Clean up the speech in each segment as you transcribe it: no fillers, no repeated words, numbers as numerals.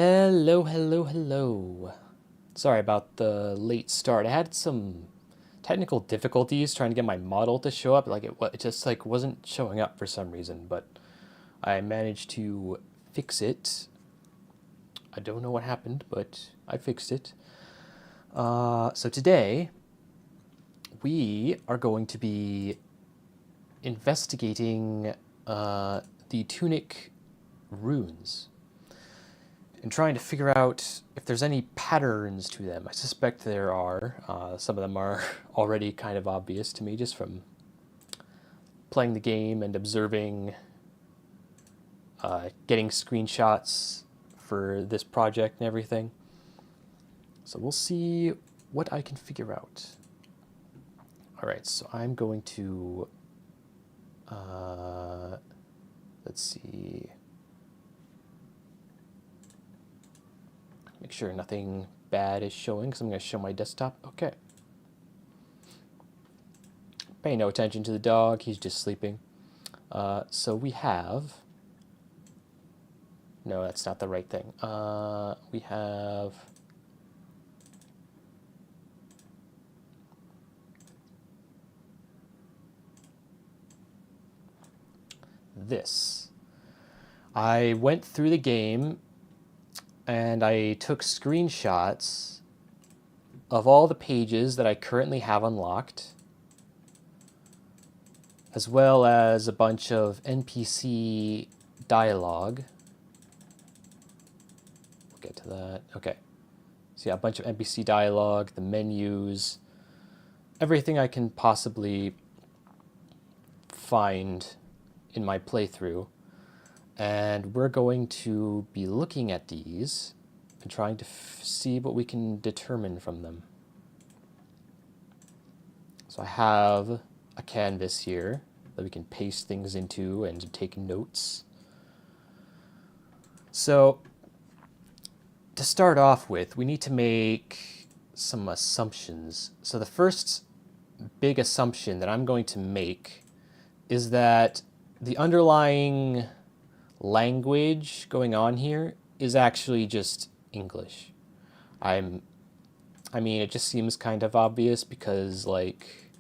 Hello, hello, hello. Sorry about the late start. I had some technical difficulties trying to get my model to show up. It just wasn't showing up for some reason, but I managed to fix it. I don't know what happened, but I fixed it. So today we are going to be investigating the Tunic runes and trying to figure out if there's any patterns to them. I suspect there are. Some of them are already kind of obvious to me just from playing the game and observing, getting screenshots for this project and everything. So we'll see what I can figure out. All right, so I'm going to, let's see. Make sure nothing bad is showing, because I'm going to show my desktop. Okay. Pay no attention to the dog. He's just sleeping. So we have... No, that's not the right thing. We have... this. I went through the game and I took screenshots of all the pages that I currently have unlocked, as well as a bunch of NPC dialogue. We'll get to that. Okay. So yeah, a bunch of NPC dialogue, the menus, everything I can possibly find in my playthrough. And we're going to be looking at these and trying to see what we can determine from them. So I have a canvas here that we can paste things into and take notes. So to start off with, we need to make some assumptions. So the first big assumption that I'm going to make is that the underlying language going on here is actually just English. I mean, it just seems kind of obvious because, like,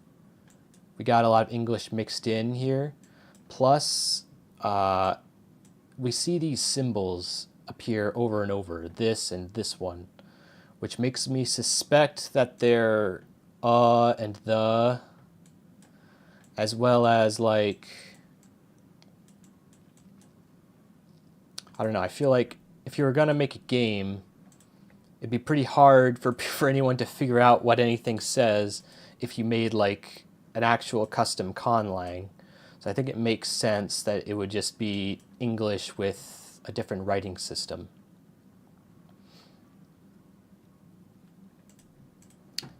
we got a lot of English mixed in here. Plus, we see these symbols appear over and over, this and this one, which makes me suspect that they're and the, as well as, like, I don't know, I feel like if you were going to make a game, it'd be pretty hard for anyone to figure out what anything says if you made like an actual custom conlang. So I think it makes sense that it would just be English with a different writing system.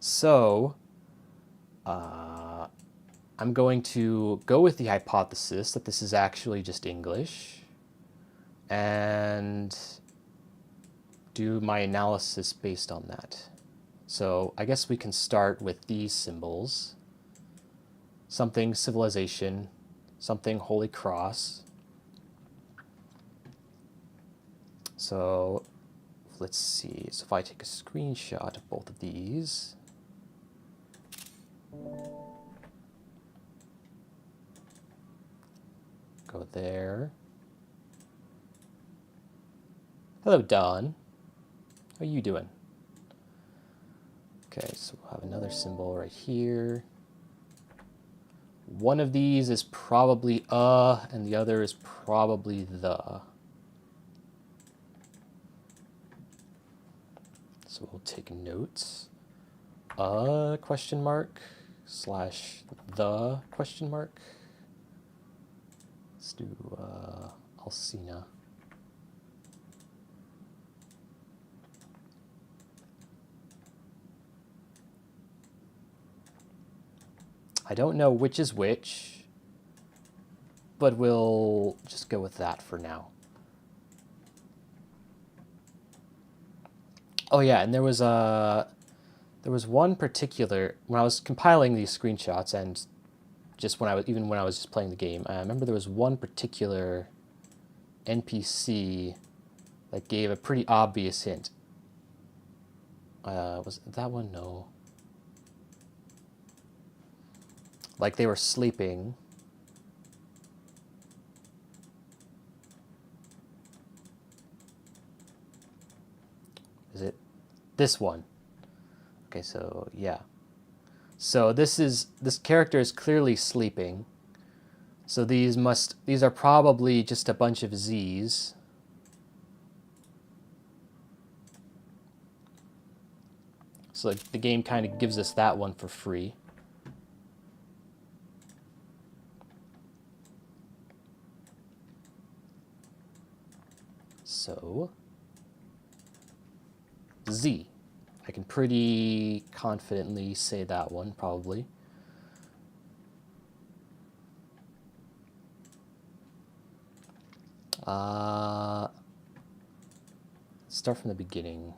So I'm going to go with the hypothesis that this is actually just English and do my analysis based on that. So I guess we can start with these symbols. Something civilization, something Holy Cross. So let's see. So if I take a screenshot of both of these. Go there. Hello, Don. How are you doing? Okay, so we'll have another symbol right here. One of these is probably and the other is probably the. So we'll take notes. Question mark / the question mark. Let's do Alcina. I don't know which is which, but we'll just go with that for now. Oh yeah, and there was one particular, when I was compiling these screenshots and just when I was just playing the game, I remember there was one particular NPC that gave a pretty obvious hint. Was it that one? No. Like they were sleeping. Is it this one? Okay, so yeah. So this character is clearly sleeping. So these are probably just a bunch of Z's. So the game kind of gives us that one for free. So Z. I can pretty confidently say that one, probably. Start from the beginning.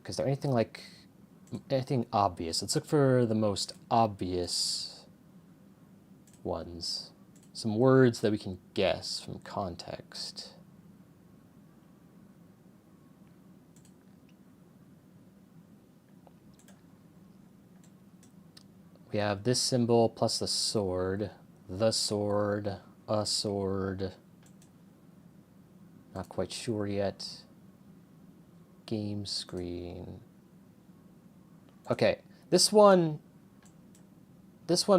Is there anything obvious? Let's look for the most obvious ones. Some words that we can guess from context. We have this symbol plus the sword, a sword. Not quite sure yet. Game screen. Okay, this one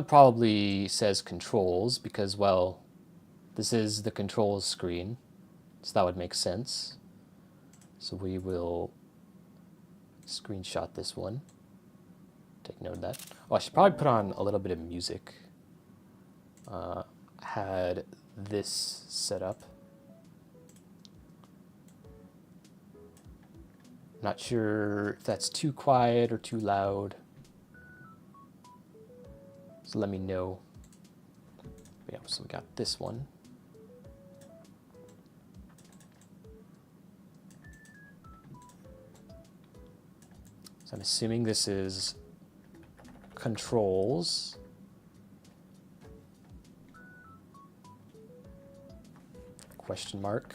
probably says controls because, well, this is the controls screen, so that would make sense. So we will screenshot this one. Take note of that. Oh, I should probably put on a little bit of music. Had this set up. Not sure if that's too quiet or too loud. So let me know. Yeah, so we got this one. So I'm assuming this is controls. Question mark.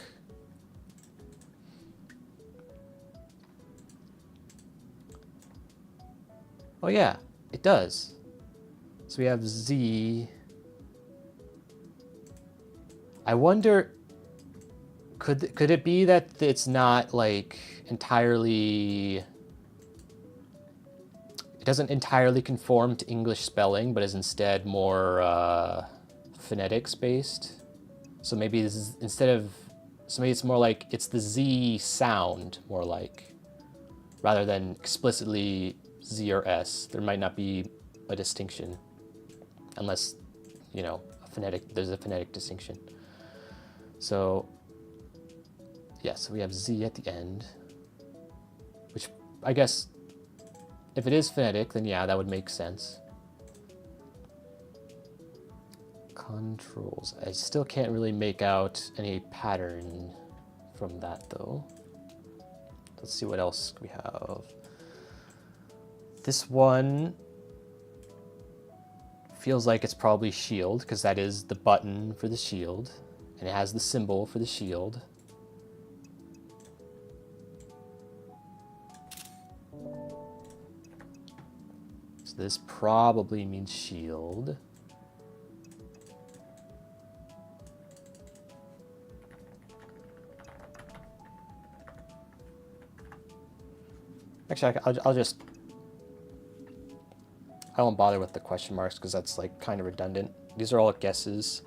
Oh yeah, it does. So we have Z. I wonder, could it be that it's not like entirely, it doesn't entirely conform to English spelling, but is instead more phonetics based? So maybe this is so maybe it's more like it's the Z sound, more like, rather than explicitly Z or S. There might not be a distinction unless, there's a phonetic distinction. So, yeah, so we have Z at the end, which I guess if it is phonetic, then yeah, that would make sense. Controls. I still can't really make out any pattern from that though. Let's see what else we have. This one feels like it's probably shield because that is the button for the shield and it has the symbol for the shield. So this probably means shield. Actually, I won't bother with the question marks because that's like kind of redundant. These are all guesses.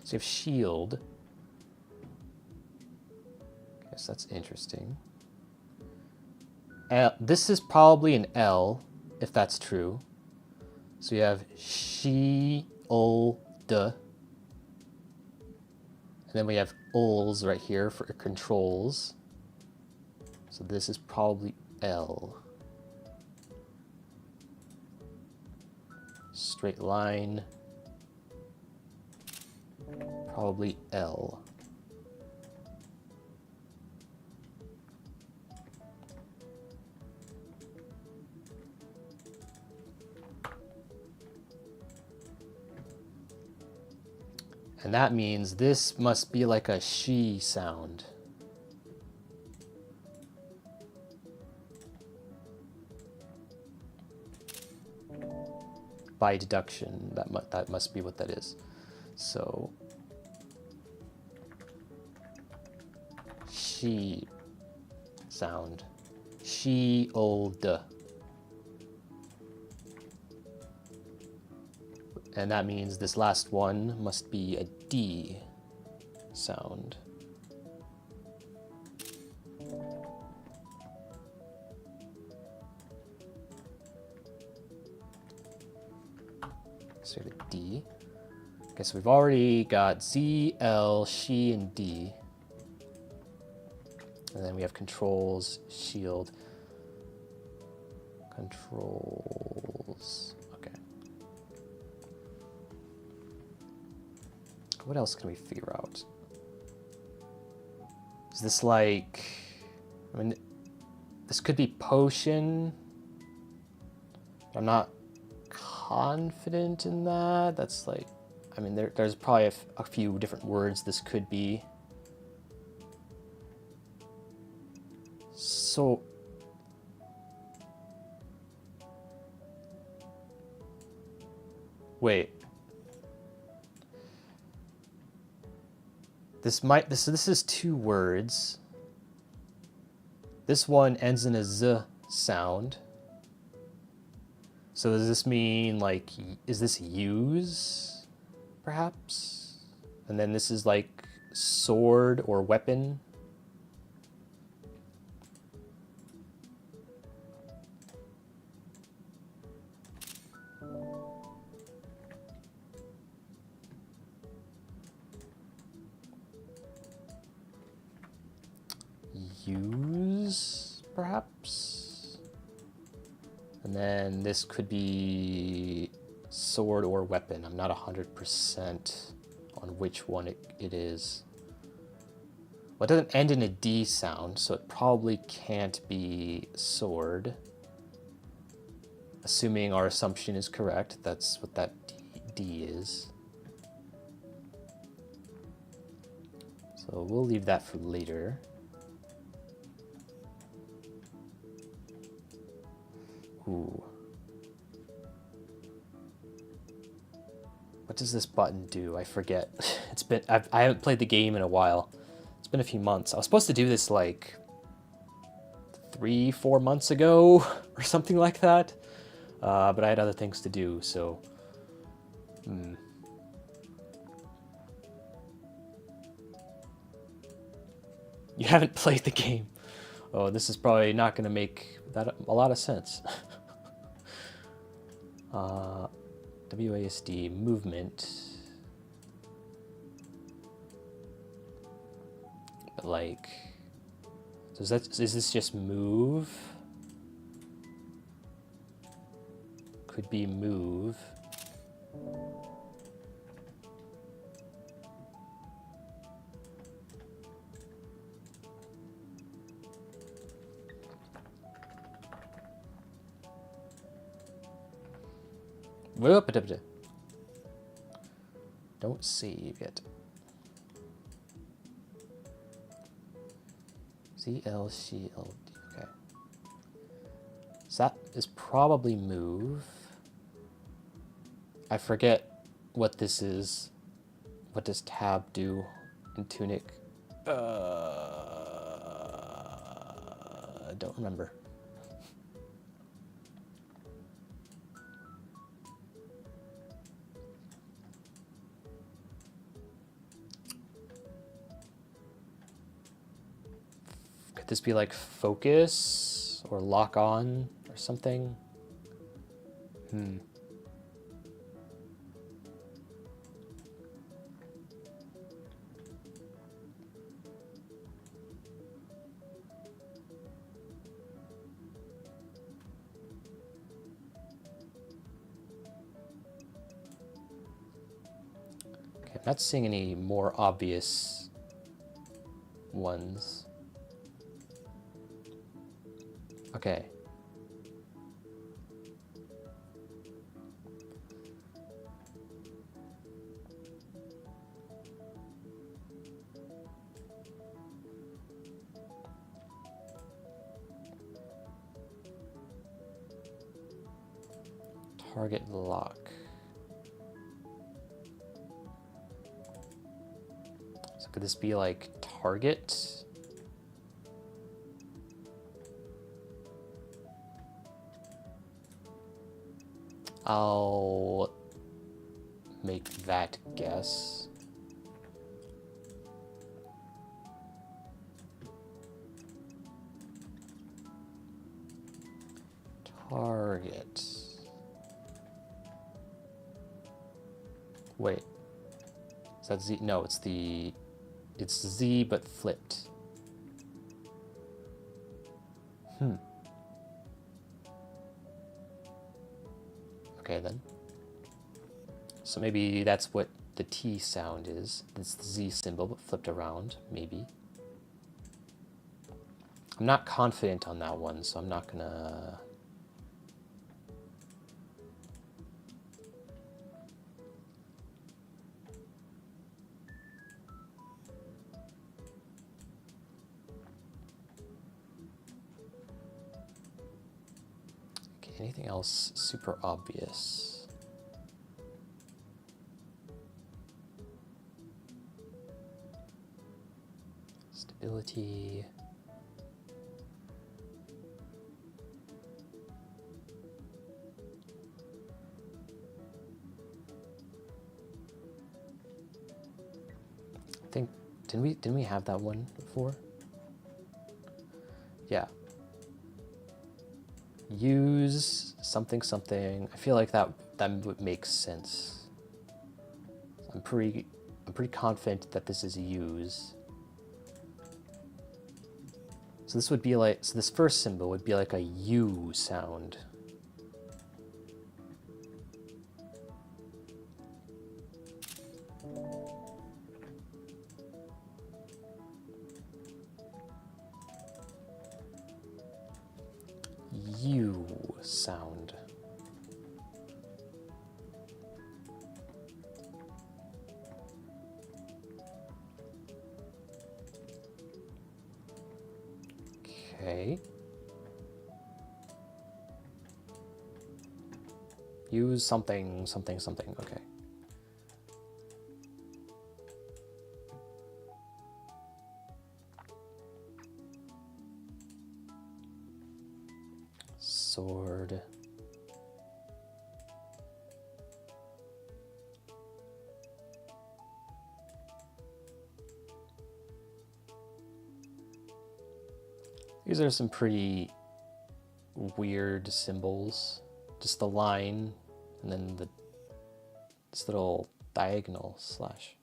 So you have shield. Guess that's interesting. This is probably an L, if that's true. So you have shield. And then we have L's right here for controls. So this is probably L. Straight line. Probably L. And that means this must be like a she sound. By deduction, that must be what that is. So, she sound. She old. And that means this last one must be a D sound. So we have a D. Okay, so we've already got Z, L, she, and D. And then we have controls, shield, controls. Okay. What else can we figure out? Is this like, I mean, this could be potion. I'm not confident in that. That's like, I mean, there's probably a few different words this could be. So, wait. This is two words. This one ends in a Z sound. So does this mean like, is this use, perhaps? And then this is like sword or weapon. Use, perhaps? And then this could be sword or weapon. I'm not 100% on which one it is. Well, it doesn't end in a D sound, so it probably can't be sword. Assuming our assumption is correct, that's what that D is. So we'll leave that for later. Ooh. What does this button do? I forget. I haven't played the game in a while. It's been a few months. I was supposed to do this like 3-4 months ago or something like that. But I had other things to do, so. You haven't played the game. Oh, this is probably not going to make that a lot of sense. WASD movement. But like, is this just move? Could be move. Don't save yet. ZLCLD. Okay. So that is probably move. I forget what this is. What does tab do in Tunic? I don't remember. Could this be like focus or lock on or something? Okay, I'm not seeing any more obvious ones. Okay. Target lock. So could this be like target? I'll make that guess. Target. Wait. Is that Z? No, it's Z but flipped. Okay then. So maybe that's what the T sound is. It's the Z symbol but flipped around, maybe. I'm not confident on that one, so I'm not gonna... Okay, anything else super obvious? Stability. I think didn't we have that one before? Yeah. Use something something. I feel like that would make sense. I'm pretty confident that this is use. So this would be like, so this first symbol would be like a U sound. U sound. Okay. Use something, something, something. Okay. Sword. These are some pretty weird symbols. Just the line and then this little diagonal slash.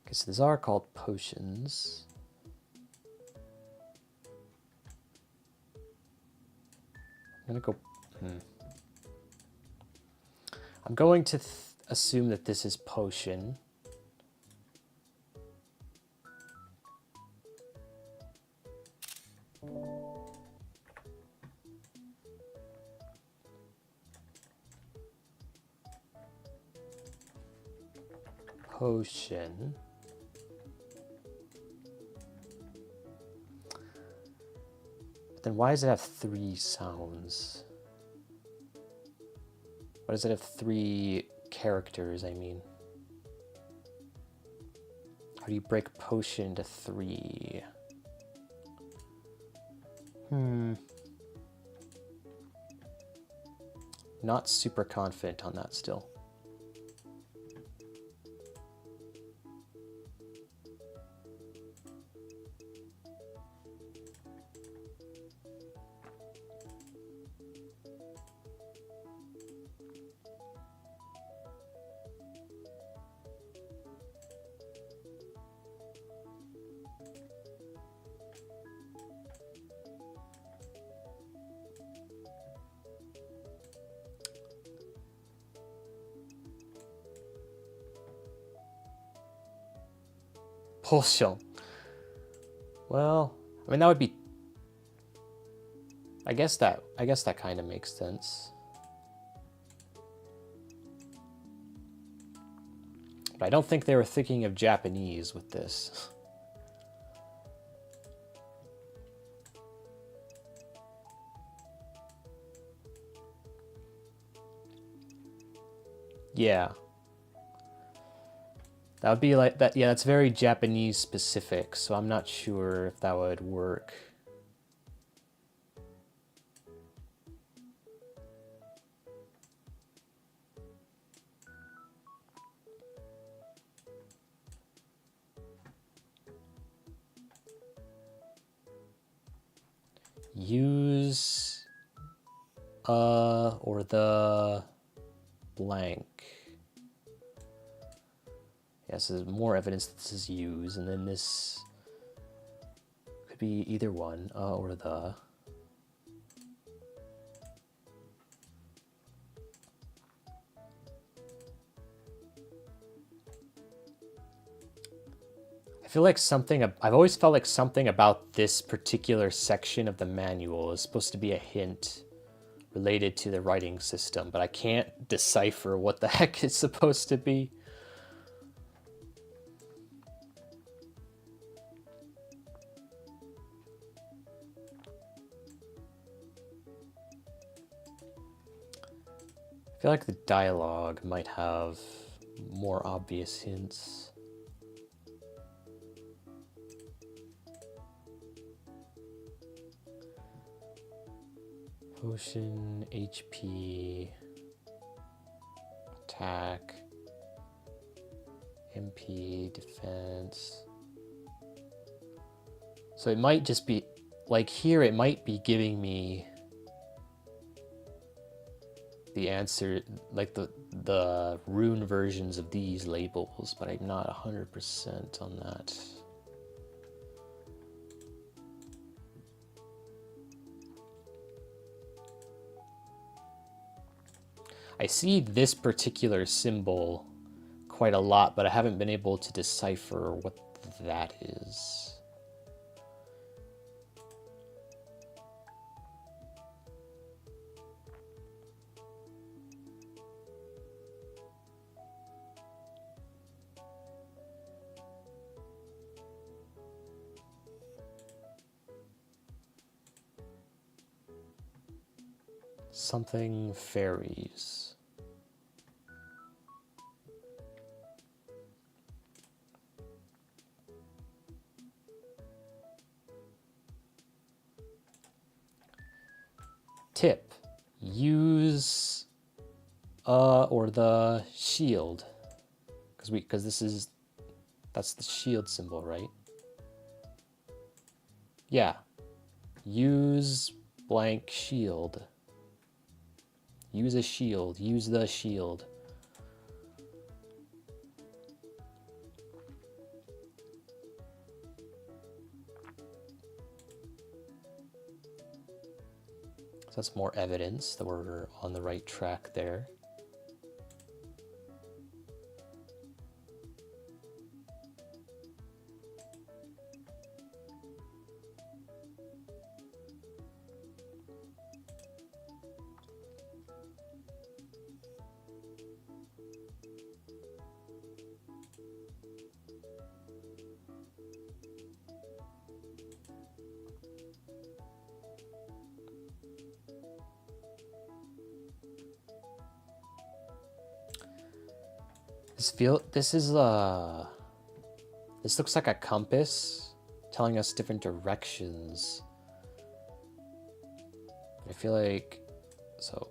Okay, so these are called potions. I'm gonna go. I'm going to assume that this is potion. Potion. But then why does it have 3 sounds? Why does it have 3 characters, I mean? How do you break potion into 3? Not super confident on that still. Potion. Well, I mean that would be. I guess that kind of makes sense. But I don't think they were thinking of Japanese with this. Yeah. That would be like that. Yeah, that's very Japanese specific, so I'm not sure if that would work. Use or the blank. Yes, there's more evidence that this is use, and then this could be either one, or the. I feel like I've always felt like something about this particular section of the manual is supposed to be a hint related to the writing system, but I can't decipher what the heck it's supposed to be. I feel like the dialogue might have more obvious hints. Potion, HP, attack, MP, defense. So it might just be, like here it might be giving me the answer, like the rune versions of these labels, but I'm not 100% on that. I see this particular symbol quite a lot, but I haven't been able to decipher what that is. Something fairies. Tip, use or the shield, because that's the shield symbol, right? Yeah, use blank shield. Use a shield, use the shield. So that's more evidence that we're on the right track there. This looks like a compass telling us different directions. I feel like so.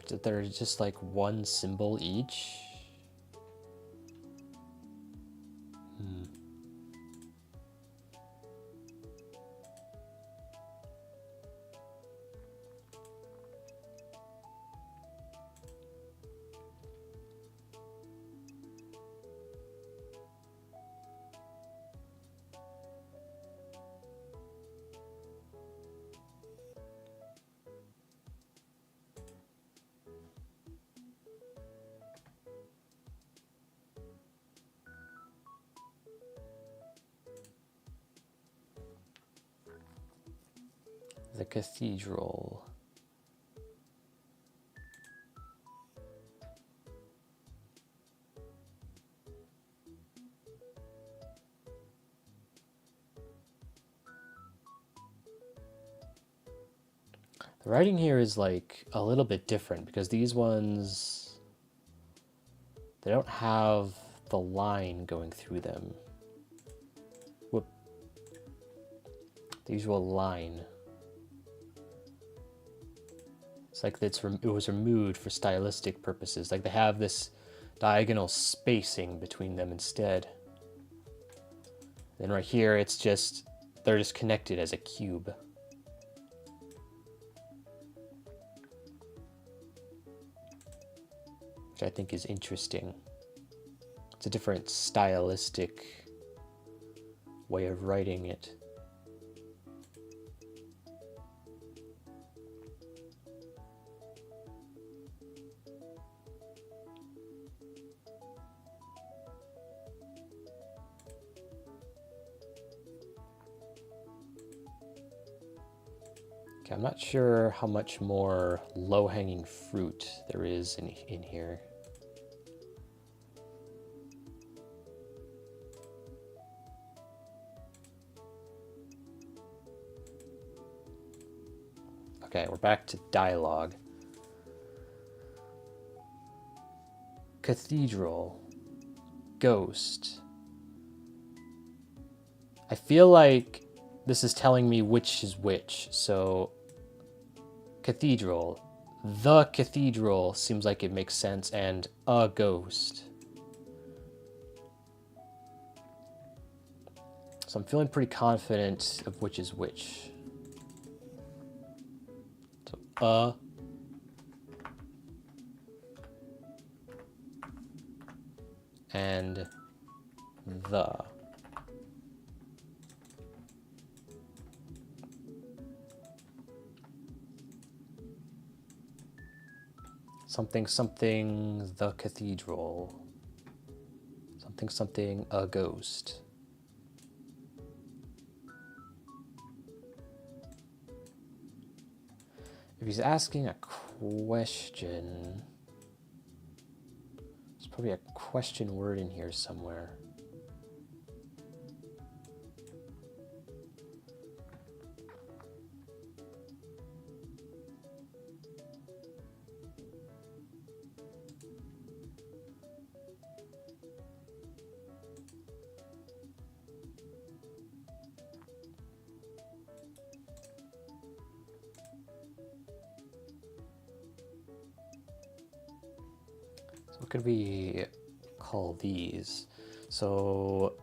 But they're just like one symbol each. The cathedral. The writing here is like a little bit different because these ones, they don't have the line going through them. Whoop. The usual line. It's like it was removed for stylistic purposes. Like they have this diagonal spacing between them instead. Then right here, it's just, they're just connected as a cube. Which I think is interesting. It's a different stylistic way of writing it. Okay, I'm not sure how much more low-hanging fruit there is in here. Okay, we're back to dialogue. Cathedral. Ghost. I feel like this is telling me which is which. So, cathedral. The cathedral seems like it makes sense, and a ghost. So I'm feeling pretty confident of which is which. So, and the. Something, something, the cathedral. Something, something, a ghost. If he's asking a question, there's probably a question word in here somewhere. What could we call these? So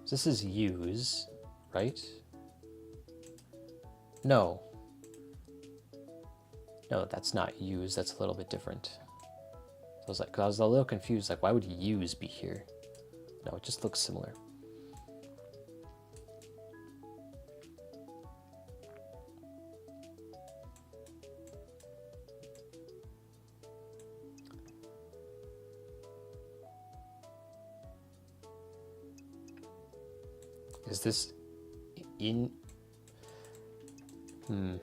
this is use, right? No. No, that's not use. That's a little bit different. So I was a little confused. Like, why would use be here? No, it just looks similar. Is this in? I'm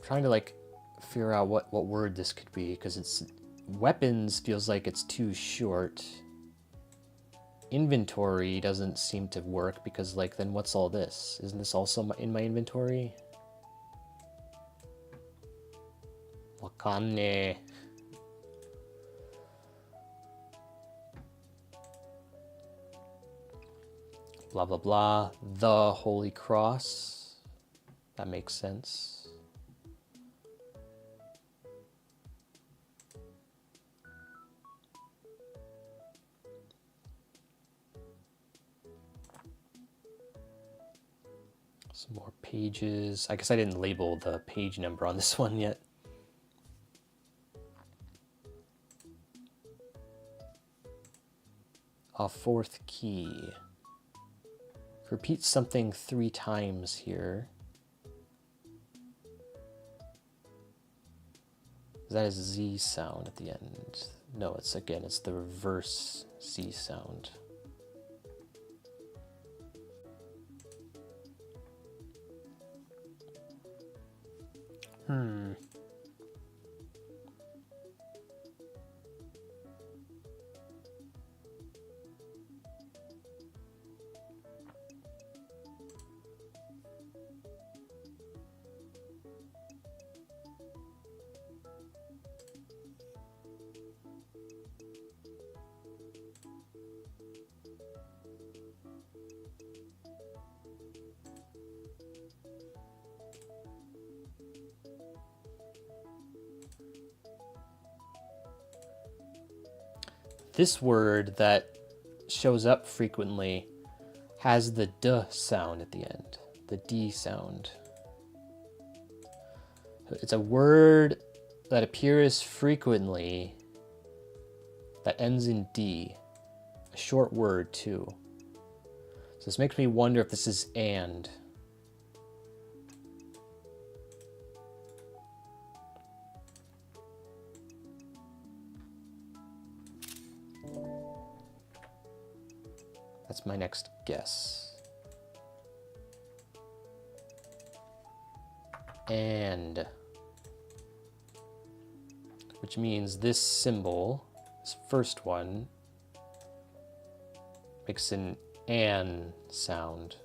trying to like figure out what word this could be, because it's weapons feels like it's too short. Inventory doesn't seem to work because like then what's all this? Isn't this also in my inventory? Wakane. Blah, blah, blah. The Holy Cross. That makes sense. Some more pages. I guess I didn't label the page number on this one yet. A fourth key. Repeat something 3 times here. That is Z sound at the end. No, it's the reverse Z sound. this word that shows up frequently has the D sound at the end, the D sound. It's a word that appears frequently that ends in D, a short word too. So this makes me wonder if this is and. That's my next guess. And, which means this symbol, this first one, makes an an sound.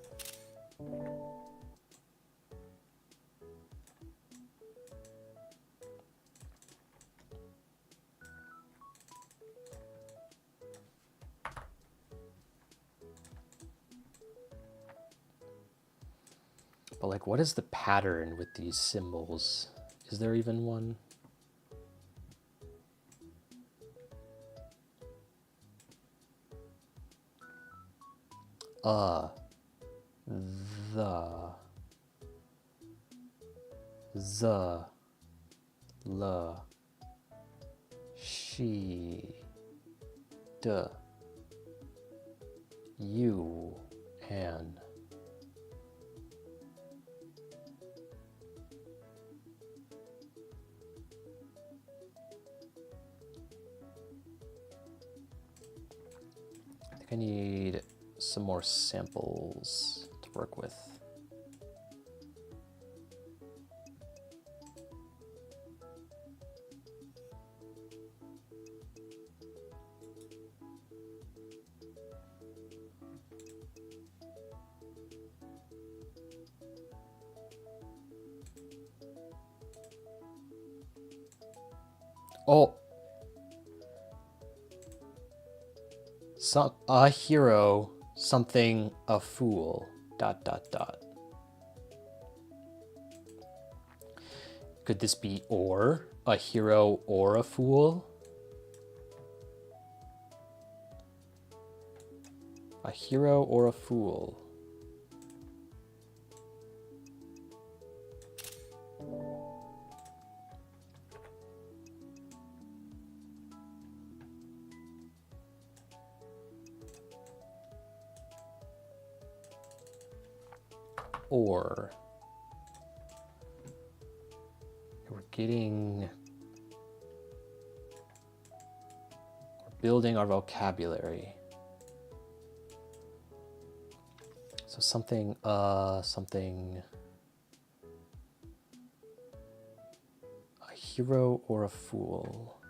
But like, what is the pattern with these symbols? Is there even one? The, la, she, the, you, an. I think I need some more samples to work with. Oh, a hero, something a fool, ... Could this be or a hero or a fool? A hero or a fool? Or we're building our vocabulary. So something, a hero or a fool.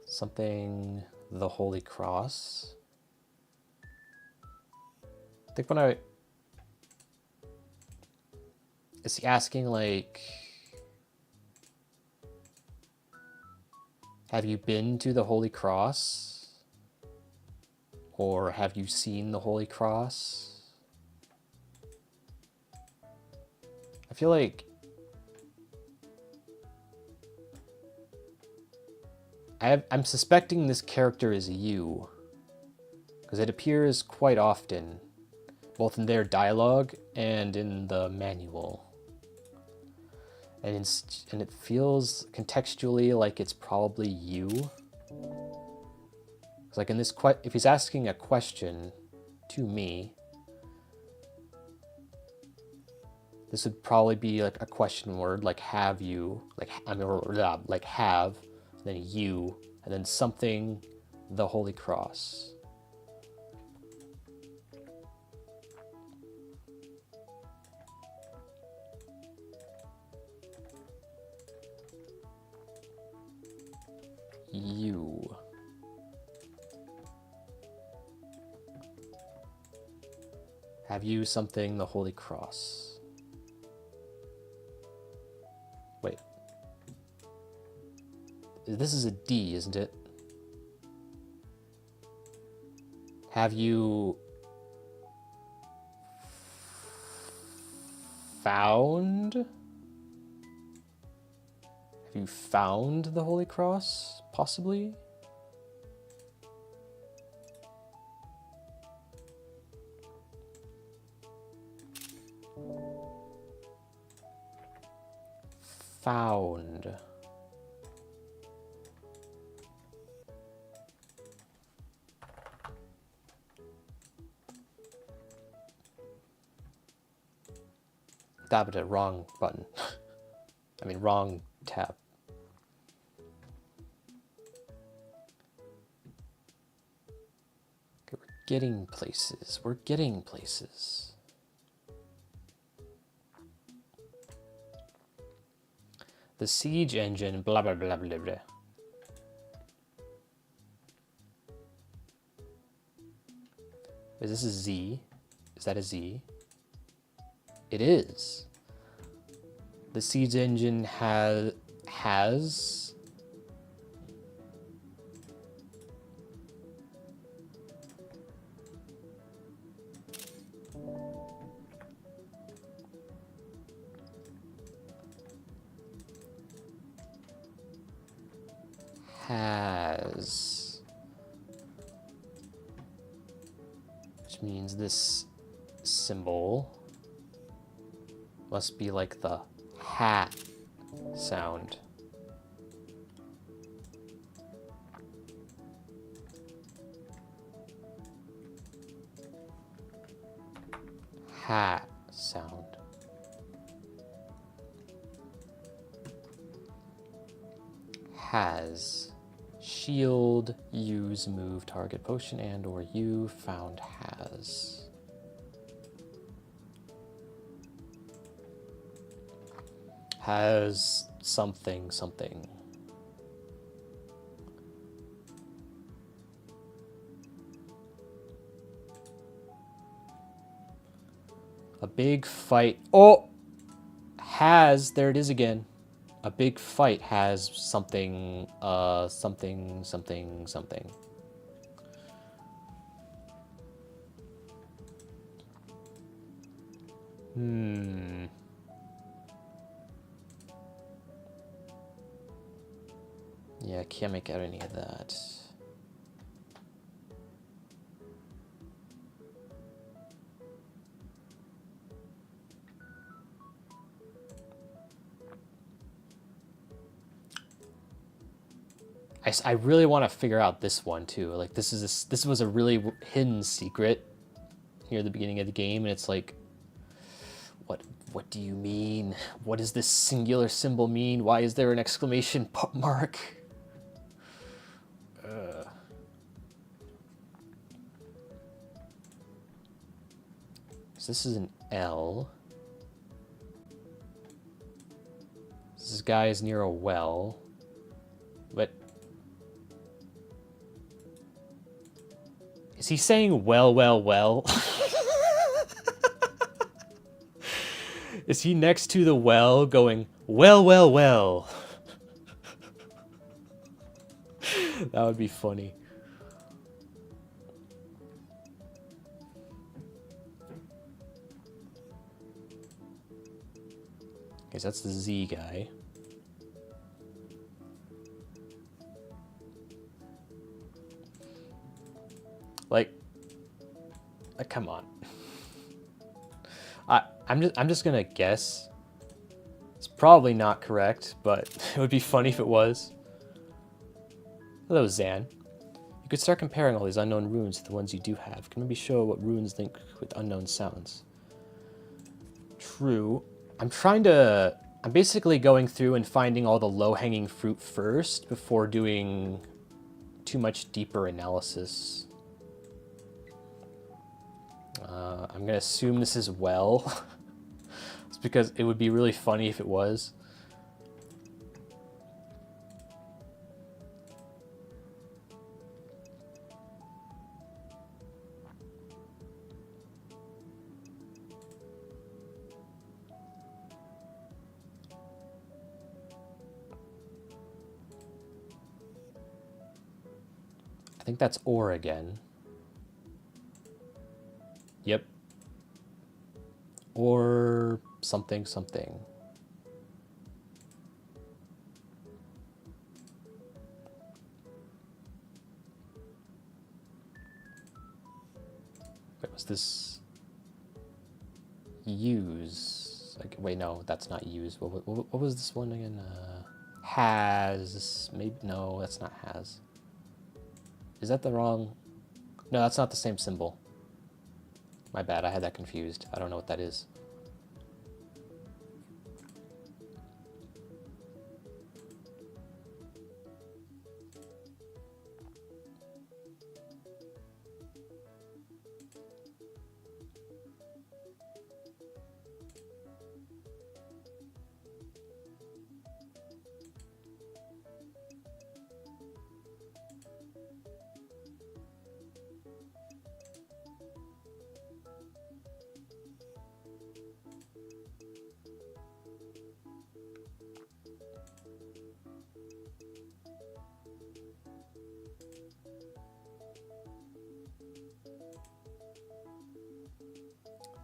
Something, the Holy Cross. I think when is he asking like, have you been to the Holy Cross? Or have you seen the Holy Cross? I feel like I'm suspecting this character is you, because it appears quite often, both in their dialogue and in the manual. And it feels contextually like it's probably you. It's like in this, if he's asking a question to me, this would probably be like a question word, like have you, like like have, then you, and then something, the Holy Cross. You. Have you something, the Holy Cross? Wait. This is a D, isn't it? Have you found you found the Holy Cross? Possibly? Found. Tapped it, wrong button. I mean, wrong tab. Okay, we're getting places. We're getting places. The siege engine, blah, blah, blah, blah, blah. Is this a Z? Is that a Z? It is. The siege engine has has which means this symbol must be like the hat sound. Hat sound. Has. Shield, use, move, target, potion, and or you found has. Has something, something. A big fight. Oh! Has, there it is again. A big fight has something, something, something, something. Yeah, I can't make out any of that. I really want to figure out this one too. Like this was a really hidden secret near the beginning of the game, and it's like, what do you mean? What does this singular symbol mean? Why is there an exclamation mark? So this is an L. This guy is near a well. But is he saying well, well, well? Is he next to the well going, well, well, well? That would be funny. Okay, so that's the Z guy. Like come on. I'm just gonna guess. It's probably not correct, but it would be funny if it was. Hello, Zan. You could start comparing all these unknown runes to the ones you do have. Can maybe show what runes link with unknown sounds. True. I'm basically going through and finding all the low-hanging fruit first before doing too much deeper analysis. I'm gonna assume this is well. It's because it would be really funny if it was. I think that's or again. Yep. Or something, something. Was this use? Like, wait, no, that's not use. What was this one again? Has. Maybe, no, that's not has. Is that the wrong? No, that's not the same symbol. My bad, I had that confused. I don't know what that is.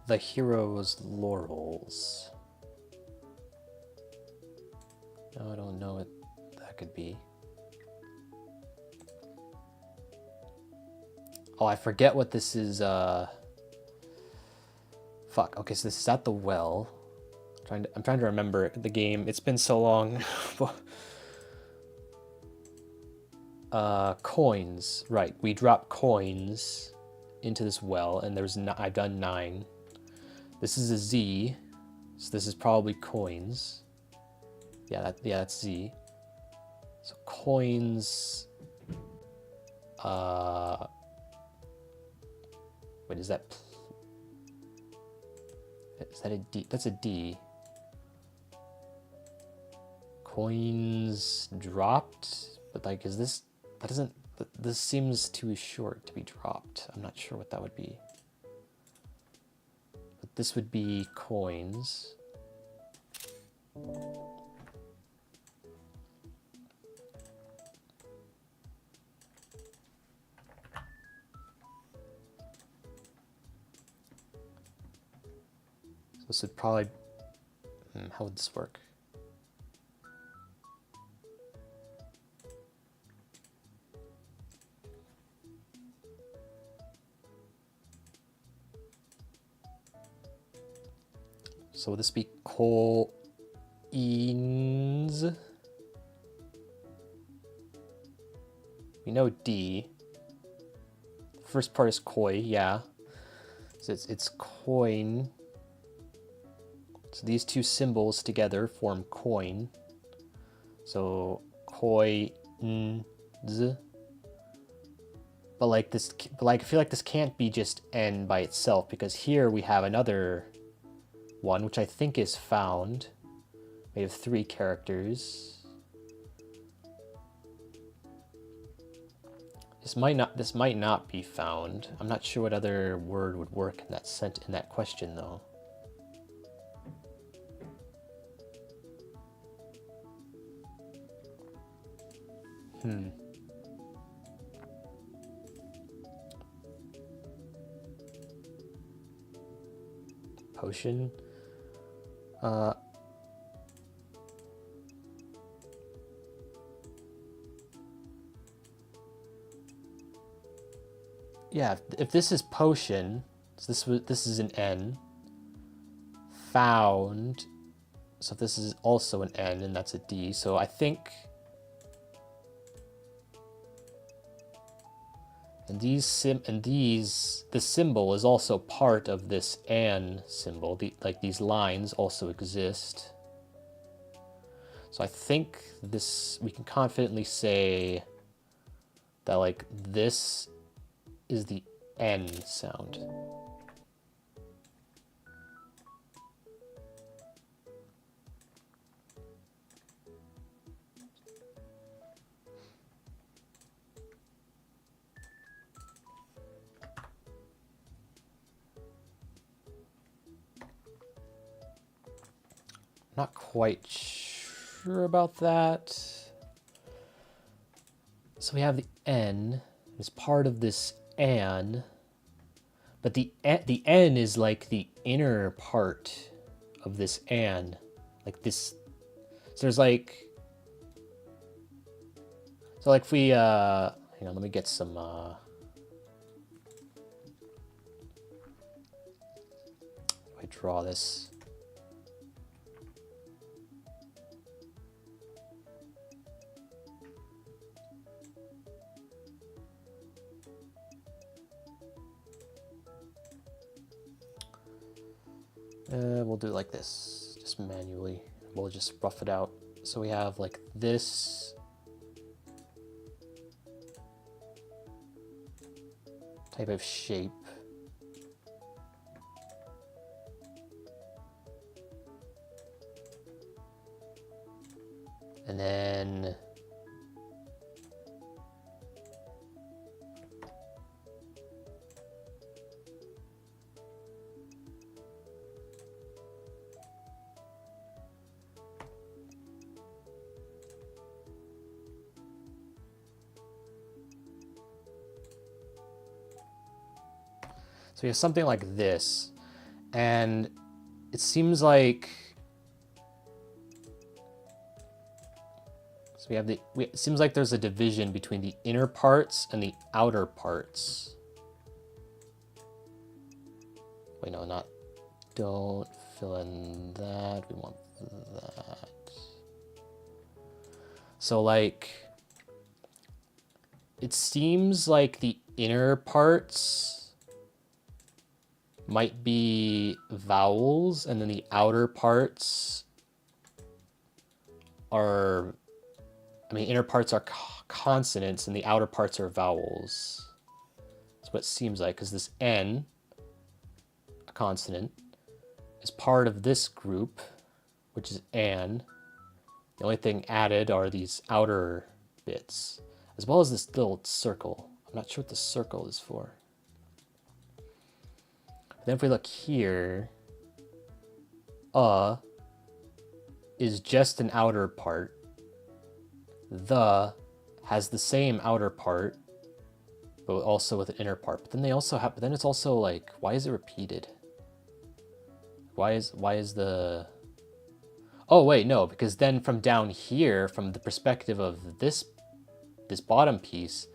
The hero's laurels. No, I don't know what that could be. Oh, I forget what this is. Fuck. Okay, so this is at the well. I'm trying to remember the game. It's been so long. Coins. Right. We drop coins into this well, and I've done 9. This is a Z, so this is probably coins. Yeah, that's Z. So coins. Wait, is that a D? That's a D. Coins dropped, but like, is this? That doesn't. This seems too short to be dropped. I'm not sure what that would be. But this would be coins. So this would probably. How would this work? So would this be coins? We know D. The first part is koi, yeah. So it's coin. So these two symbols together form coin. So coins. But like this, I feel like this can't be just N by itself, because here we have another one, which I think is found, made of 3 characters. This might not be found. I'm not sure what other word would work in that question though. Potion. Yeah, if this is potion, so this is an N. Found, so this is also an N, and that's a D. So I think, the symbol is also part of this and symbol. Like these lines also exist. So I think we can confidently say that like this is the N sound. Not quite sure about that. So we have the N as part of this an, but the N is like the inner part of this an, like this. So there's like, if we hang on, let me get some draw this. We'll do it like this, just manually. We'll just rough it out. So we have like this type of shape. And then so you have something like this, and it seems like it seems like there's a division between the inner parts and the outer parts. Wait, no, not. Don't fill in that. We want that. So like, it seems like the inner parts might be vowels, and then the outer parts are, I mean, inner parts are consonants and the outer parts are vowels. That's what it seems like, because this N, a consonant, is part of this group, which is an. The only thing added are these outer bits, as well as this little circle. I'm not sure what the circle is for. But then if we look here, is just an outer part. The has the same outer part, but also with an inner part. But then they also have, but then it's also like, why is it repeated? Why is the, oh wait, no, because then from down here, from the perspective of this bottom piece,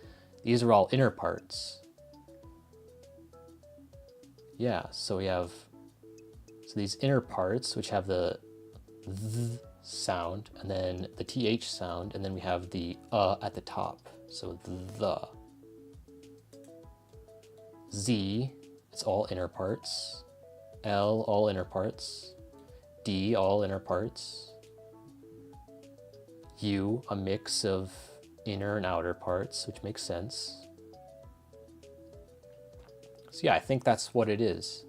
these are all inner parts. Yeah, so we have, so these inner parts, which have the th sound, and then the th sound, and then we have the at the top. So the. Z, it's all inner parts. L, all inner parts. D, all inner parts. U, a mix of inner and outer parts, which makes sense. So yeah, I think that's what it is.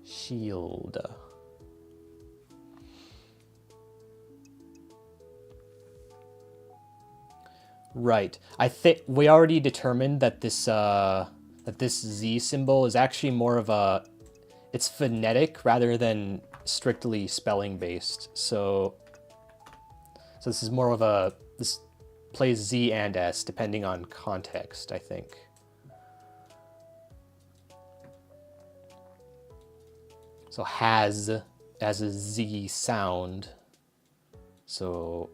Shield. Right. I think we already determined that this Z symbol is actually more of a, it's phonetic rather than strictly spelling based. So this is more of a, this plays Z and S depending on context, I think. So has as a Z sound. So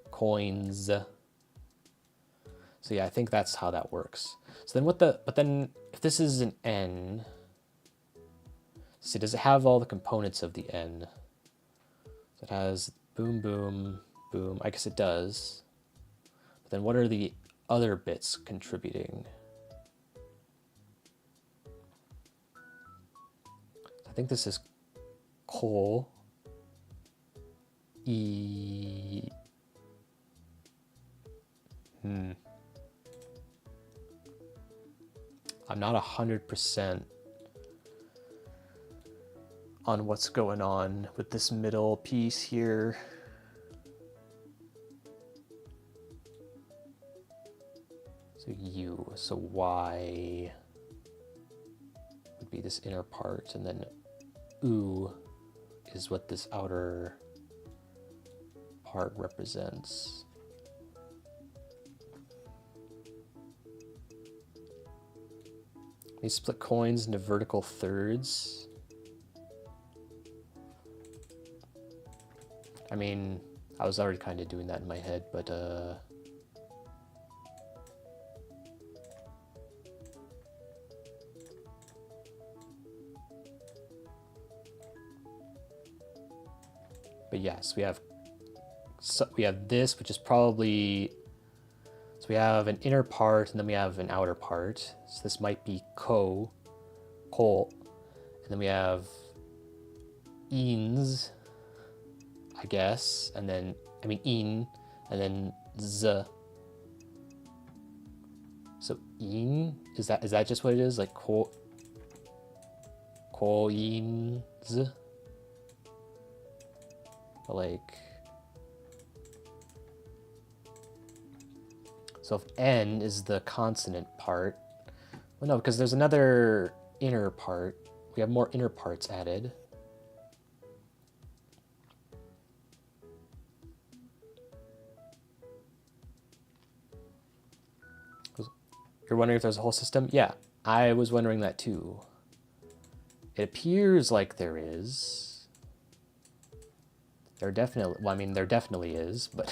coins. So yeah, I think that's how that works. So then but then if this is an N, see, does it have all the components of the N? So it has boom, boom, boom. I guess it does. But then what are the other bits contributing? I think this is coal, E. I'm not 100% on what's going on with this middle piece here. So U, so Y would be this inner part, and then U is what this outer part represents. You split coins into vertical thirds. I mean, I was already kind of doing that in my head, but But yes, we have this, which is probably, so we have an inner part and then we have an outer part. So this might be ko, and then we have ins, I guess, and then in, and then z. So in, is that just what it is? Like in z? Like, so if N is the consonant part, well, no, because there's another inner part. We have more inner parts added. You're wondering if there's a whole system? Yeah, I was wondering that too. It appears like there is. There definitely, well, I mean, there definitely is, but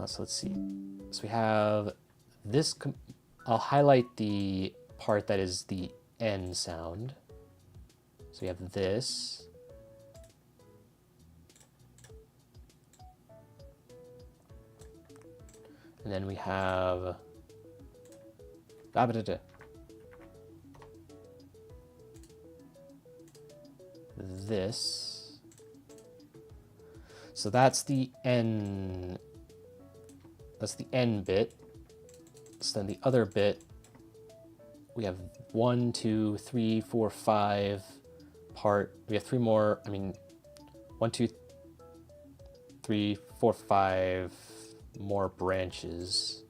so let's see. So we have this, I'll highlight the part that is the N sound. So we have this. And then we have this. So that's the N. That's the N bit. So then the other bit, we have 1, 2, 3, 4, 5 part. We have 3 more. I mean, 1, 2, 3, 4, 5 more branches.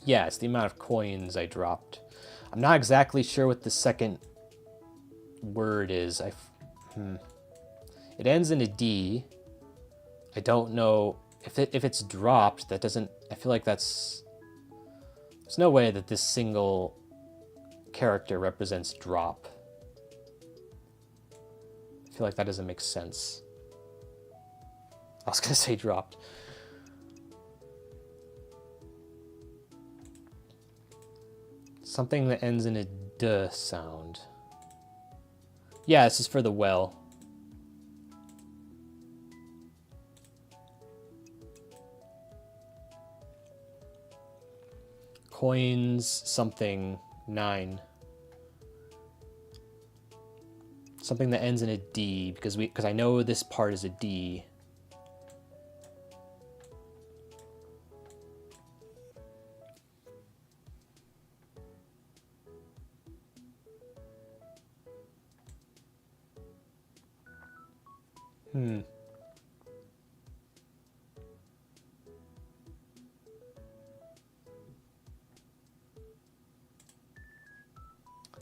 Yeah, it's the amount of coins I dropped. I'm not exactly sure what the second word is. It ends in a D. I don't know if it's dropped. That doesn't. I feel like that's. There's no way that this single character represents drop. I feel like that doesn't make sense. I was gonna say dropped. Something that ends in a D sound. Yeah, this is for the well. Coins something 9. Something that ends in a D because I know this part is a D.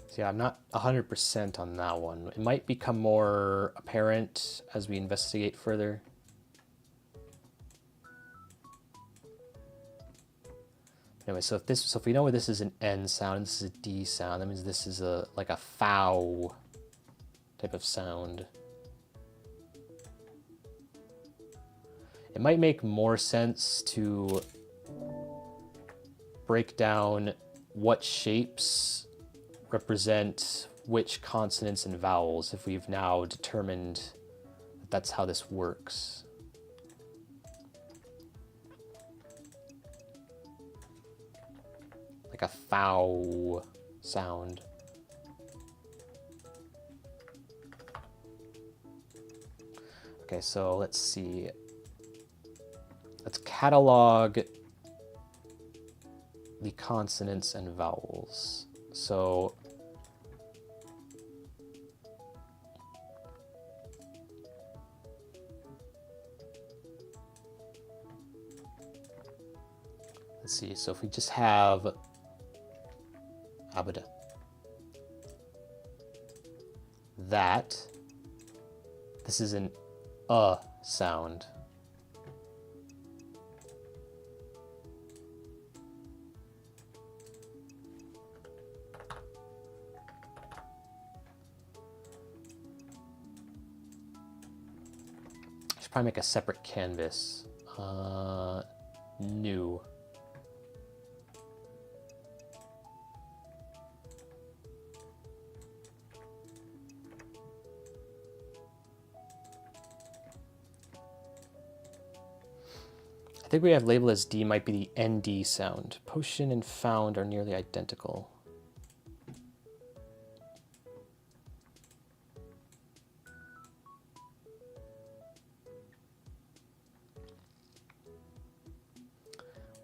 So yeah, I'm not 100% on that one. It might become more apparent as we investigate further. Anyway, so if we know this is an N sound, and this is a D sound, that means this is like a fow type of sound. It might make more sense to break down what shapes represent which consonants and vowels if we've now determined that that's how this works. Like a fow sound. Okay, so let's see. Let's catalog the consonants and vowels. So let's see. So if we just have abada, that, this is an sound. Probably make a separate canvas. New. think we have labeled as D might be the ND sound. Potion and found are nearly identical.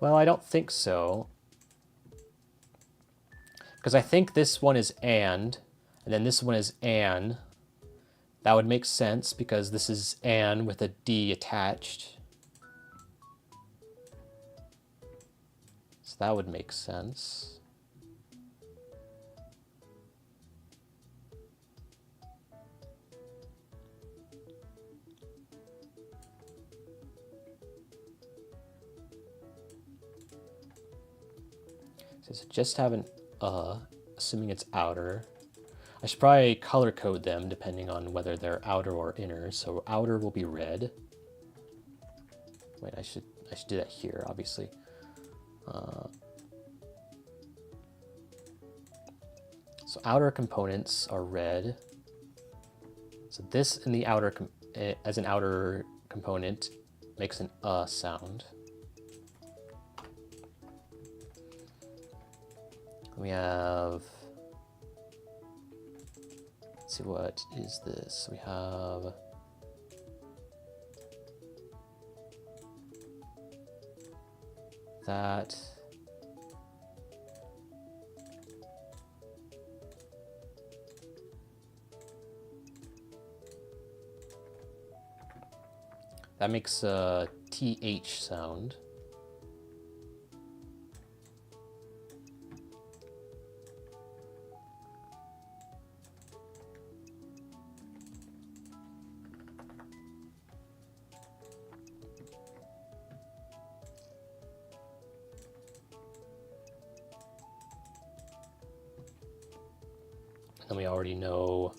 Well, I don't think so. Because I think this one is and then this one is an. That would make sense because this is an with a D attached. So that would make sense. So just have an assuming it's outer. I should probably color code them depending on whether they're outer or inner. So outer will be red. Wait, I should do that here, obviously. So outer components are red. So this in the outer as an outer component makes an sound. We have, let's see, what is this? We have that. That makes a TH sound. And we already know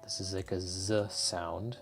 this is like a Z sound.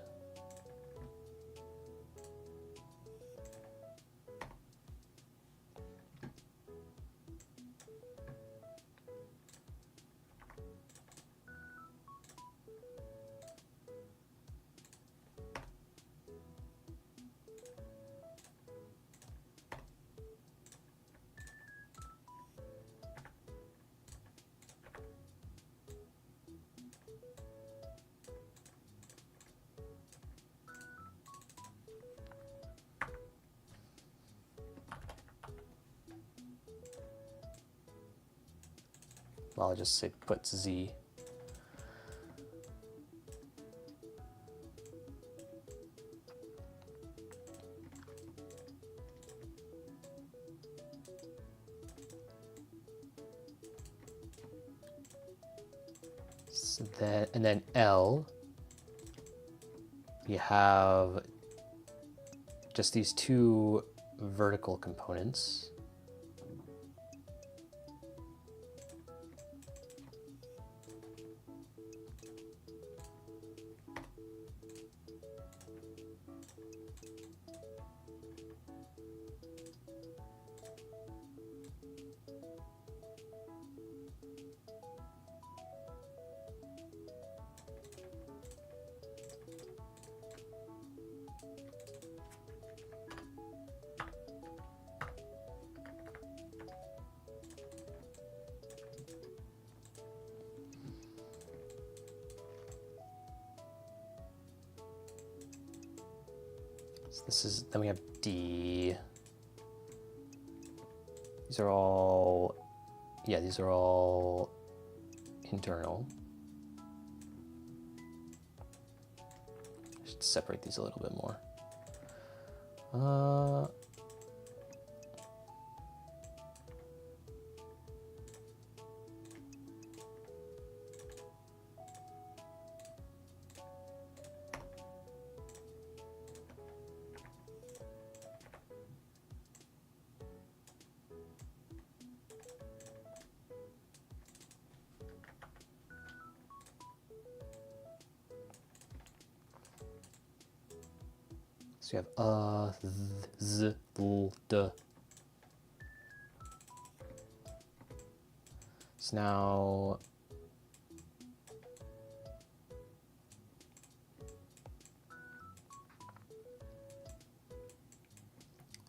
Well, I'll just say put Z. So that, and then L, you have just these two vertical components. This is, then we have D. These are all, yeah, these are all internal. I should separate these a little bit more. So you have z, l, d. So now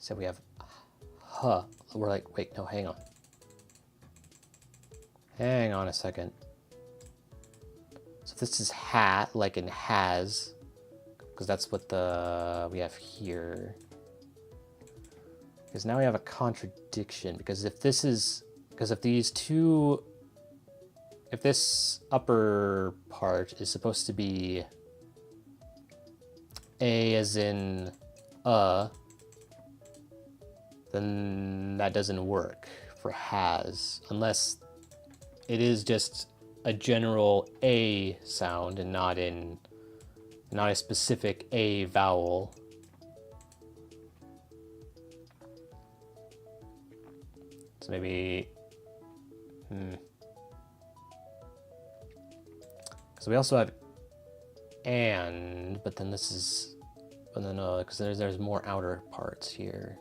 So we have huh. We're like, wait, no, hang on. Hang on a second. So this is hat, like in has, because that's what we have here. Because now we have a contradiction, because if these two, if this upper part is supposed to be a as in then that doesn't work for has, unless it is just a general a sound and not a specific a vowel. So maybe because we also have and, but then this is, but then because there's more outer parts here.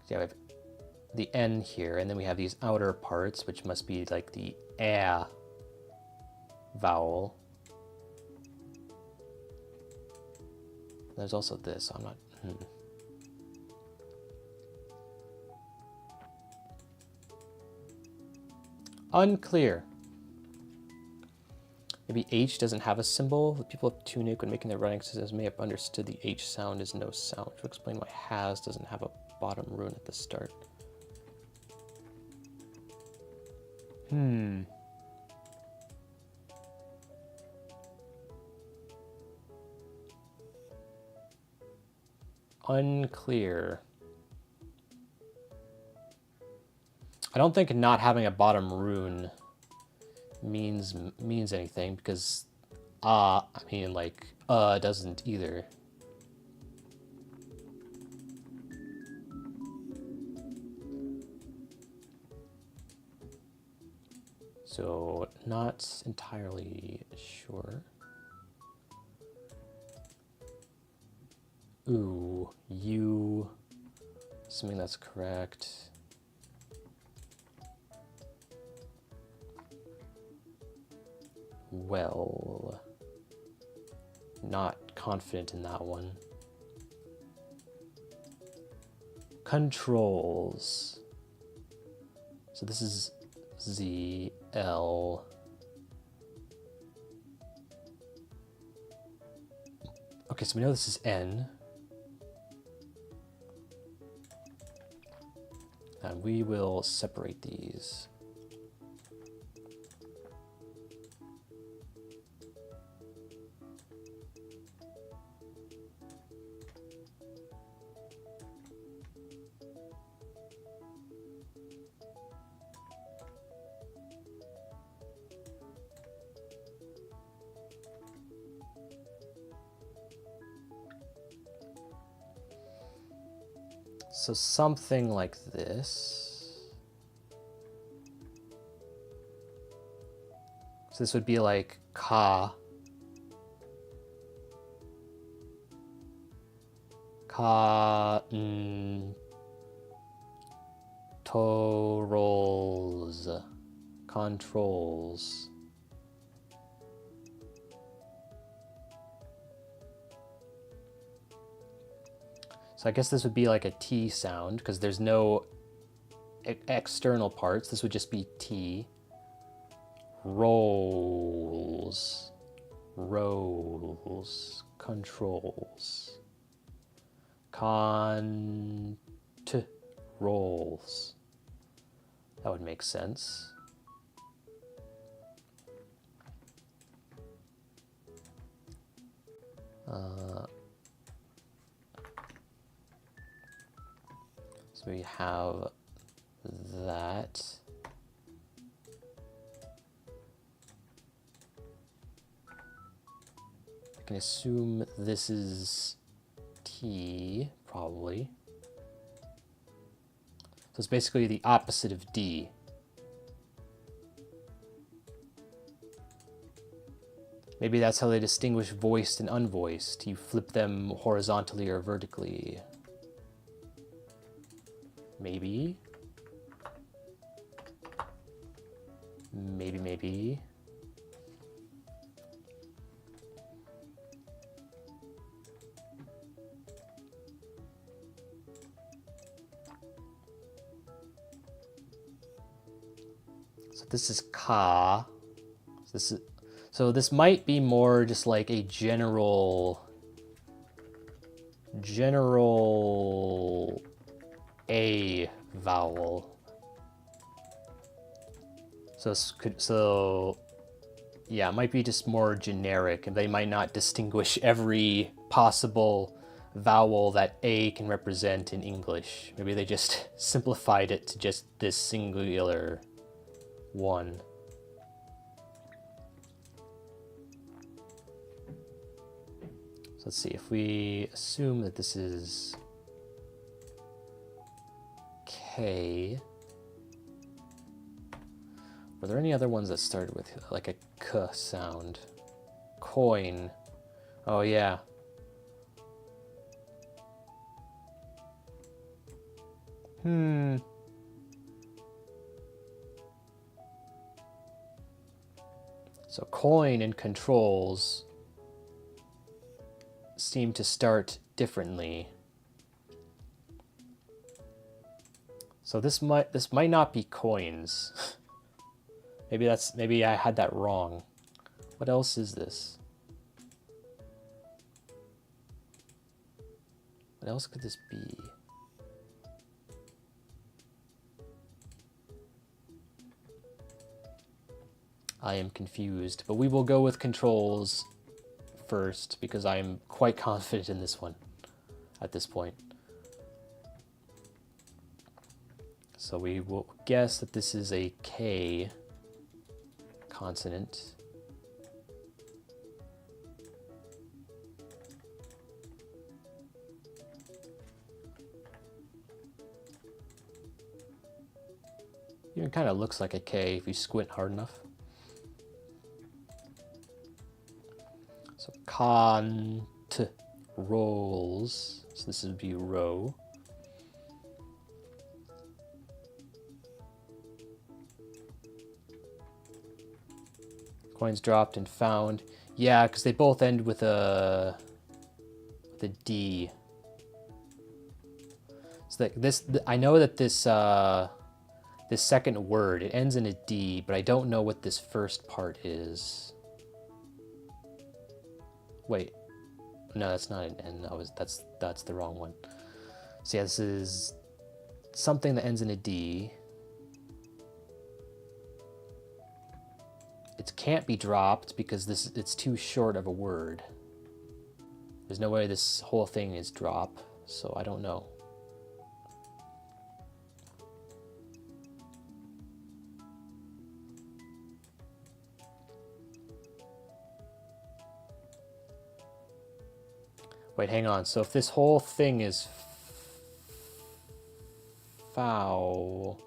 So yeah, we have the N here, and then we have these outer parts, which must be like the A vowel. There's also this, so I'm not... Unclear. Maybe H doesn't have a symbol. The people of Tunic, when making their writing systems, may have understood the H sound is no sound, which will explain why has doesn't have a bottom rune at the start. Unclear. I don't think not having a bottom rune means anything, because I mean, like doesn't either. So not entirely sure. Ooh, you, assuming that's correct. Well, not confident in that one. Controls. So this is Z, L. Okay, so we know this is N. And we will separate these. So something like this. So this would be like ka. Controls. So I guess this would be like a T sound, because there's no external parts. This would just be T. Rolls. Controls. Rolls. That would make sense. So we have that. I can assume this is T, probably. So it's basically the opposite of D. Maybe that's how they distinguish voiced and unvoiced. You flip them horizontally or vertically. Maybe. Maybe. this is ka. So this might be more just like a general A vowel. So yeah, it might be just more generic, and they might not distinguish every possible vowel that A can represent in English. Maybe they just simplified it to just this singular one. So let's see, if we assume that this is K, were there any other ones that started with like a K sound? Coin. Oh yeah. So coin and controls seem to start differently. So this might not be coins. Maybe I had that wrong. What else is this? What else could this be? I am confused, but we will go with controls first because I am quite confident in this one at this point. So we will guess that this is a K consonant. Even kind of looks like a K if you squint hard enough. So rolls. So this would be row. Coins dropped and found. Yeah, because they both end with a D. So that I know that this this second word, it ends in a D, but I don't know what this first part is. Wait, no, that's not an N. That's the wrong one. So yeah, this is something that ends in a D. It can't be dropped because it's too short of a word. There's no way this whole thing is drop, so I don't know. Wait, hang on. So if this whole thing is foul...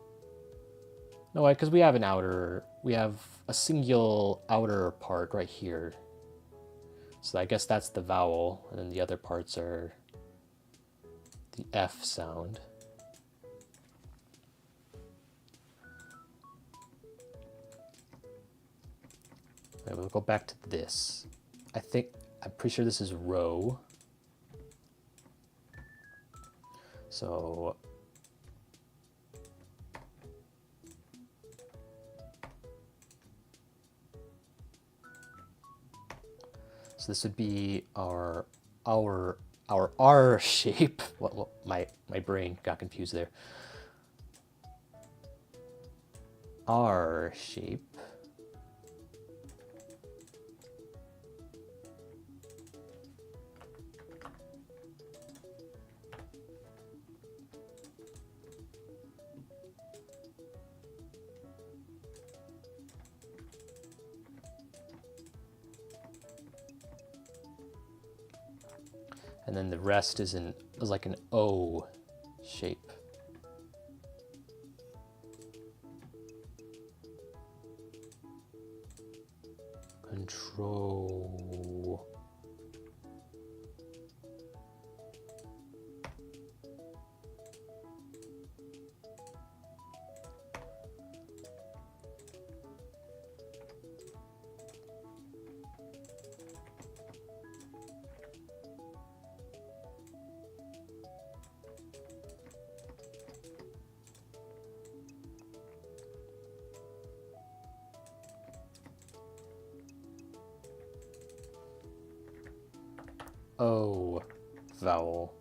No, wait, because we have a single outer part right here. So I guess that's the vowel, and then the other parts are the F sound. Okay, we'll go back to this. I'm pretty sure this is row. So this would be our R shape. Well, my brain got confused there. R shape. And then the rest is like an O shape. Control. O vowel.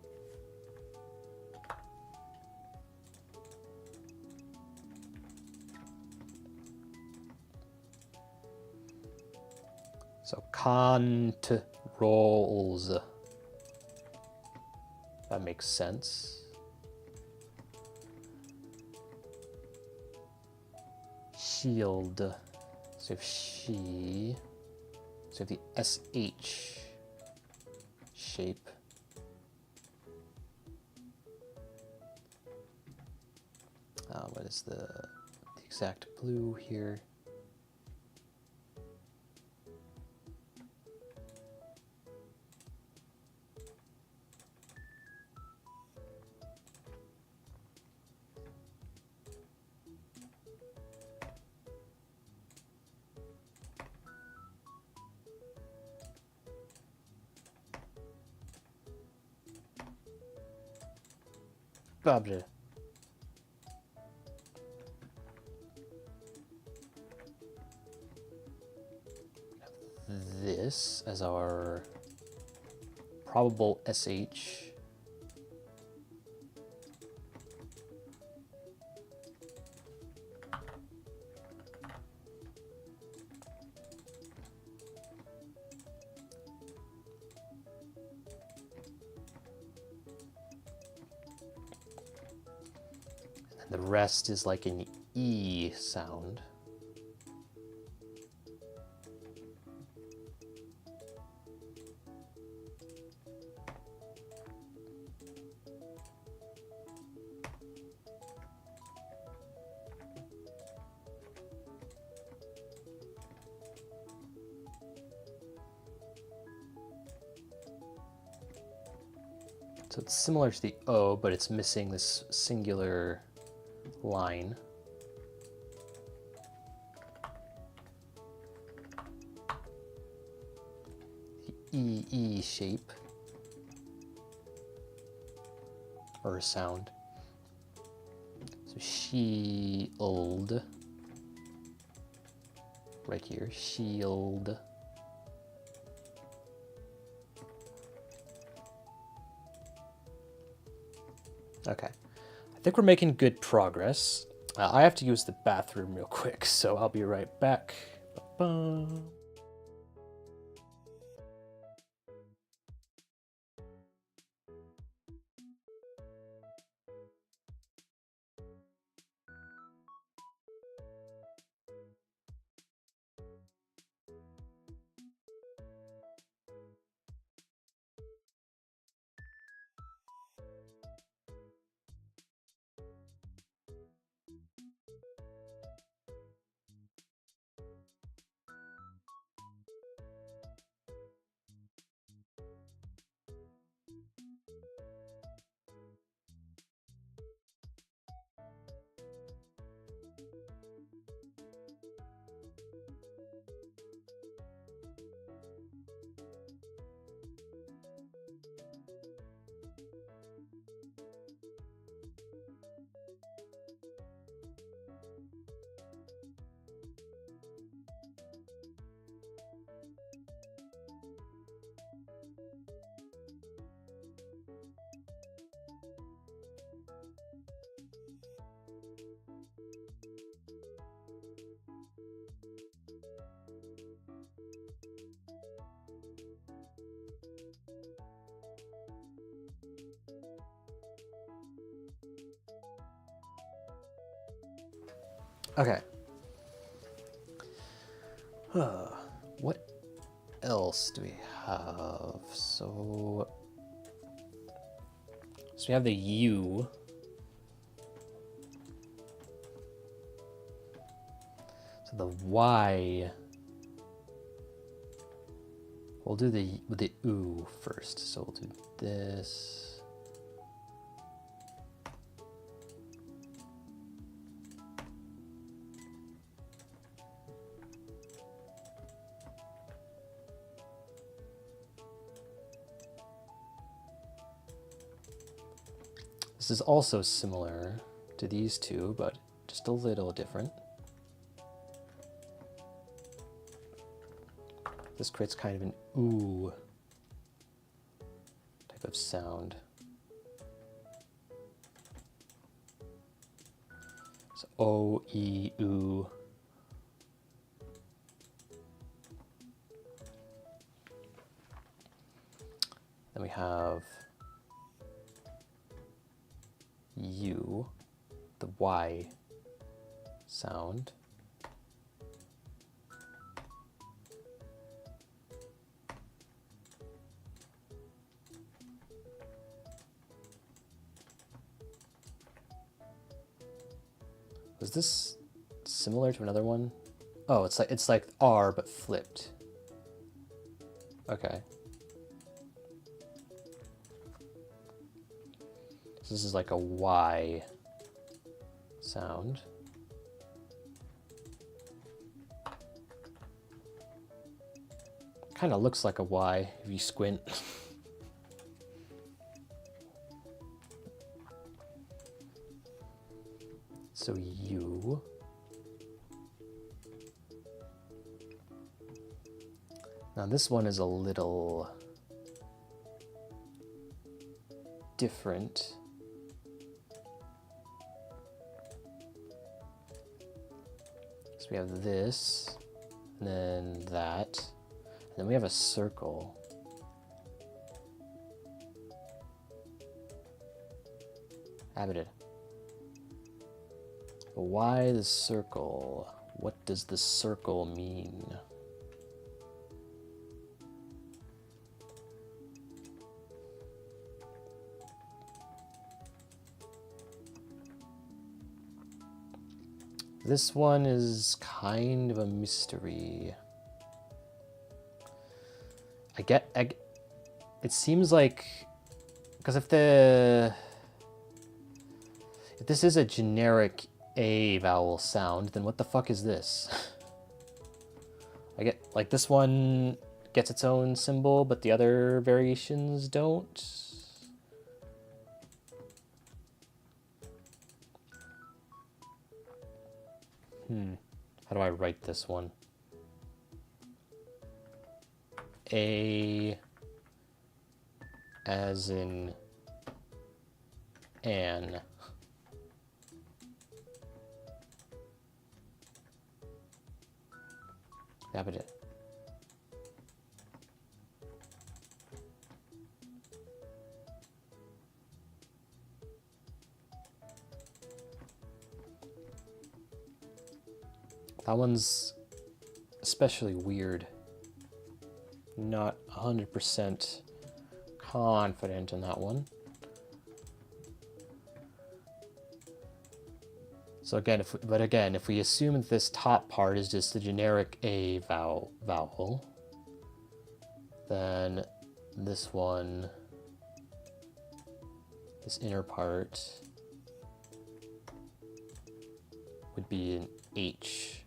So controls. That makes sense. Shield. So if she. So if the SH shape. What is the exact blue here? Dobrze. This as our probable SH. The rest is like an E sound. So it's similar to the O, but it's missing this singular line. The EE shape or sound. So shield right here, shield. Okay. I think we're making good progress. I have to use the bathroom real quick, so I'll be right back. Ba-ba. Okay. What else do we have? So we have the U. So the Y. We'll do the U first. So we'll do this. This is also similar to these two, but just a little different. This creates kind of an ooh sound. So O, E, U. Then we have U, the Y sound. Was this similar to another one? Oh, it's like R but flipped. Okay. So this is like a Y sound. Kind of looks like a Y if you squint. So U. Now this one is a little different. So we have this, and then that, and then we have a circle. Habited. But why the circle? What does the circle mean? This one is kind of a mystery. It seems like, because if this is a generic A vowel sound, then what the fuck is this? I get, like, this one gets its own symbol, but the other variations don't. How do I write this one? A as in an. Habited. That one's especially weird. Not 100% confident in that one. So again, if we assume that this top part is just a generic A vowel, then this one, this inner part, would be an H.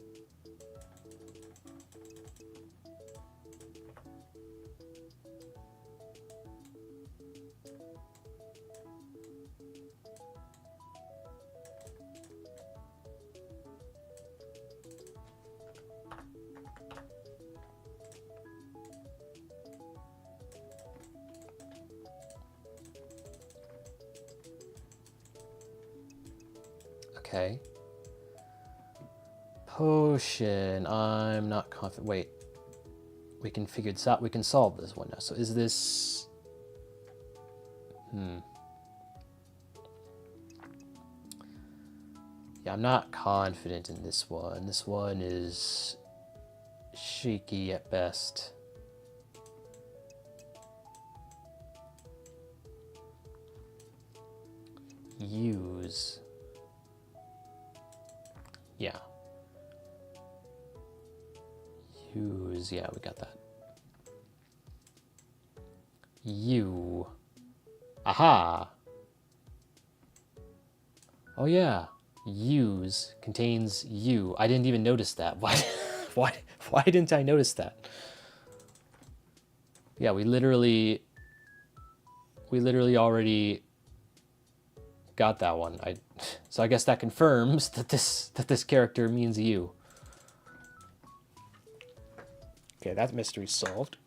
Okay. Potion. I'm not confident. Wait. We can figure this out. We can solve this one now. So is this... Yeah, I'm not confident in this one. This one is shaky at best. Use. Yeah. Use, yeah, we got that. You. Aha! Oh yeah, use contains you. I didn't even notice that. Why didn't I notice that? Yeah, we literally already got that one. So I guess that confirms that this character means you. Okay, that mystery's solved.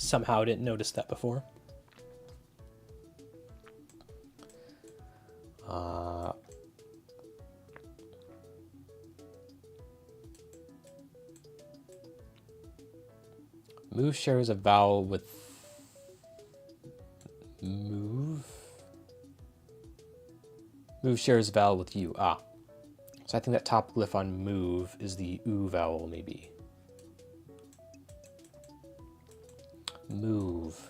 somehow didn't notice that before. Move shares a vowel with move. Move shares a vowel with you. Ah. So I think that top glyph on move is the oo vowel, maybe. Move.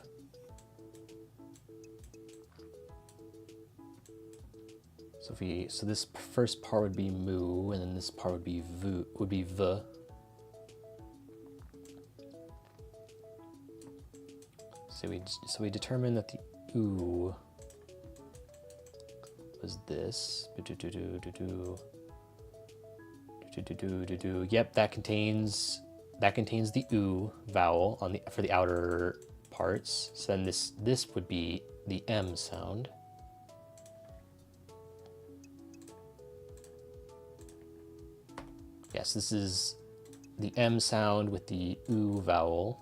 So this first part would be moo, and then this part would be v. So we determined that the oo was this. Yep, that contains the oo vowel for the outer parts. So then this would be the m sound. Yes, this is the m sound with the oo vowel.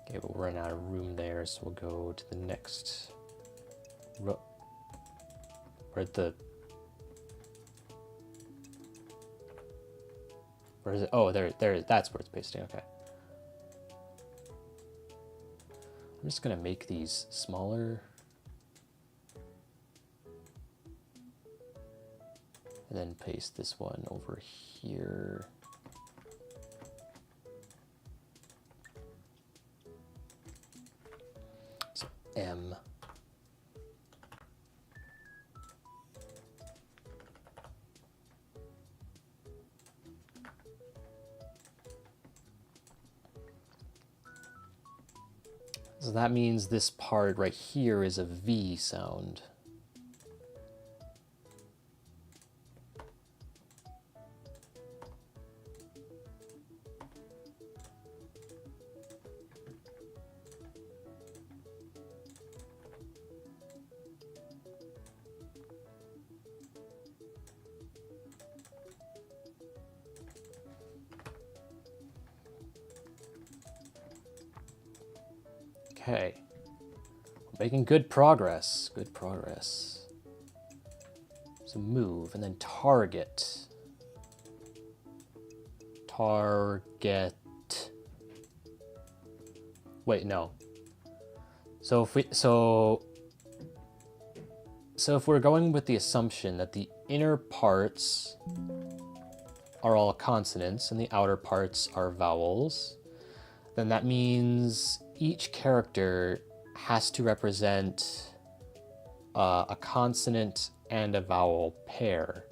Okay, we'll run out of room there, so we'll go to the next row. Where is it? Oh, there, that's where it's pasting, okay. I'm just gonna make these smaller. And then paste this one over here. So M. So that means this part right here is a V sound. Okay, we're making good progress, So move, and then target. Wait, no. So if we're going with the assumption that the inner parts are all consonants and the outer parts are vowels, then that means each character has to represent a consonant and a vowel pair.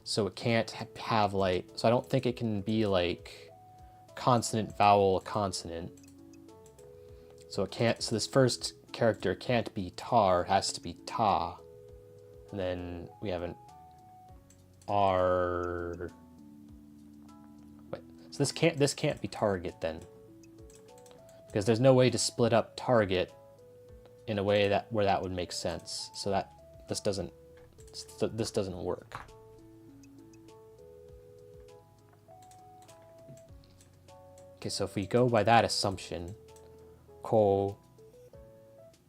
So it can't have like, so I don't think it can be like consonant, vowel, consonant. So it can't, so this first character can't be tar, it has to be ta. And then we have an R. Wait, so this can't be target then. Because there's no way to split up target in a way where that would make sense. So that this doesn't work. Okay, so if we go by that assumption, ko,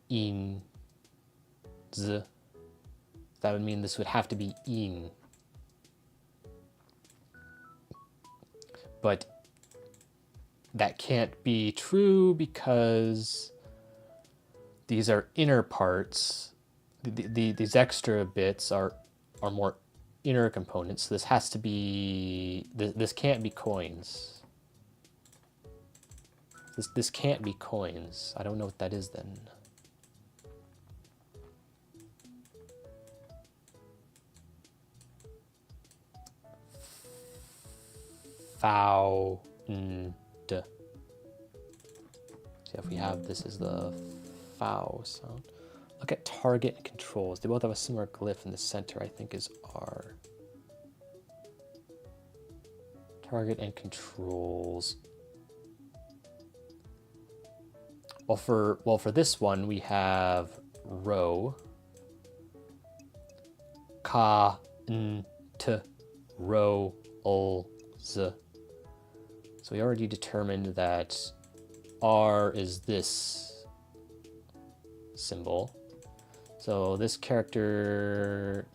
in, z, that would mean this would have to be in. But that can't be true because these are inner parts. These extra bits are more inner components. So this has to be, this can't be coins. This can't be coins. I don't know what that is then. Found. So if we have this as the foul sound. Look at target and controls. They both have a similar glyph in the center, I think is R. Target and controls. Well, for this one, we have row. Ka, n, t, ro, ol, z. So we already determined that R is this symbol. So this character,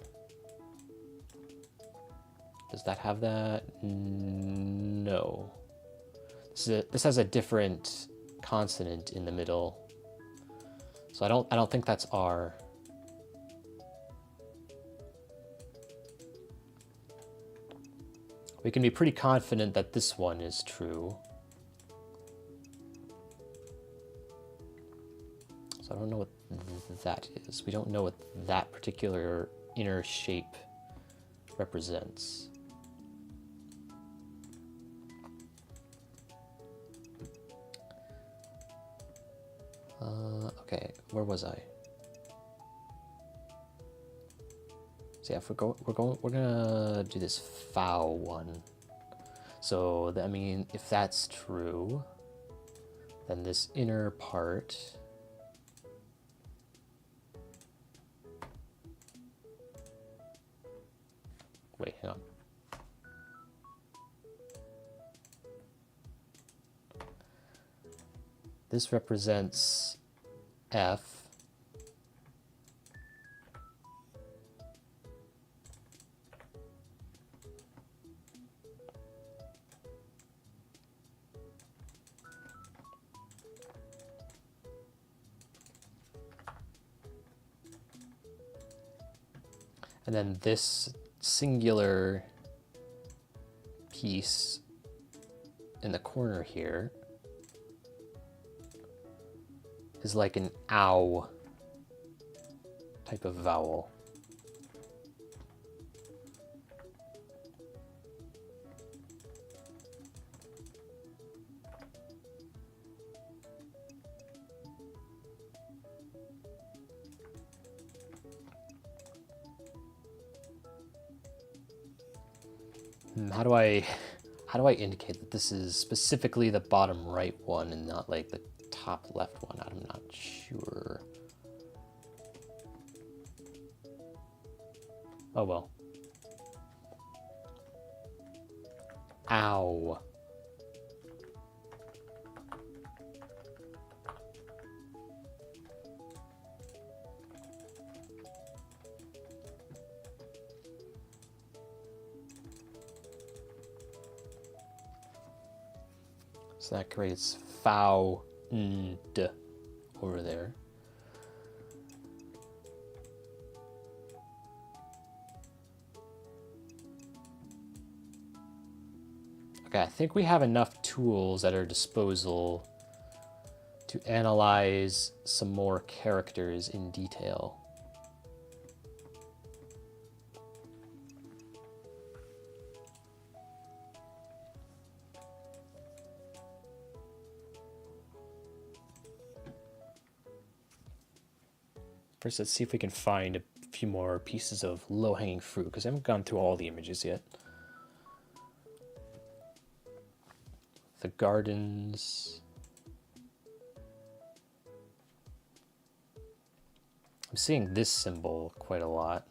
does that have that? No. This has a different consonant in the middle. So I don't think that's R. We can be pretty confident that this one is true. So I don't know what that is. We don't know what that particular inner shape represents. Okay, where was I? So yeah, if we're gonna do this foul one. So I mean, if that's true, then this inner part. Wait, hang on. This represents F. And then this singular piece in the corner here is like an ow type of vowel. How do I indicate that this is specifically the bottom right one and not like the top left one? I'm not sure. Oh well. Ow. So that creates found over there. Okay, I think we have enough tools at our disposal to analyze some more characters in detail. First, let's see if we can find a few more pieces of low-hanging fruit, because I haven't gone through all the images yet. The gardens. I'm seeing this symbol quite a lot.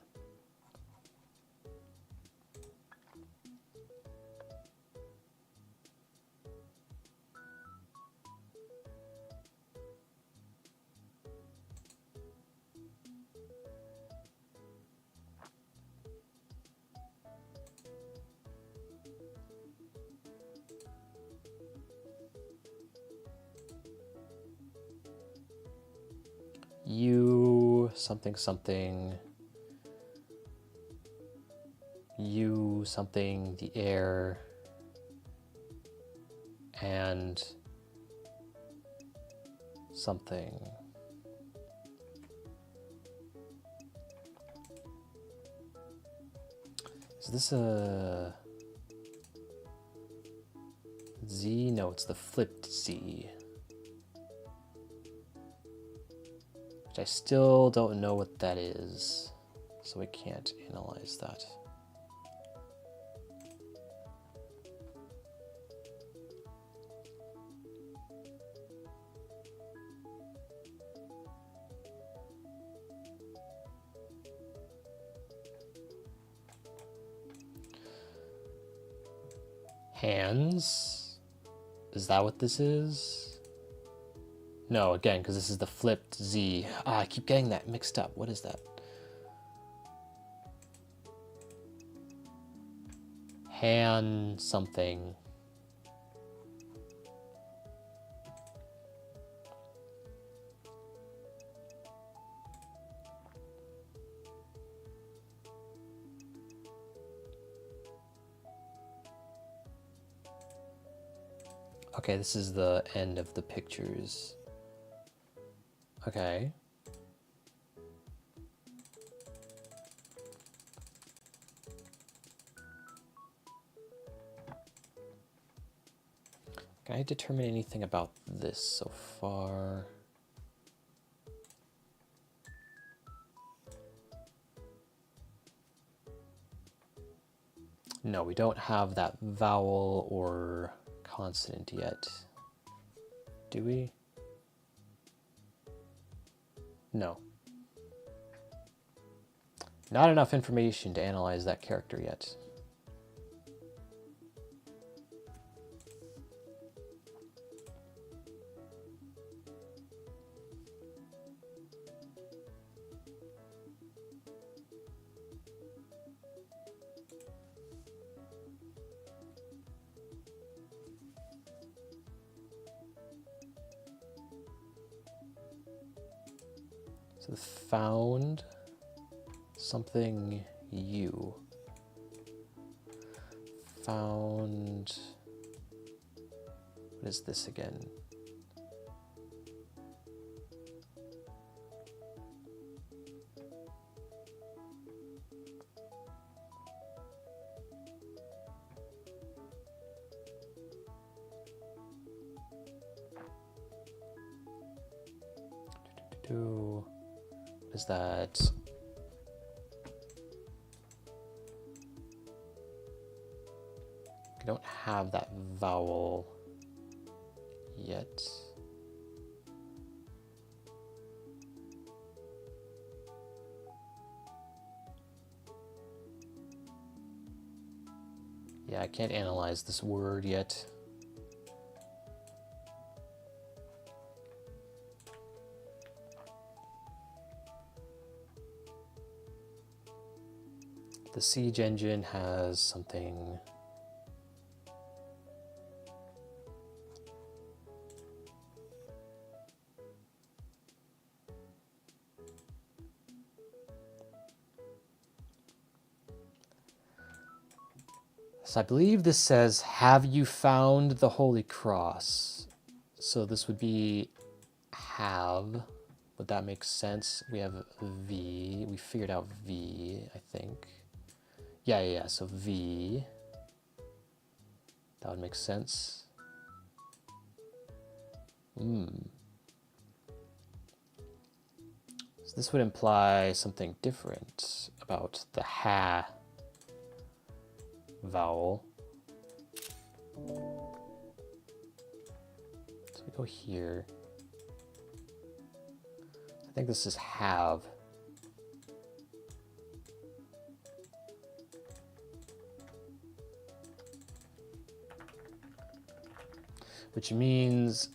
You something something. You something the air. And something. Is this a Z? No, it's the flipped Z. Which I still don't know what that is, so we can't analyze that. Hands. Is that what this is? No, again, because this is the flipped Z. I keep getting that mixed up. What is that? Hand something. Okay, this is the end of the pictures. Okay. Can I determine anything about this so far? No, we don't have that vowel or consonant yet. Do we? No. Not enough information to analyze that character yet. So found something you. Found, what is this again? What is that? I don't have that vowel yet. Yeah, I can't analyze this word yet. The siege engine has something. So I believe this says, have you found the Holy Cross? So this would be have. Would that make sense? We have V. We figured out V, I think. Yeah, so V. That would make sense. So this would imply something different about the ha vowel. So we go here. I think this is have. Which means,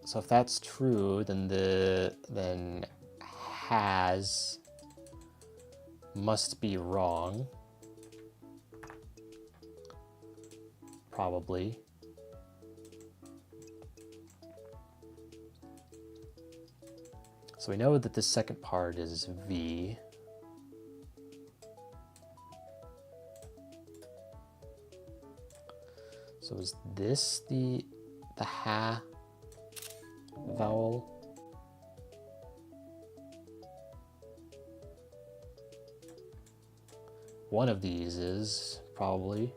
so if that's true, then has must be wrong. Probably. So we know that the second part is V. So is this the ha vowel? One of these is probably.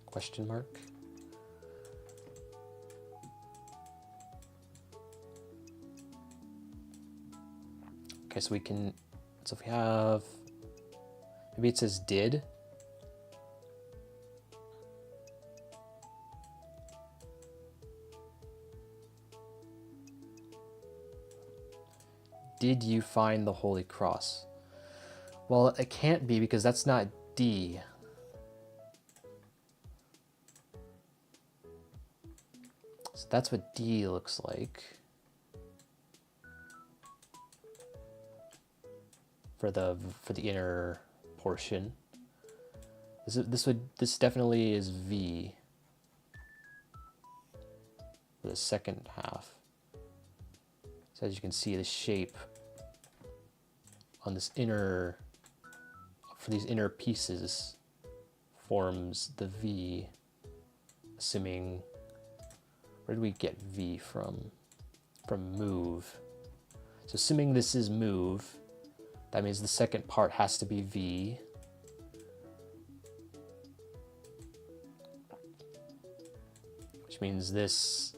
Question mark. Okay, so we can, so if we have, maybe it says did. Did you find the Holy Cross? Well, it can't be because that's not D. So that's what D looks like. For the inner portion. This definitely is V. For the second half. So as you can see, the shape on this inner, for these inner pieces, forms the V, assuming, where did we get V from? From move. So assuming this is move, that means the second part has to be V. Which means this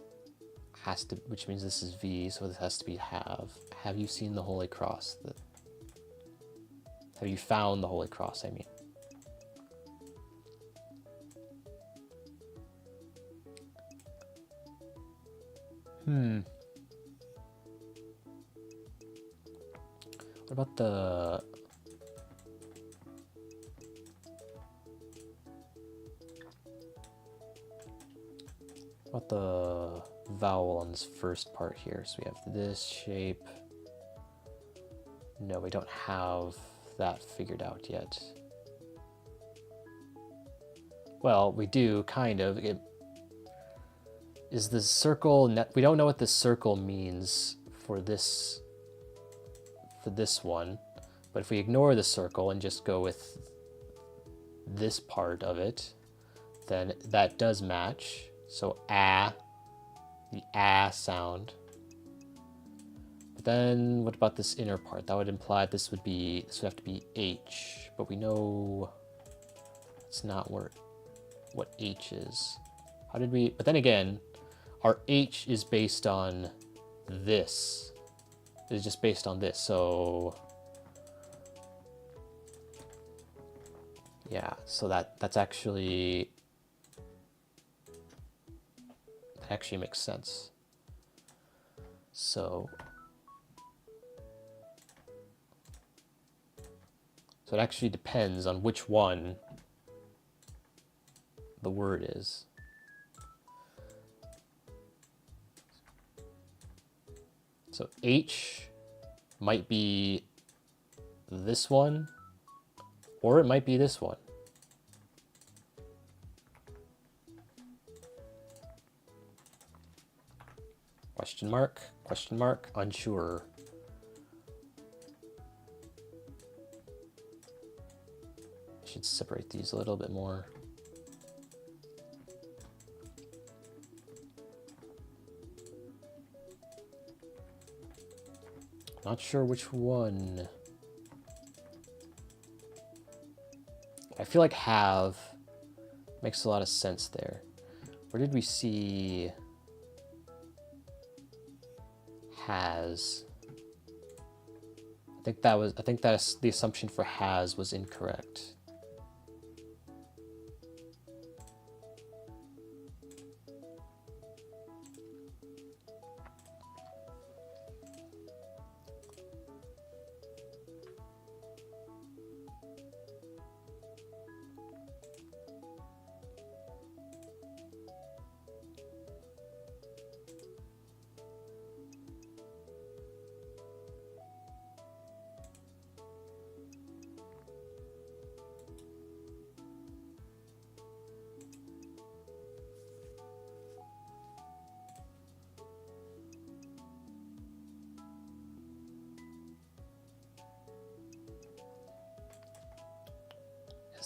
is V, so this has to be have. Have you seen the Holy Cross? Have you found the Holy Cross, I mean. What about the vowel on this first part here? So we have this shape. No, we don't have that figured out yet. Well, we do, kind of. Is the circle, we don't know what the circle means for this one, but if we ignore the circle and just go with this part of it, then that does match. So the sound. But then what about this inner part? That would imply this would have to be H, but we know it's not what H is. But then again, our H is based on this. It's just based on this, so yeah, so that actually makes sense. So it actually depends on which one the word is. So H might be this one, or it might be this one. Question mark, unsure. I should separate these a little bit more. Not sure which one. I feel like have makes a lot of sense there. Where did we see has? I think that's the assumption for has was incorrect.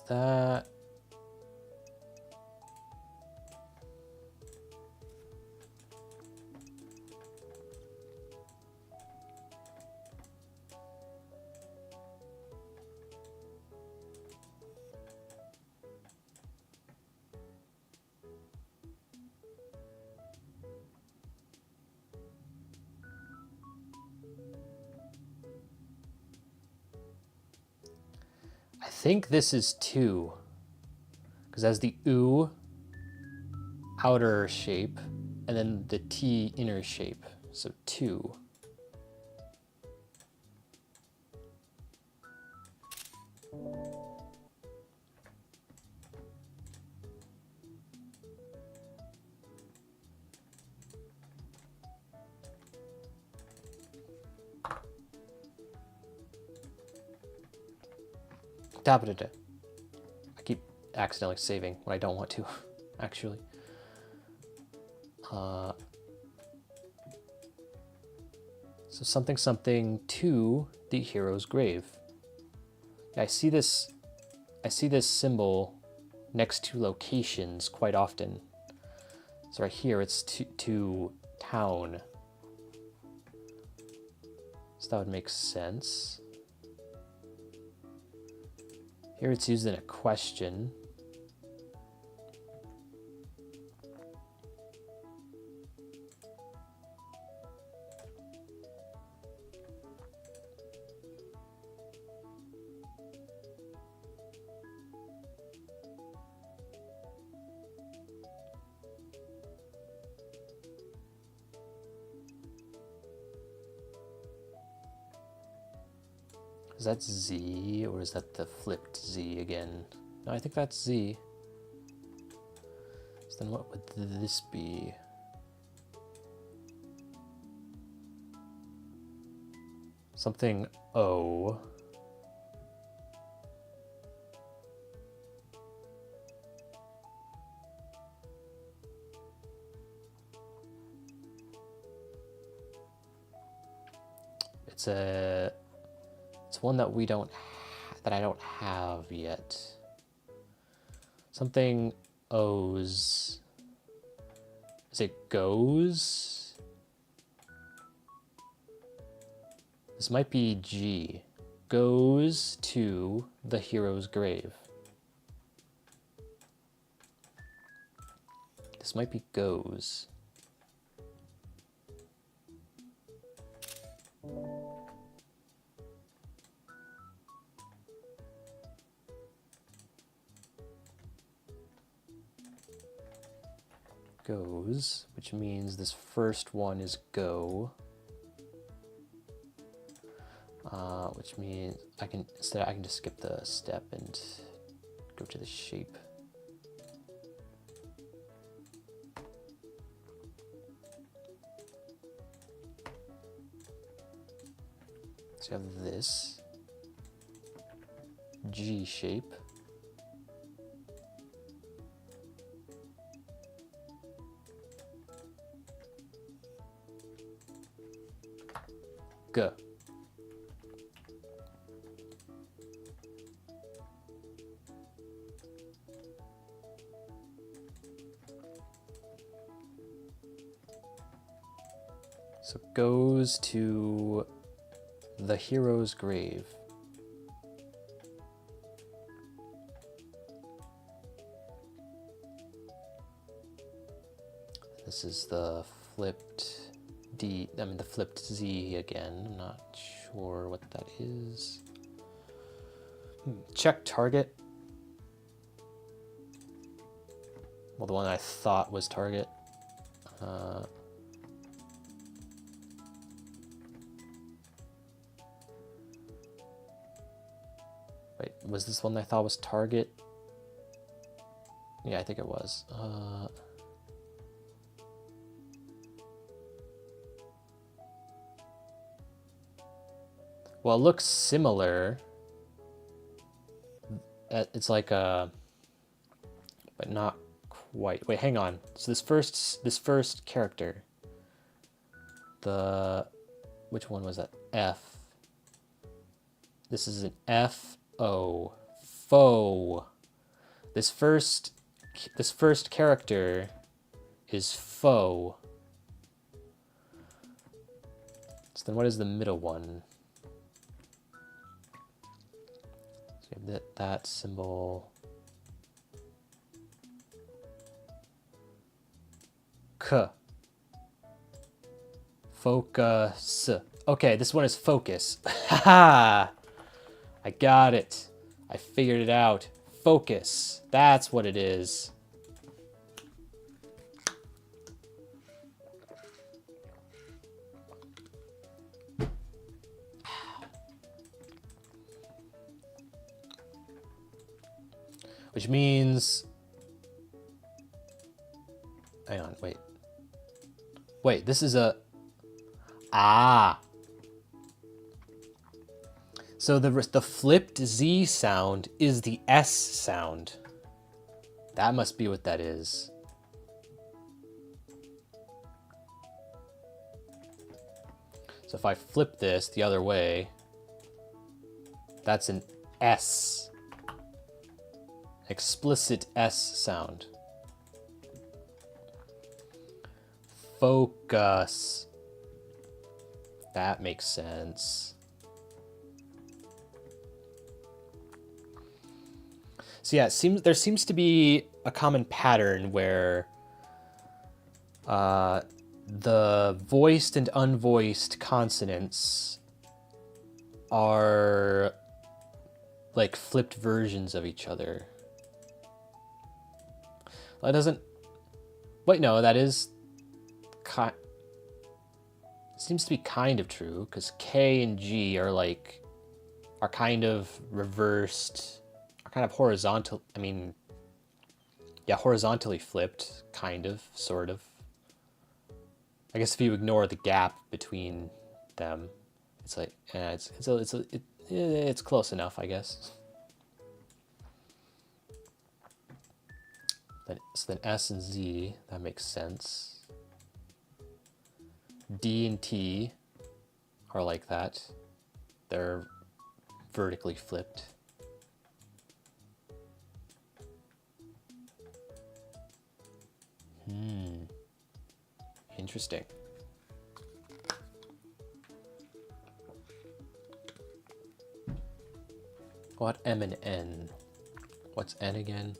That I think this is 2. Because that's the U outer shape, and then the T inner shape. So 2. I keep accidentally saving when I don't want to, actually. So something to the hero's grave. Yeah, I see this symbol next to locations quite often. So right here it's to town. So that would make sense. Here it's used in a question. Is that Z, or is that the flipped Z again? No, I think that's Z. So then what would this be? Something O. It's one that that I don't have yet. Something O's. Is it goes? This might be G. Goes to the hero's grave. This might be goes. Goes, which means this first one is go, which means I can just skip the step and go to the shape. So you have this G shape. G. So goes to the hero's grave. This is the flipped the flipped Z again. I'm not sure what that is. Check target. Well, the one I thought was target. Wait, was this one I thought was target? Yeah, I think it was. Well, it looks similar. It's like a, but not quite. Wait, hang on. So this first character, which one was that? F. This is an F-O. Foe. This first character is foe. So then what is the middle one? That symbol. K. Focus. Okay, this one is focus. Haha! I got it. I figured it out. Focus. That's what it is. Which means, hang on, wait, this is a, So the flipped Z sound is the S sound. That must be what that is. So if I flip this the other way, that's an S. Explicit S sound. Focus. That makes sense. So yeah, there seems to be a common pattern where the voiced and unvoiced consonants are like flipped versions of each other. That doesn't... Wait, no, that is... Seems to be kind of true, because K and G are kind of reversed, are kind of horizontal, I mean, yeah, horizontally flipped, kind of, sort of. I guess if you ignore the gap between them, it's like, it's close enough, I guess. So then S and Z, that makes sense. D and T are like that. They're vertically flipped. Interesting. What M and N? What's N again?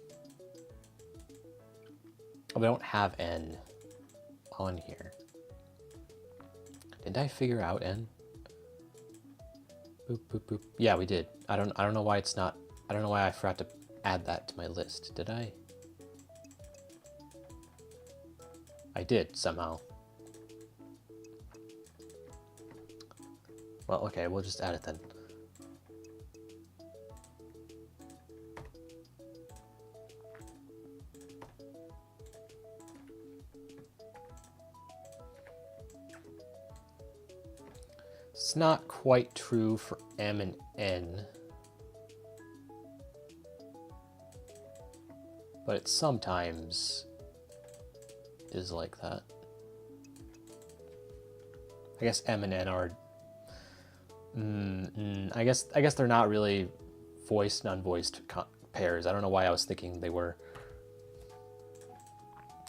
Oh, we don't have N on here. Did I figure out N? Boop, boop, boop. Yeah, we did. I don't know why it's not... I don't know why I forgot to add that to my list. Did I? I did, somehow. Well, okay, we'll just add it then. It's not quite true for M and N, but it sometimes is like that. I guess M and N are, I guess they're not really voiced and unvoiced pairs. I don't know why I was thinking they were.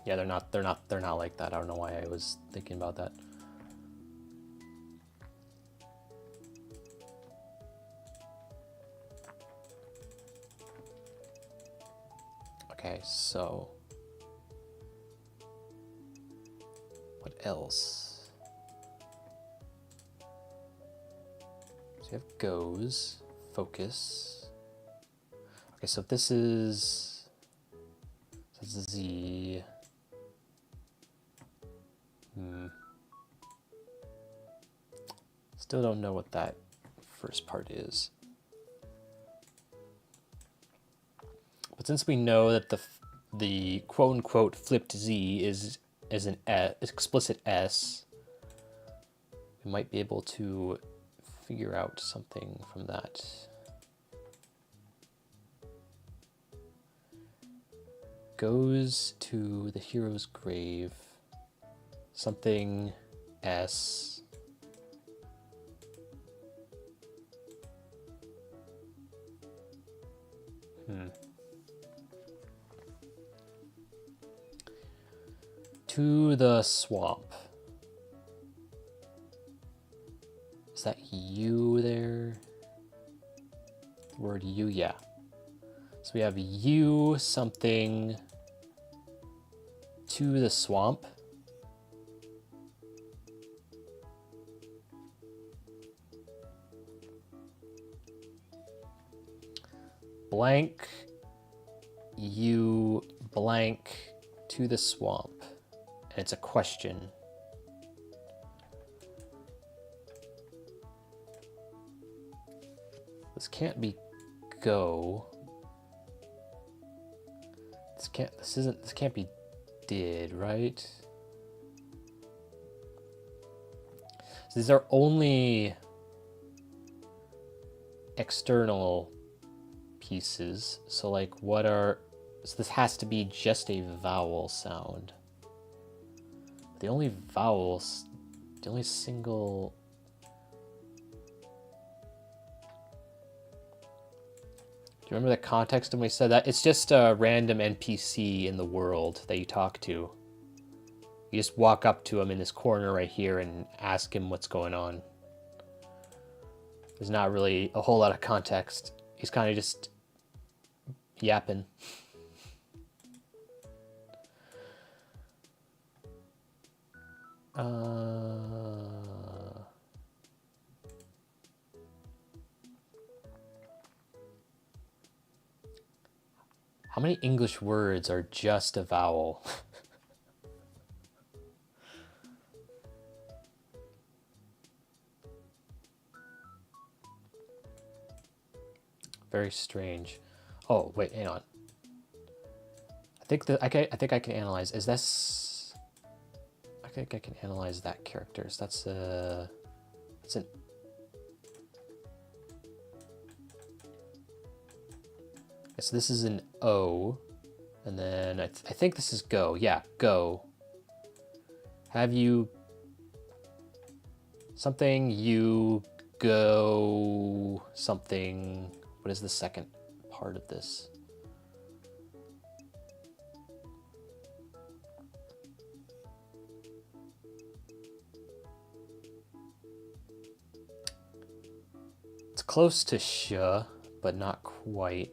Yeah, they're not like that. I don't know why I was thinking about that. Okay, so what else? So you have goes, focus. Okay, so this is Z. Still don't know what that first part is. But since we know that the quote unquote flipped Z is an explicit S, we might be able to figure out something from that. Goes to the hero's grave, something S. To the swamp. Is that you there? The word you, yeah. So we have you something to the swamp. Blank you blank to the swamp. And it's a question. This can't be go. This can't be did, right? So these are only external pieces. So like so this has to be just a vowel sound. The only single... Do you remember the context when we said that? It's just a random NPC in the world that you talk to. You just walk up to him in this corner right here and ask him what's going on. There's not really a whole lot of context. He's kind of just yapping. How many English words are just a vowel? Very strange. Oh, wait, hang on. I think I can analyze. Is this... I think I can analyze that characters. That's an... So this is an O, and then I think this is go. Yeah, go. Have you... Something, you go... Something... What is the second part of this? It's close to sh, but not quite.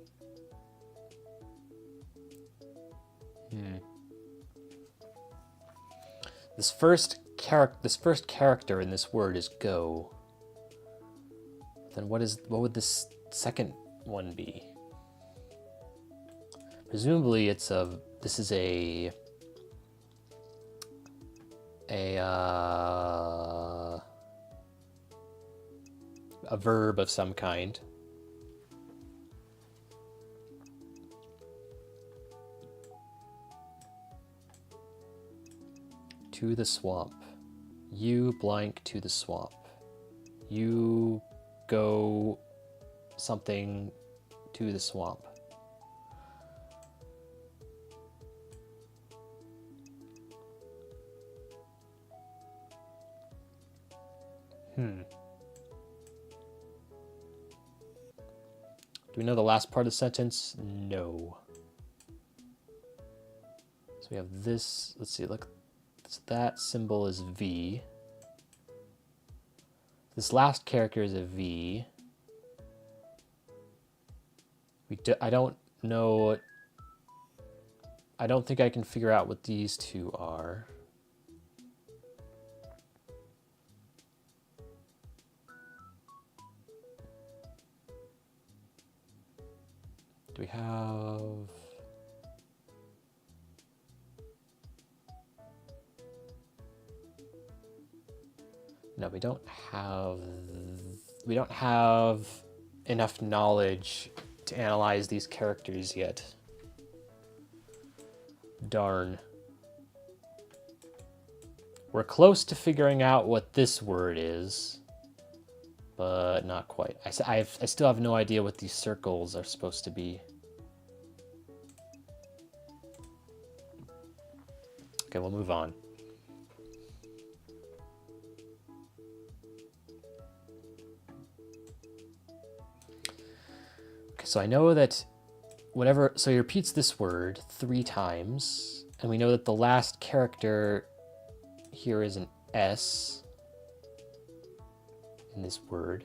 This first character in this word is go. Then what would this second one be? Presumably this is a verb of some kind. To the swamp. You blank to the swamp. You go something to the swamp. Do we know the last part of the sentence? No. So we have this, let's see, look, so that symbol is V. This last character is a V. I don't know. I don't think I can figure out what these two are. Do we have... No, we don't have enough knowledge to analyze these characters yet. Darn. We're close to figuring out what this word is, but not quite. I still have no idea what these circles are supposed to be. Okay, we'll move on. So I know that so he repeats this word 3 times, and we know that the last character here is an S in this word.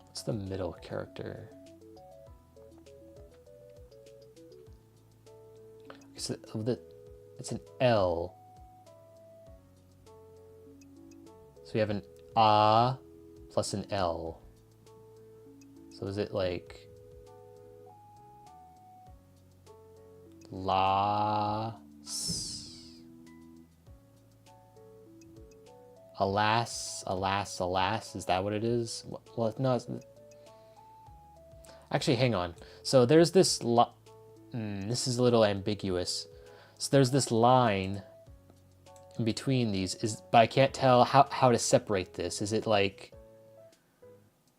What's the middle character? So it's an L. So we have an A plus an L. So is it like alas, alas, alas? Is that what it is? Well, no. Actually, hang on. So there's this. This is a little ambiguous. So there's this line in between these, but I can't tell how to separate this. Is it like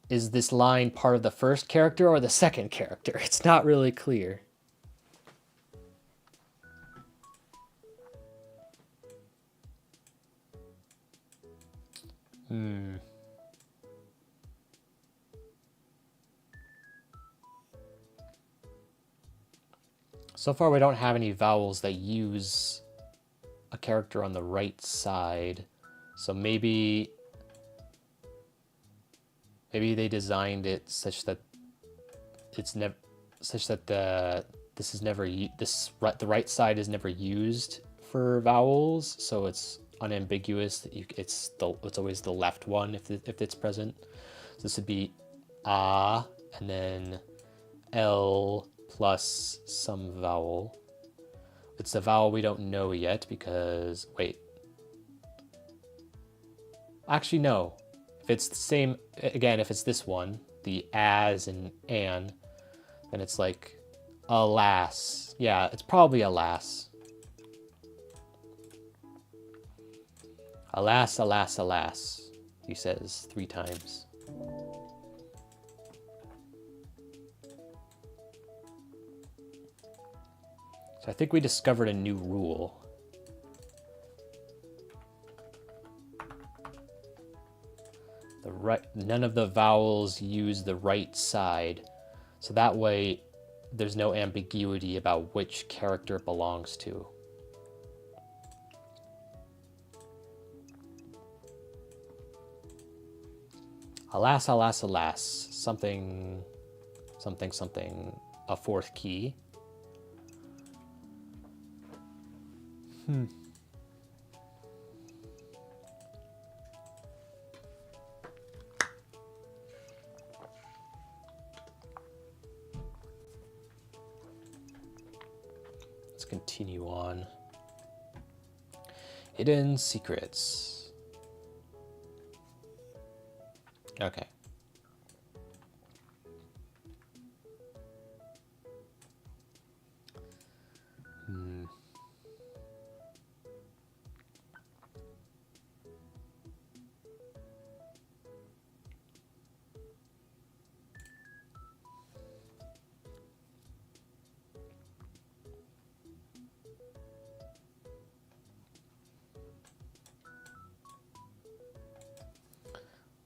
is this line part of the first character or the second character? It's not really clear. So far, we don't have any vowels that use a character on the right side. So maybe they designed it such that it's never the right side is never used for vowels, so it's unambiguous. It's always the left one if it's present. So this would be ah and then L plus some vowel. It's a vowel we don't know yet because wait. Actually, no. If it's the same again, if it's this one, the as and an, then it's like alas. Yeah, it's probably alas. Alas, alas, alas, he says 3 times. So I think we discovered a new rule. None of the vowels use the right side, so that way there's no ambiguity about which character it belongs to. Alas, alas, alas, something, something, something, a 4th key. Let's continue on. Hidden secrets. Okay.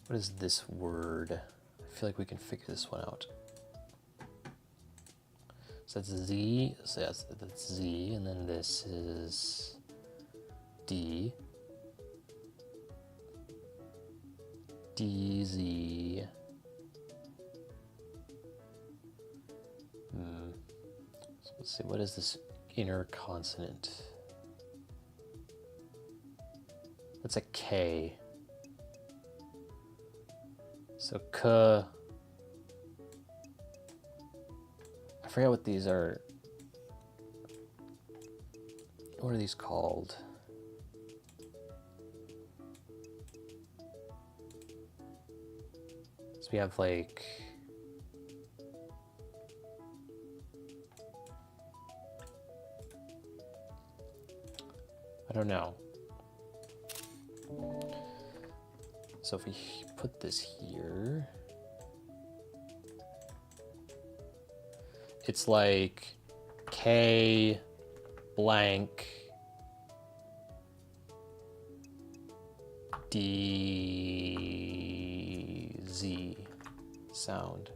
What is this word? I feel like we can figure this one out. So that's Z, so that's Z, and then this is D. DZ. So let's see, what is this inner consonant? That's a K. So K. I forget what these are. What are these called? So we have like I don't know. So if we put this here, it's like K blank DZ sound.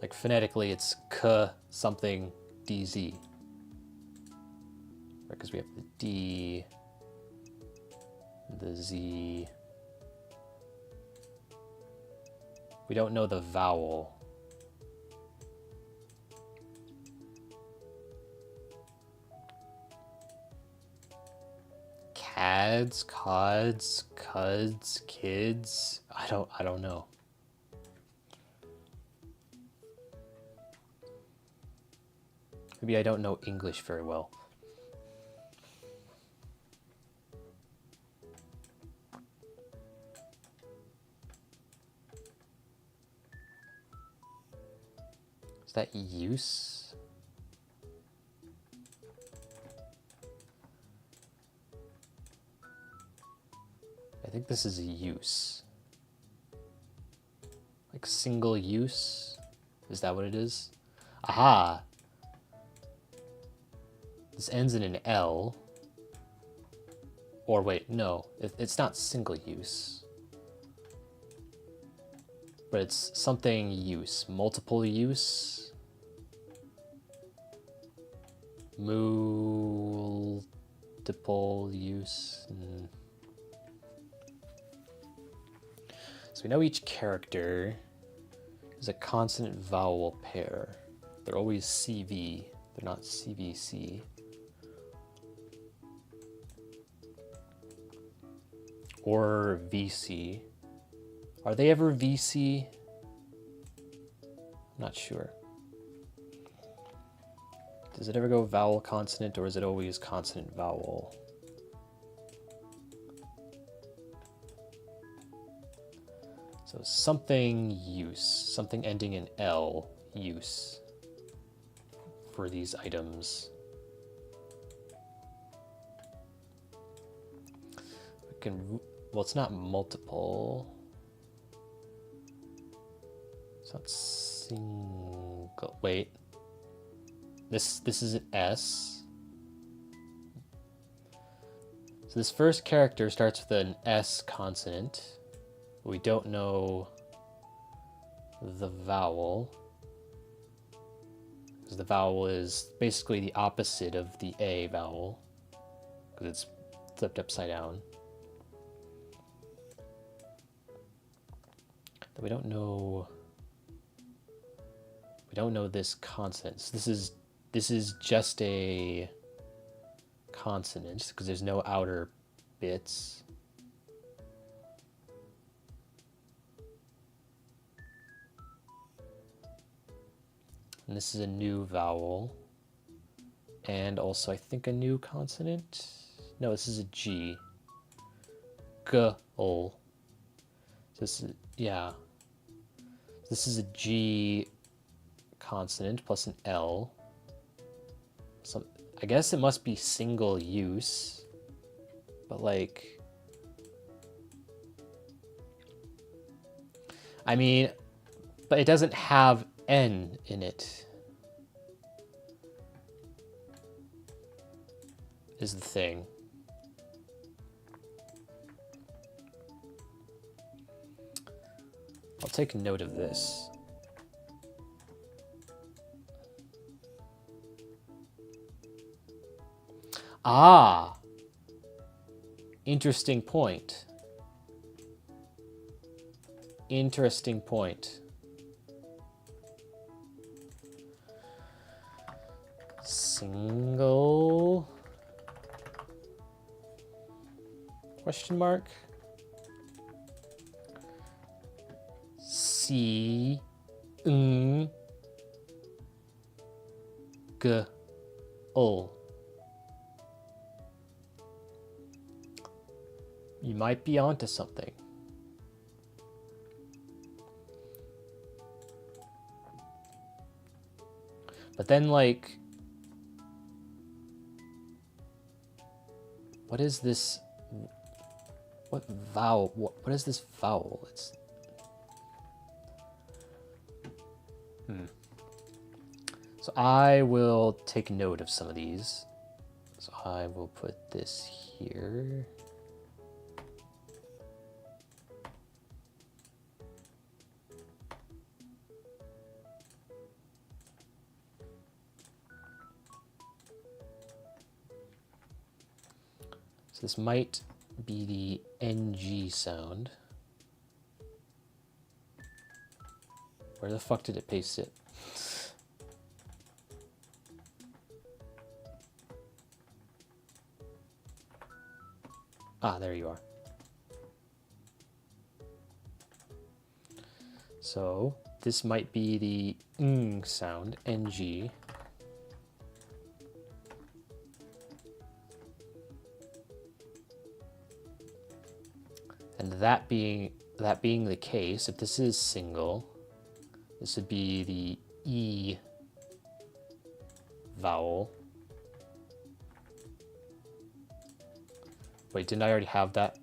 Like phonetically, it's K something DZ. Because we have the D, the Z. We don't know the vowel. Cads, cods, cuds, kids. I don't know. Maybe I don't know English very well. Is that use? I think this is a use. Like single use? Is that what it is? Aha! This ends in an L. Or wait, no, it's not single use. But it's something use. Multiple use. Multiple use. So we know each character is a consonant vowel pair. They're always CV. They're not CVC. Or VC. Are they ever VC? I'm not sure. Does it ever go vowel consonant, or is it always consonant vowel? So something use, something ending in L, use for these items. We can, well, it's not multiple. It's not single. Wait. This is an S. So this first character starts with an S consonant. We don't know the vowel, because the vowel is basically the opposite of the A vowel, because it's flipped upside down. We don't know this consonant. So this is just a consonant because there's no outer bits. And this is a new vowel. And also I think a new consonant. No, this is a G. G-ol. This is, yeah. This is a G consonant plus an L. So I guess it must be single use, but like, I mean, but it doesn't have N in it, is the thing. I'll take note of this. Ah, interesting point. Interesting point. Single question mark C N G O. You might be onto something. But then, like, what is this? What vowel? What is this vowel? It's So I will take note of some of these. So I will put this here. So this might be the NG sound. Where the fuck did it paste it? Ah, there you are. So this might be the ng sound, NG. And that being the case, if this is single, this would be the E vowel. Wait, didn't I already have that?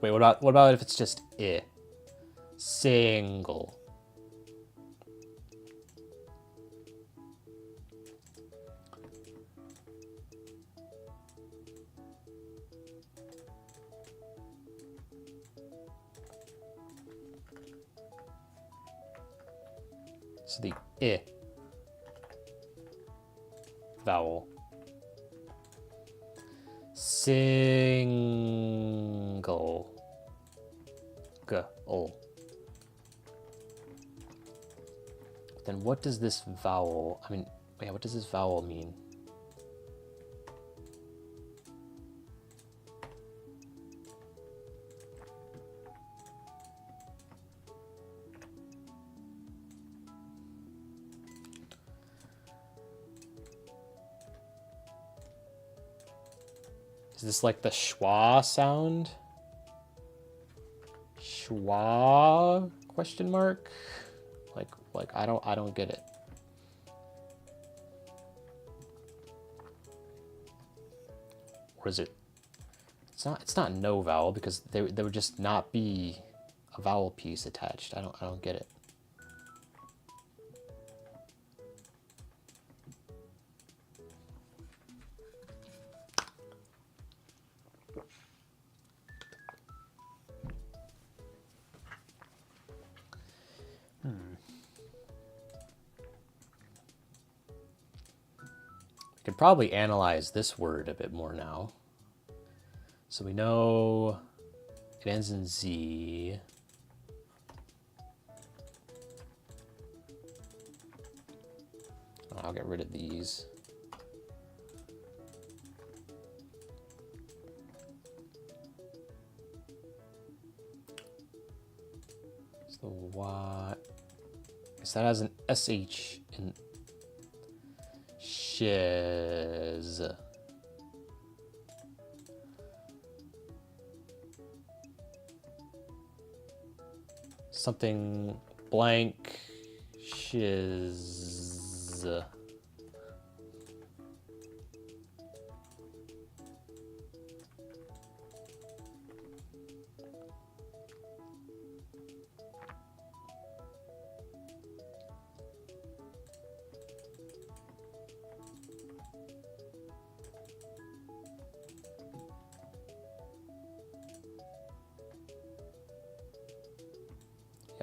Wait, what about if it's just I? Single. So the I vowel. Single. G-O. Then what does this vowel, what does this vowel mean? Is this like the schwa sound? Schwa question mark? Like I don't get it. Or is it? It's not no vowel because there would just not be a vowel piece attached. I don't get it. We could probably analyze this word a bit more now. So we know it ends in Z. I'll get rid of these. So what? Guess that has an SH in shiz. Something blank shiz.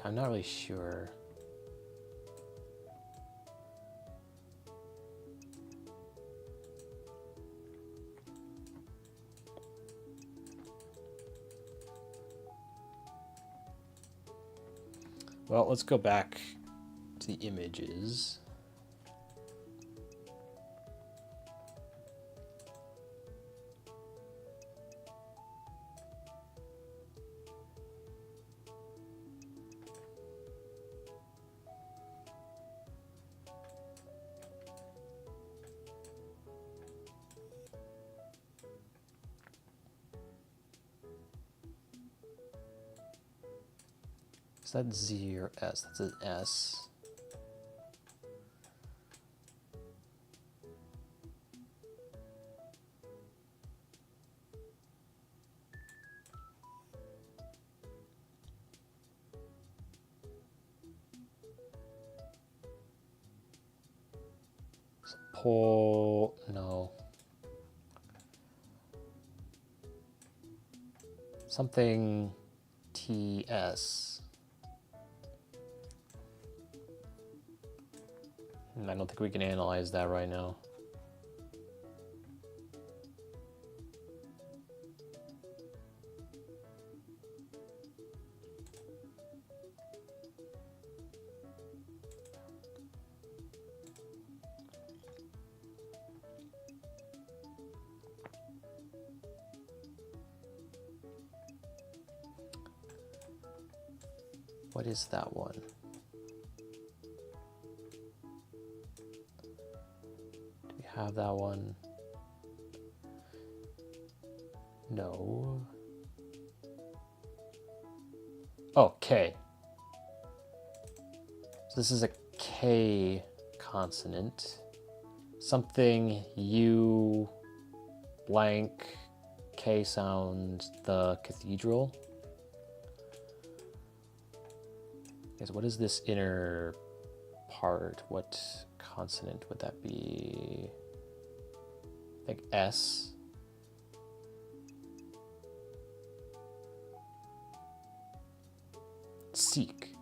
I'm not really sure. Well, let's go back to the images. Is that Z or S? That's an S. No. Something TS. I don't think we can analyze that right now. What is that one? Have that one? No. Oh, K. So this is a K consonant. Something U blank K sound, the cathedral. Guys, what is this inner part? What consonant would that be? I think S. Seek.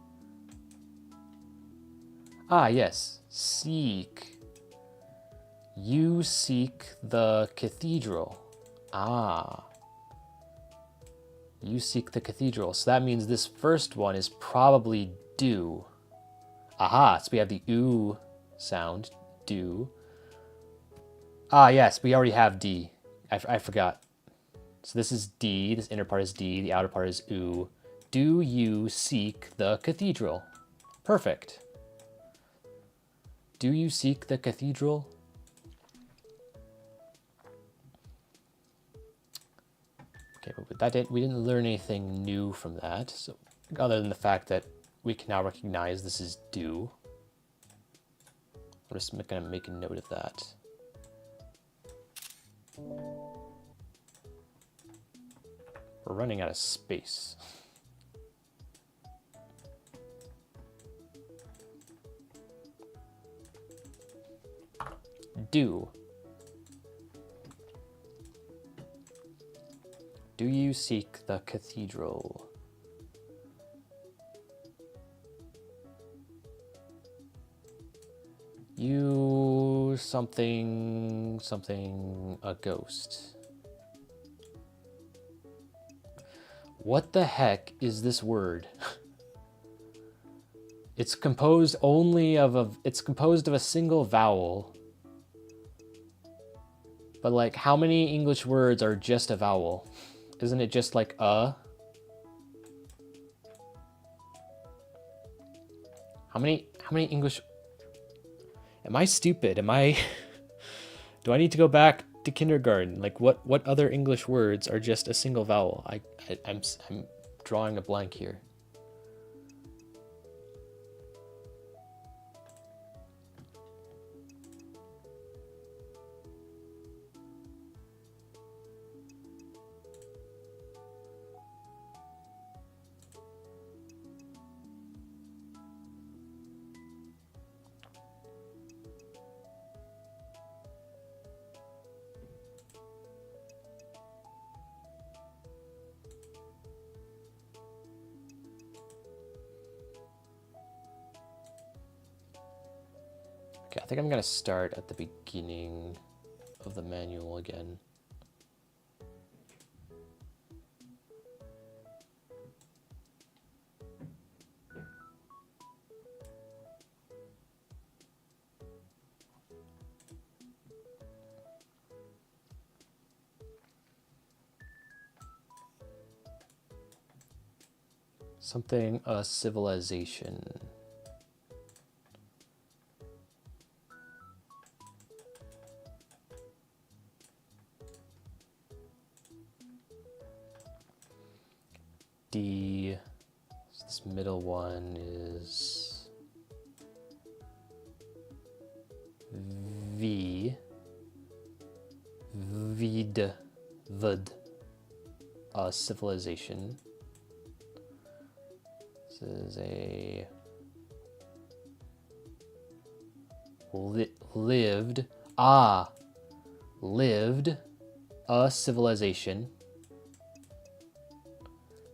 Ah, yes. Seek. You seek the cathedral. Ah. You seek the cathedral. So that means this first one is probably do. Aha, so we have the oo sound, do. Ah, yes, we already have D. I forgot. So this is D, this inner part is D, the outer part is oo. Do you seek the cathedral? Perfect. Do you seek the cathedral? Okay, but we didn't learn anything new from that. So other than the fact that we can now recognize this is do. I'm just gonna make a note of that. We're running out of space. Do. Do you seek the cathedral? You something a ghost. What the heck is this word? It's composed of a single vowel. But like, how many English words are just a vowel? Isn't it just like a? How many English? Am I stupid? Do I need to go back to kindergarten? Like, what other English words are just a single vowel? I'm drawing a blank here. Okay, I think I'm gonna start at the beginning of the manual again. Something, a civilization. D, so this middle one is V, vid, vd, a civilization. This is a lived, lived, a civilization.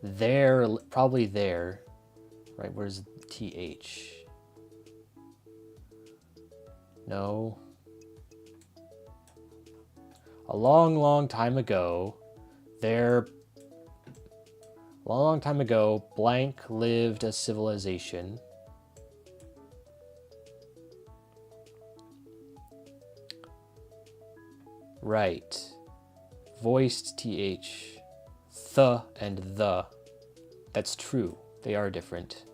There, probably there, right? Where's TH? No. A long time ago, long time ago, blank lived a civilization. Right. Voiced TH. The and the. That's true. They are different.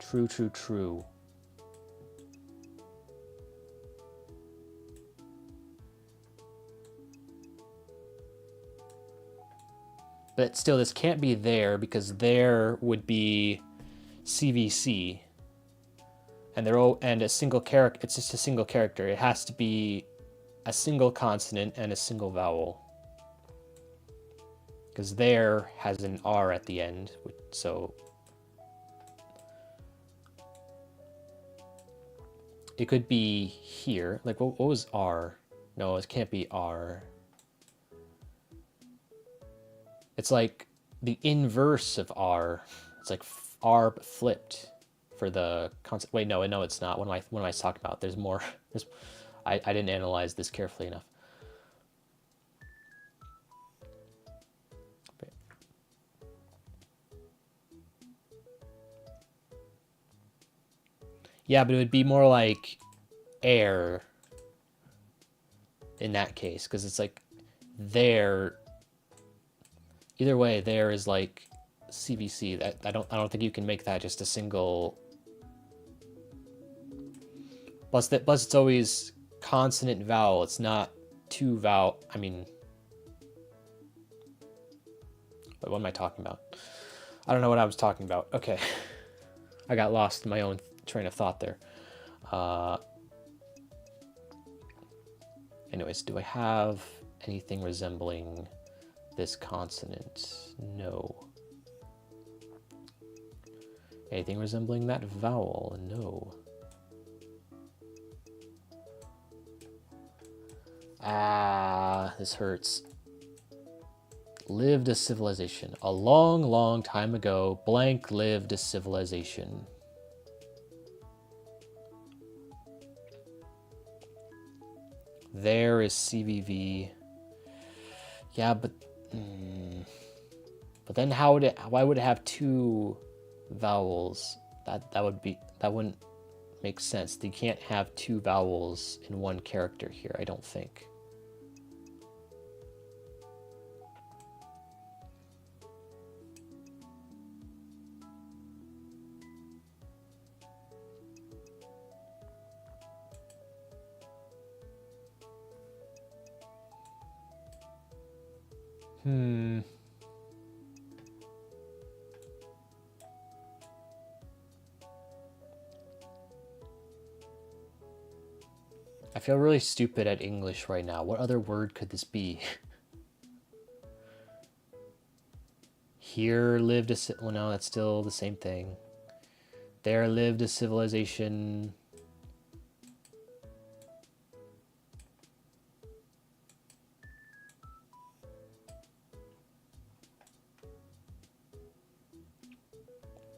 True, true, true. But still, this can't be there because there would be CVC. And they're all, and a single character, it's just a single character. It has to be a single consonant and a single vowel. Because there has an R at the end, so it could be here. Like, what was R? No, it can't be R. It's like the inverse of R. It's like R but flipped for the concept. Wait, no, it's not. What am I talking about? There's more. I didn't analyze this carefully enough. Yeah, but it would be more like air in that case, because it's like there. Either way, there is like CVC. That I don't think you can make that just a single. Plus it's always consonant vowel. It's not two vowel. I mean, what am I talking about? I don't know what I was talking about. Okay, I got lost in my own train of thought there. Anyways, do I have anything resembling this consonant? No. Anything resembling that vowel? No. This hurts. Lived a civilization. A long, long time ago, blank lived a civilization. There is CVV. Yeah, but then why would it have two vowels? That wouldn't make sense. You can't have two vowels in one character here, I don't think. I feel really stupid at English right now. What other word could this be? Here lived a... Well, no, that's still the same thing. There lived a civilization...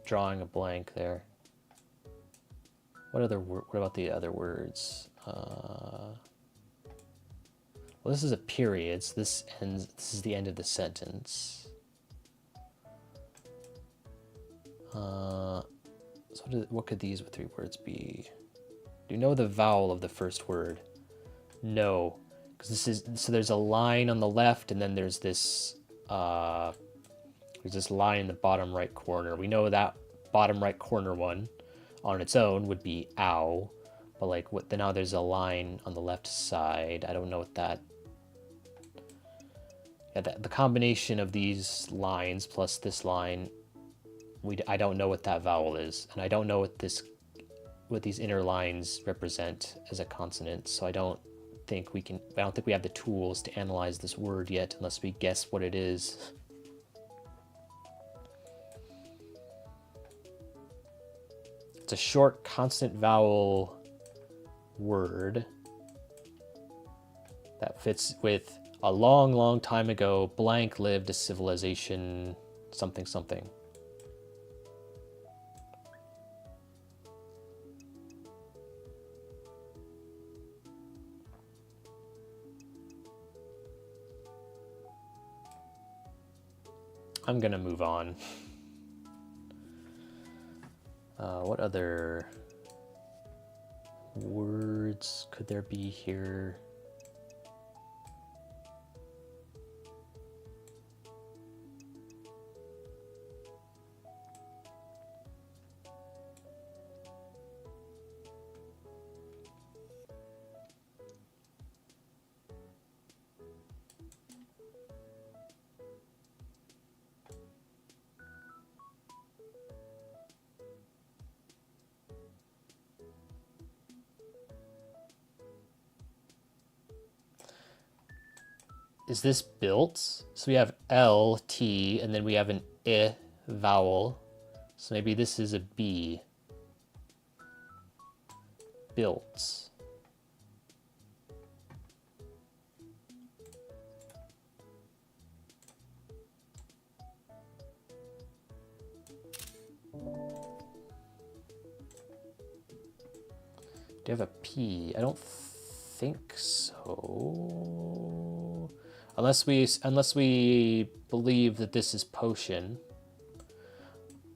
Drawing a blank there. What about the other words? Well, this is a period, so this is the end of the sentence. So what could these three words be? Do you know the vowel of the first word? No, because there's a line on the left, and then there's this line in the bottom right corner. We know that bottom right corner one on its own would be ow, but like now there's a line on the left side. I don't know what that. Yeah, the combination of these lines plus this line, I don't know what that vowel is, and I don't know what these inner lines represent as a consonant. So I don't think we have the tools to analyze this word yet, unless we guess what it is. It's a short consonant vowel word that fits with a long, long time ago, blank lived a civilization, something, something. I'm gonna move on. What other words could there be here? Is this built? So we have L, T, and then we have an I vowel. So maybe this is a B. built. Do you have a P? I don't think so. Unless we believe that this is potion.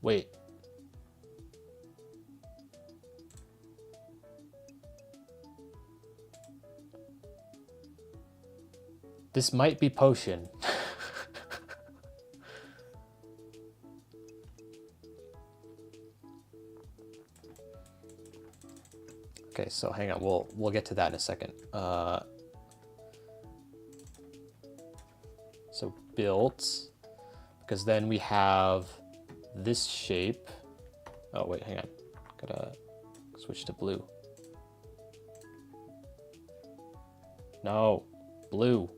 Wait. This might be potion. Okay, so hang on. We'll get to that in a second. So built, because then we have this shape. Oh wait, hang on. Gotta switch to blue. No, blue.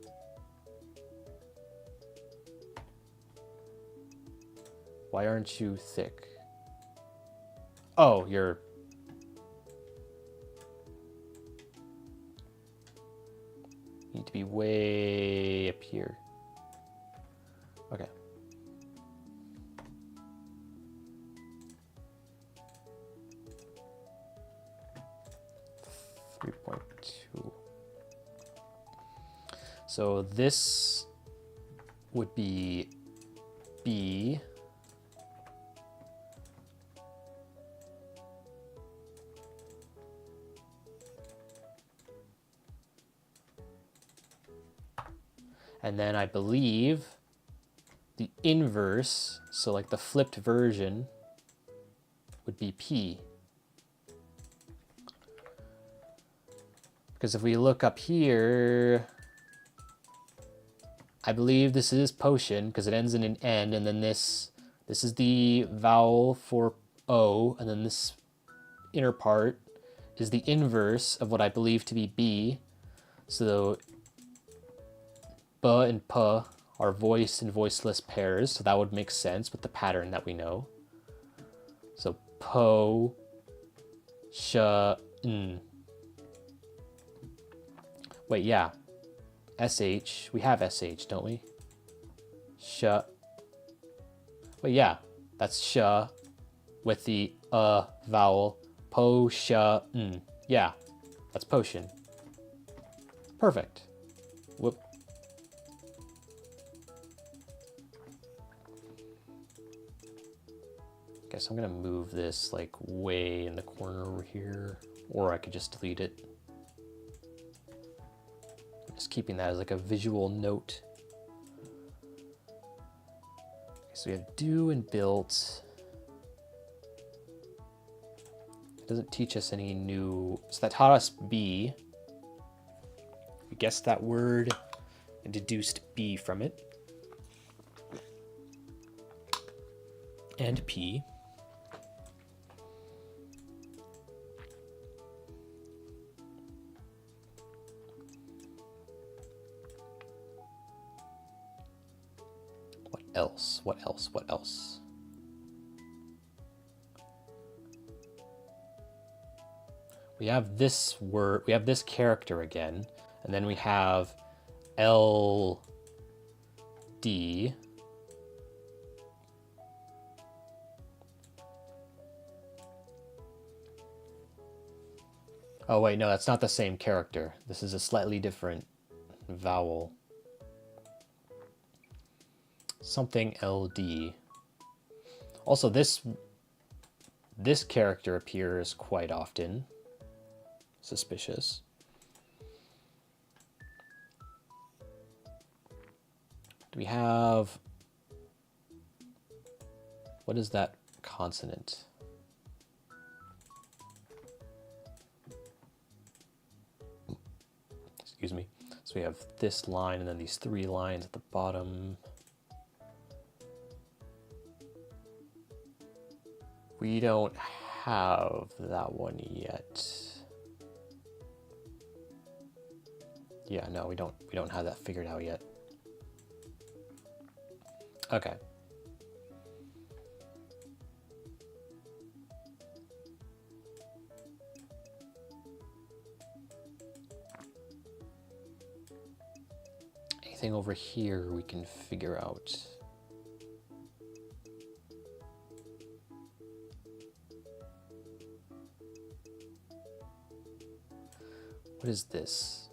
Why aren't you thick? Oh, you're... You need to be way up here. Okay. So this would be B. And then I believe the inverse, so like the flipped version, would be P. Because if we look up here, I believe this is potion because it ends in an N, and then this is the vowel for O, and then this inner part is the inverse of what I believe to be B. So B and P are voiced and voiceless pairs, so that would make sense with the pattern that we know. So po, sh, n. Wait, yeah. SH. We have SH, don't we? Sh. Wait, yeah. That's sh with the vowel. Po, sh, n. Yeah. That's potion. Perfect. Whoop. Guess I'm gonna move this like way in the corner over here, or I could just delete it. Just keeping that as like a visual note. Okay, so we have do and built. It doesn't teach us any new, so that taught us B. We guessed that word and deduced B from it. And P. What else? We have this word, we have this character again, and then we have LD. Oh wait, no, that's not the same character. This is a slightly different vowel. Something LD. Also, this character appears quite often. Suspicious. Do we have... What is that consonant? Excuse me. So we have this line and then these three lines at the bottom. We don't have that one yet. Yeah, no, we don't have that figured out yet. Okay. anything over here we can figure out? What is this?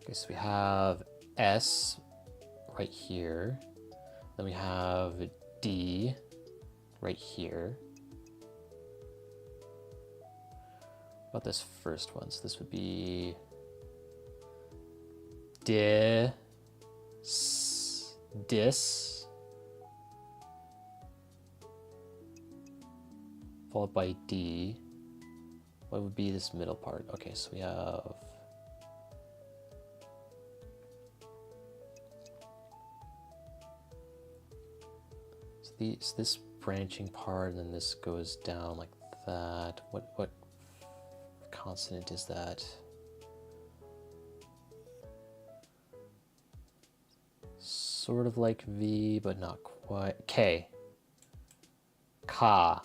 Okay, so we have S right here. Then we have D right here. What about this first one? So this would be dis, followed by D. What would be this middle part? Okay, so we have this branching part, and then this goes down like that. What consonant is that? Sort of like V, but not quite. K. Ka.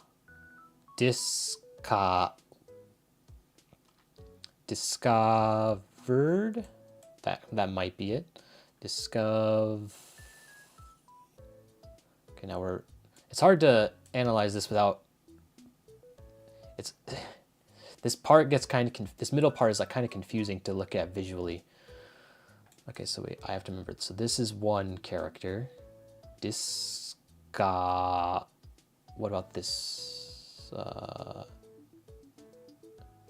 Discovered. That might be it. Okay, now it's hard to analyze this without, this part gets this middle part is like kind of confusing to look at visually. Okay, so I have to remember, so this is one character. What about this?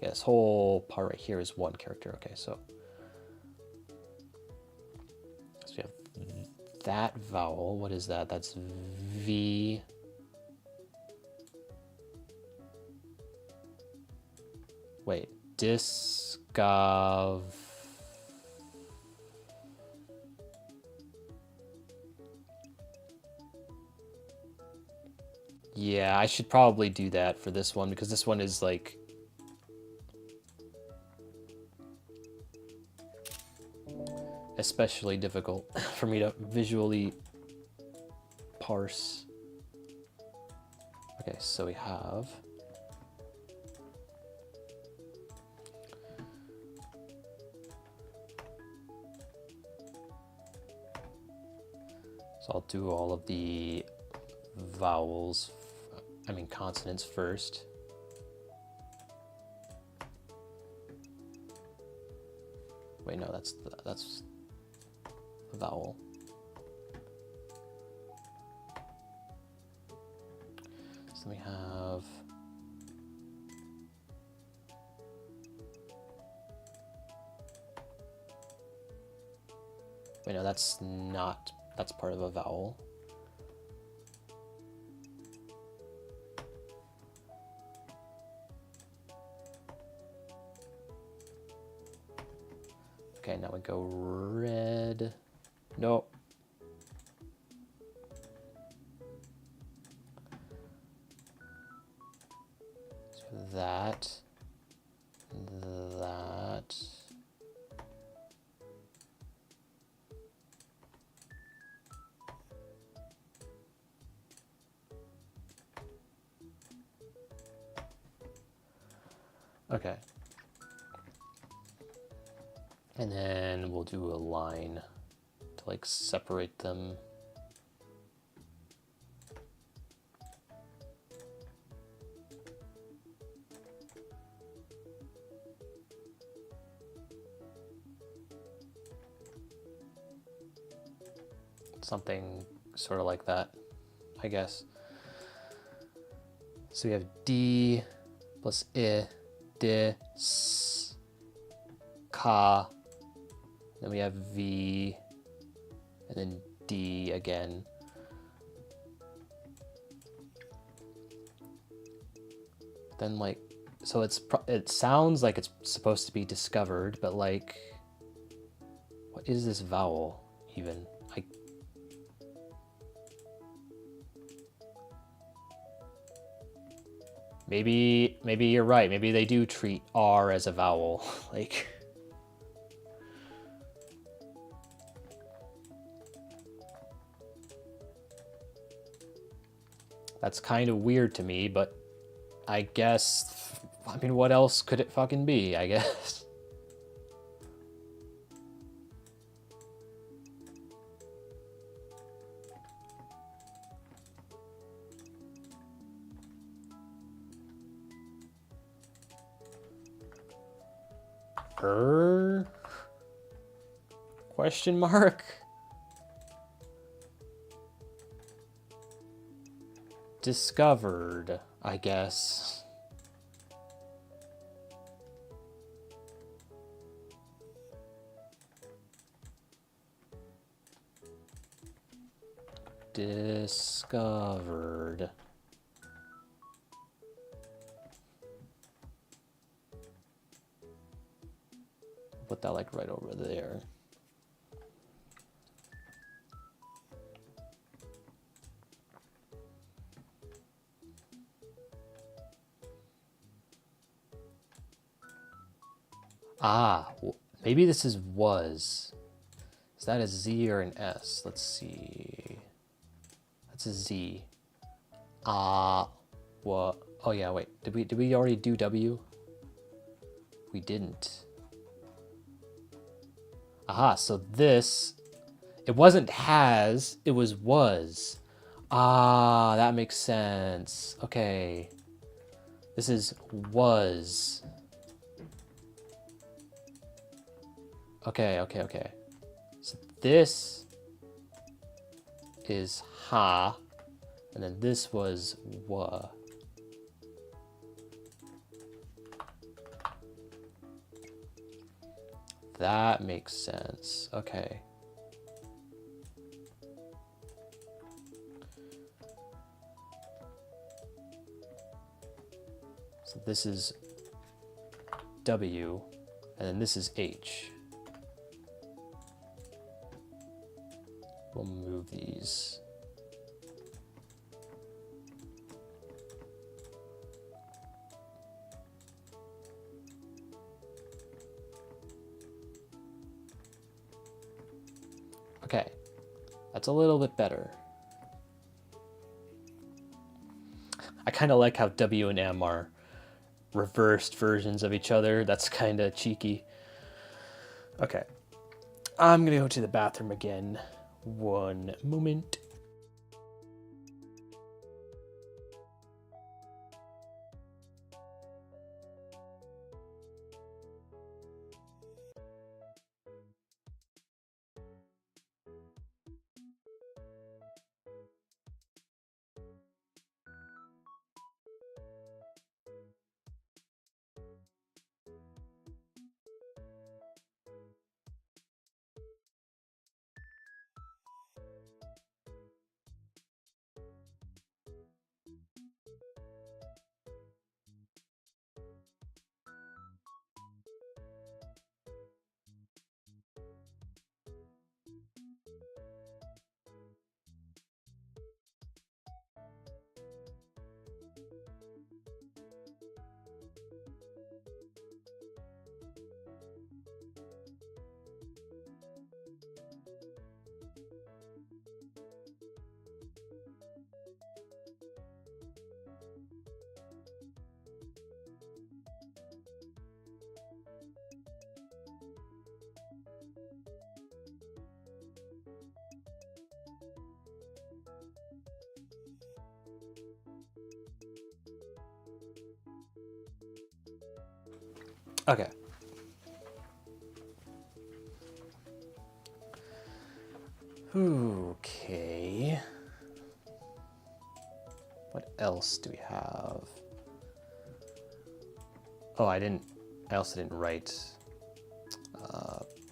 Yeah, this whole part right here is one character. Okay, so we have that vowel. What is that? That's V. Wait, Yeah, I should probably do that for this one, because this one is like especially difficult for me to visually parse. Okay, so we have I'll do all of the vowels, consonants first. Wait, no, that's the vowel. So we have wait, no, that's part of a vowel. Okay, now we go red. No. So that. Okay. And then we'll do a line to like separate them. Something sort of like that, I guess. So we have D plus I, D, S, Ka. Then we have V, and then D again. Then like, so it sounds like it's supposed to be discovered, but like, what is this vowel even? Maybe you're right. Maybe they do treat R as a vowel, like. That's kind of weird to me, but I guess, I mean, what else could it fucking be, I guess? Question mark? Discovered, I guess. Discovered. Put that like right over there. Ah, maybe this is was. Is that a Z or an S? Let's see. That's a Z. What? Oh yeah, wait. Did we already do W? We didn't. Aha, so this, it wasn't has, it was. Ah, that makes sense. Okay. This is was. Okay. So this is ha, and then this was wa. That makes sense. Okay. So this is W, and then this is H. We'll move these. Okay, that's a little bit better. I kind of like how W and M are reversed versions of each other. That's kind of cheeky. Okay, I'm gonna go to the bathroom again. One moment. Okay. Okay. What else do we have? Oh, I also didn't write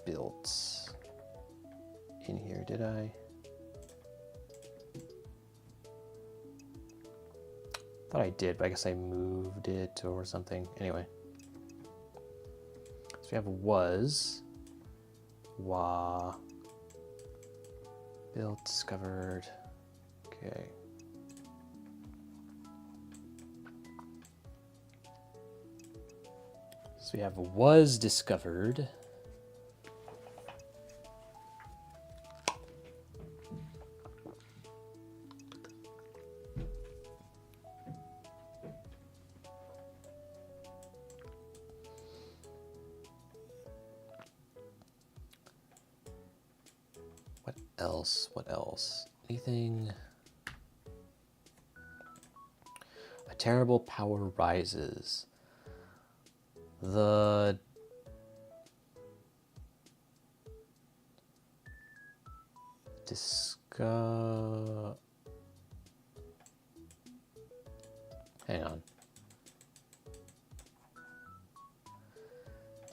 built in here, did I? Thought I did, but I guess I moved it or something. Anyway. So we have was, wa, built, discovered, okay. So we have was discovered. else? What else? Anything? A terrible power rises. The hang on.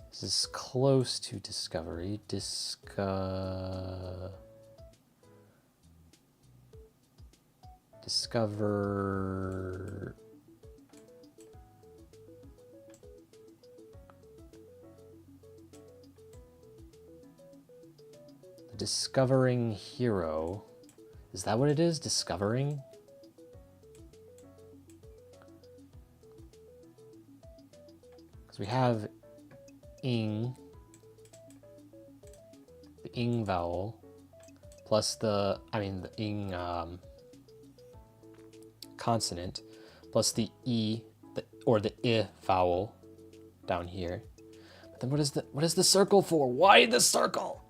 This is close to discovery. Discover. The discovering hero. Is that what it is? Discovering? Because we have ing, the ing vowel, plus the ing consonant, plus the e, or the I vowel down here. But then what is the circle for? Why the circle?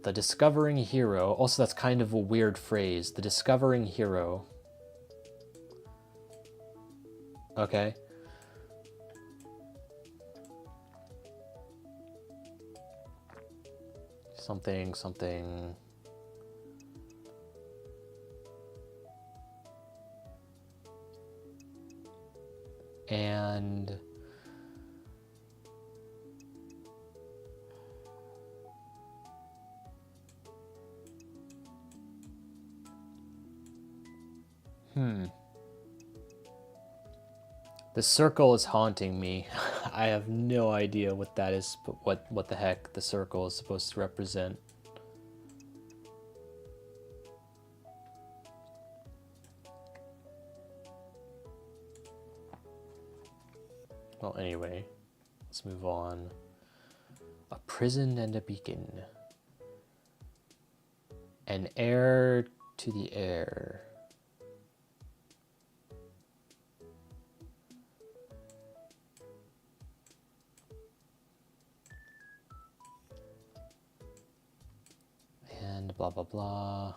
The discovering hero. Also, that's kind of a weird phrase. The discovering hero. Okay. Something. And the circle is haunting me. I have no idea what that is, but what the heck the circle is supposed to represent. Well, anyway, let's move on. A prison and a beacon. An heir to the air. And blah, blah, blah.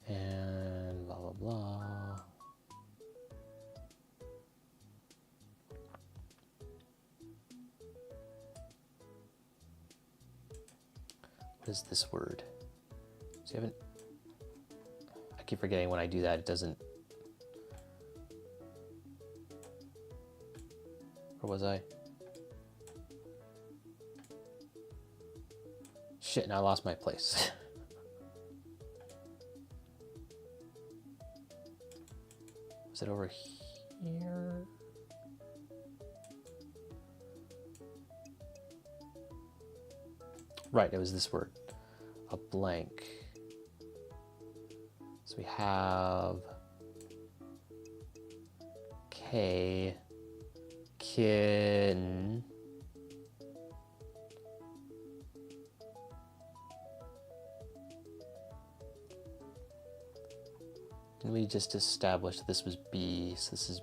And blah, blah, blah. What is this word? So you haven't... I keep forgetting when I do that, it doesn't... Where was I? Shit, and I lost my place. Was it over here? Right, it was this word. A blank. So we have K, kin, and we just established this was B, so this is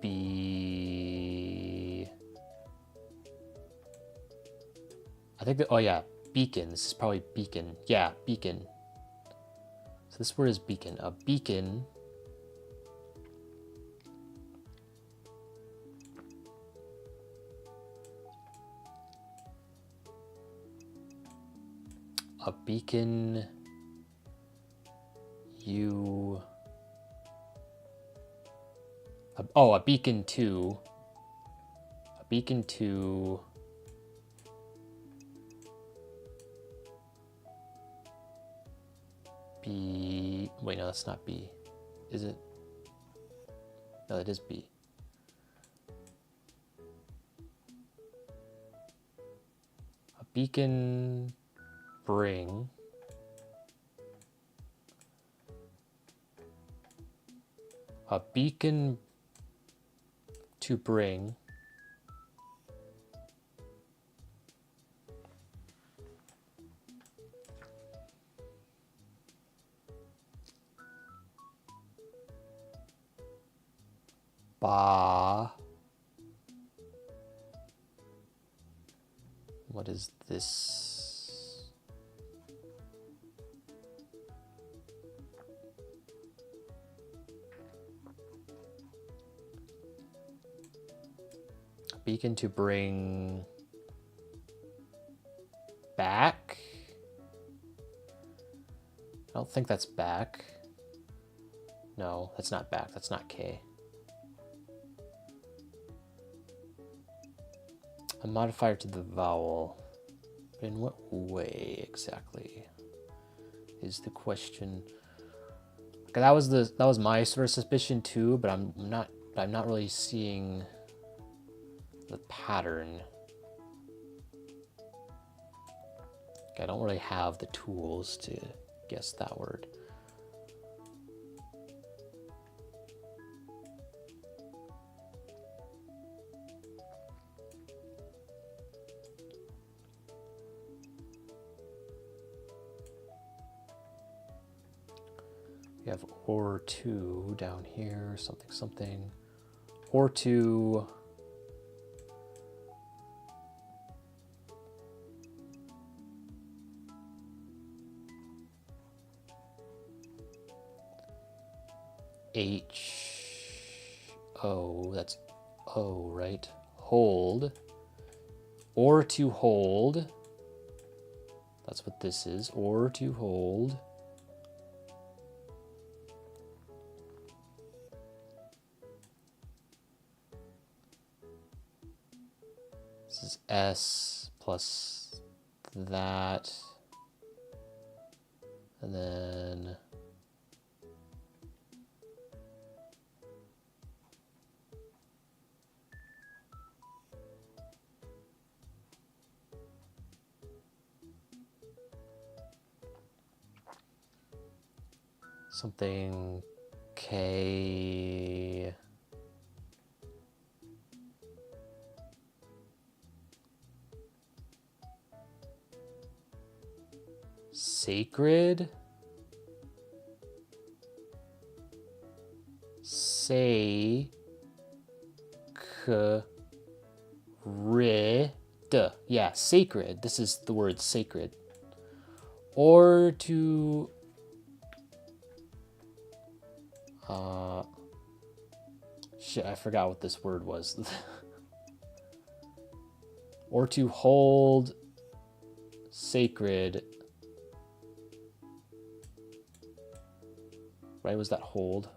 B. I think that, oh yeah, beacon. This is probably beacon. Yeah, beacon. So this word is beacon. A beacon. A beacon. A beacon to. A beacon to. B. Wait, no, that's not B. Is it? No, it is B. A beacon bring. A beacon to bring. Ba. What is this? Beacon to bring back? I don't think that's back. No, that's not back. That's not K. A modifier to the vowel. In what way exactly is the question? Okay, that was my sort of suspicion too, but I'm not really seeing the pattern. Okay, I don't really have the tools to guess that word. We have or to down here, something, something. Or to. H-O, that's O, right? Hold. Or to hold. That's what this is. Or to hold. This is S plus that. And then something K. Sacred. Say. Rid. Yeah, sacred. This is the word sacred. Or to. Shit, I forgot what this word was. Or to hold sacred. Right, was that hold?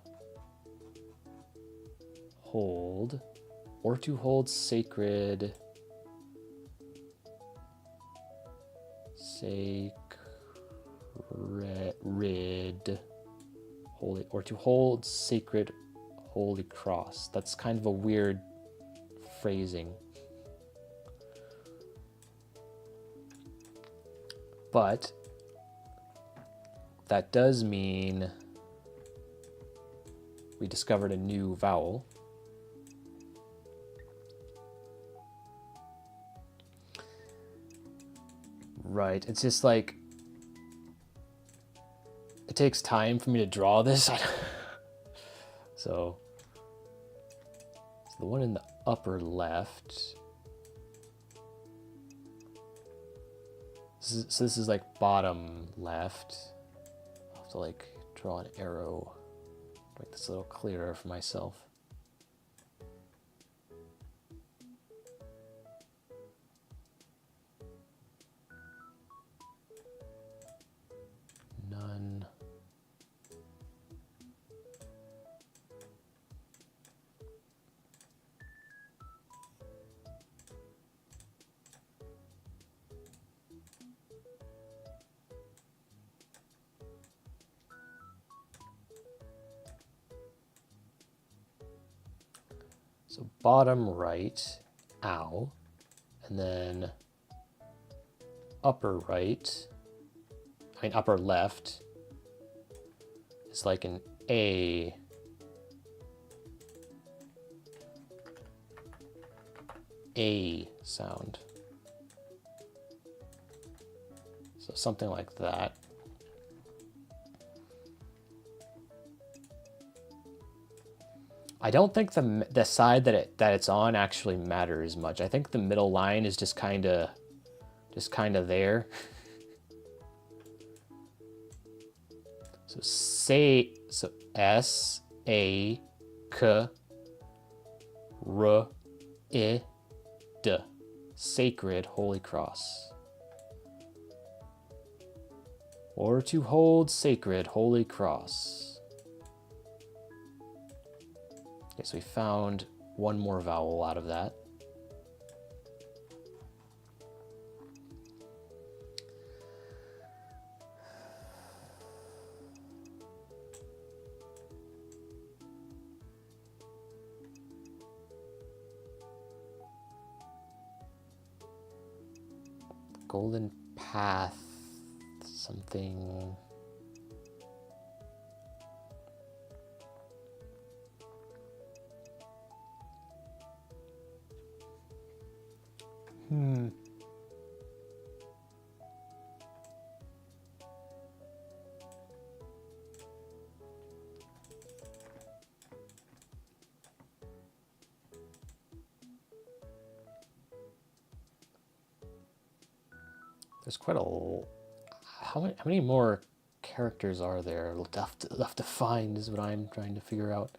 Hold. Or to hold sacred. Sacred. Holy. Or to hold sacred holy cross. That's kind of a weird phrasing. But that does mean we discovered a new vowel. Right, it's just like, it takes time for me to draw this. So the one in the upper left. So this is like bottom left. I'll have to like draw an arrow. Make this a little clearer for myself. None. So bottom right, ow, and then upper right, upper left is like an A. A sound. So something like that. I don't think the side that it's on actually matters much. I think the middle line is just kind of just kind of there. So S A K R I D, sacred holy cross. Or to hold sacred holy cross. Okay, so we found one more vowel out of that. Golden path, something. There's quite a... How many more characters are there left to find is what I'm trying to figure out.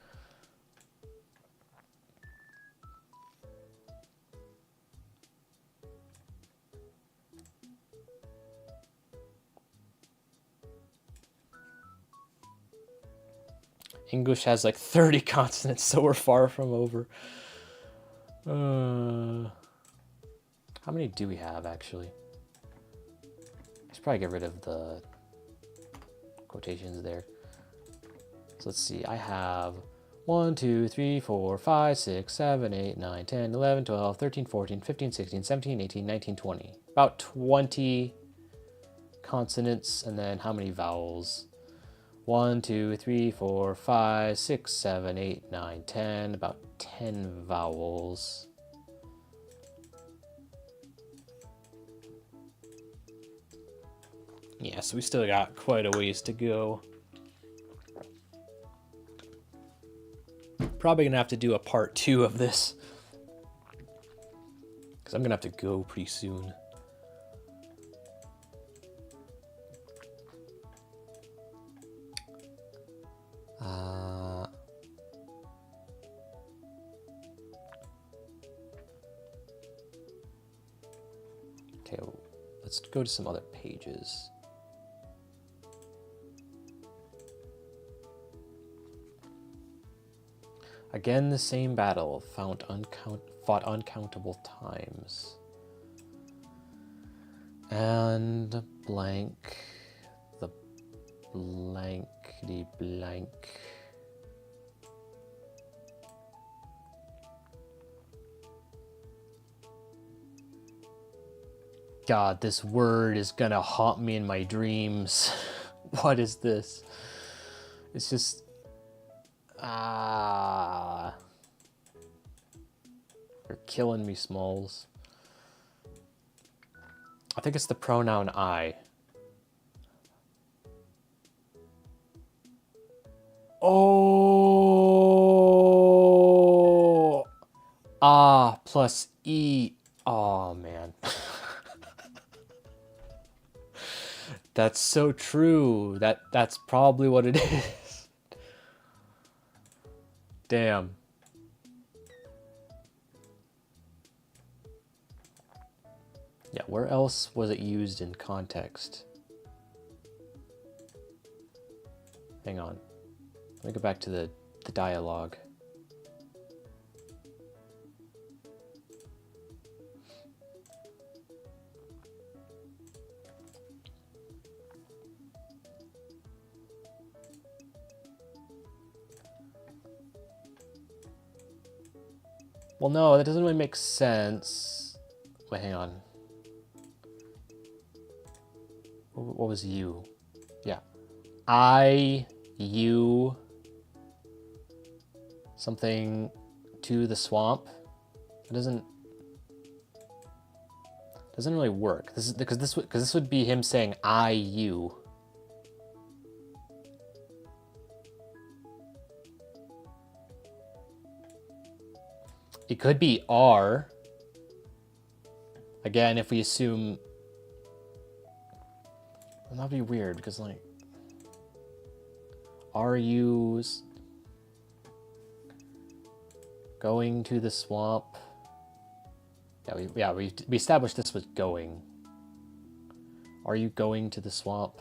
English has like 30 consonants, so we're far from over. How many do we have, actually? I should probably get rid of the quotations there. So let's see, I have 1, 2, 3, 4, 5, 6, 7, 8, 9, 10, 11, 12, 13, 14, 15, 16, 17, 18, 19, 20. About 20 consonants, and then how many vowels? 1, 2, 3, 4, 5, 6, 7, 8, 9, 10. About 10 vowels. Yeah, so we still got quite a ways to go. Probably gonna have to do a part 2 of this, because I'm gonna have to go pretty soon. Okay, let's go to some other pages. Again, the same battle, fought uncountable times. And blank, the blankety blank. God, this word is gonna haunt me in my dreams. What is this? It's just... You're killing me, Smalls. I think it's the pronoun I. Oh! Ah plus E. Oh, man. That's so true. That's probably what it is. Damn. Yeah, where else was it used in context? Hang on. Let me go back to the dialogue. Well, no, that doesn't really make sense. Wait, hang on. What was you? Yeah. You, something to the swamp. It doesn't really work. This is because this would be him saying you. It could be R. Again, if we assume that'd be weird because like, are you going to the swamp? Yeah, we established this was going. Are you going to the swamp?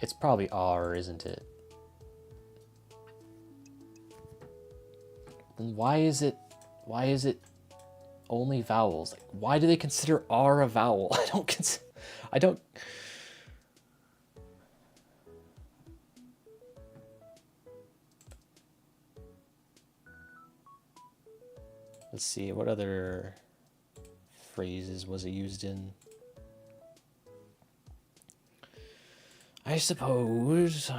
It's probably are, isn't it? Then why is it only vowels? Like, why do they consider R a vowel? I don't. Let's see, what other phrases was it used in? I suppose.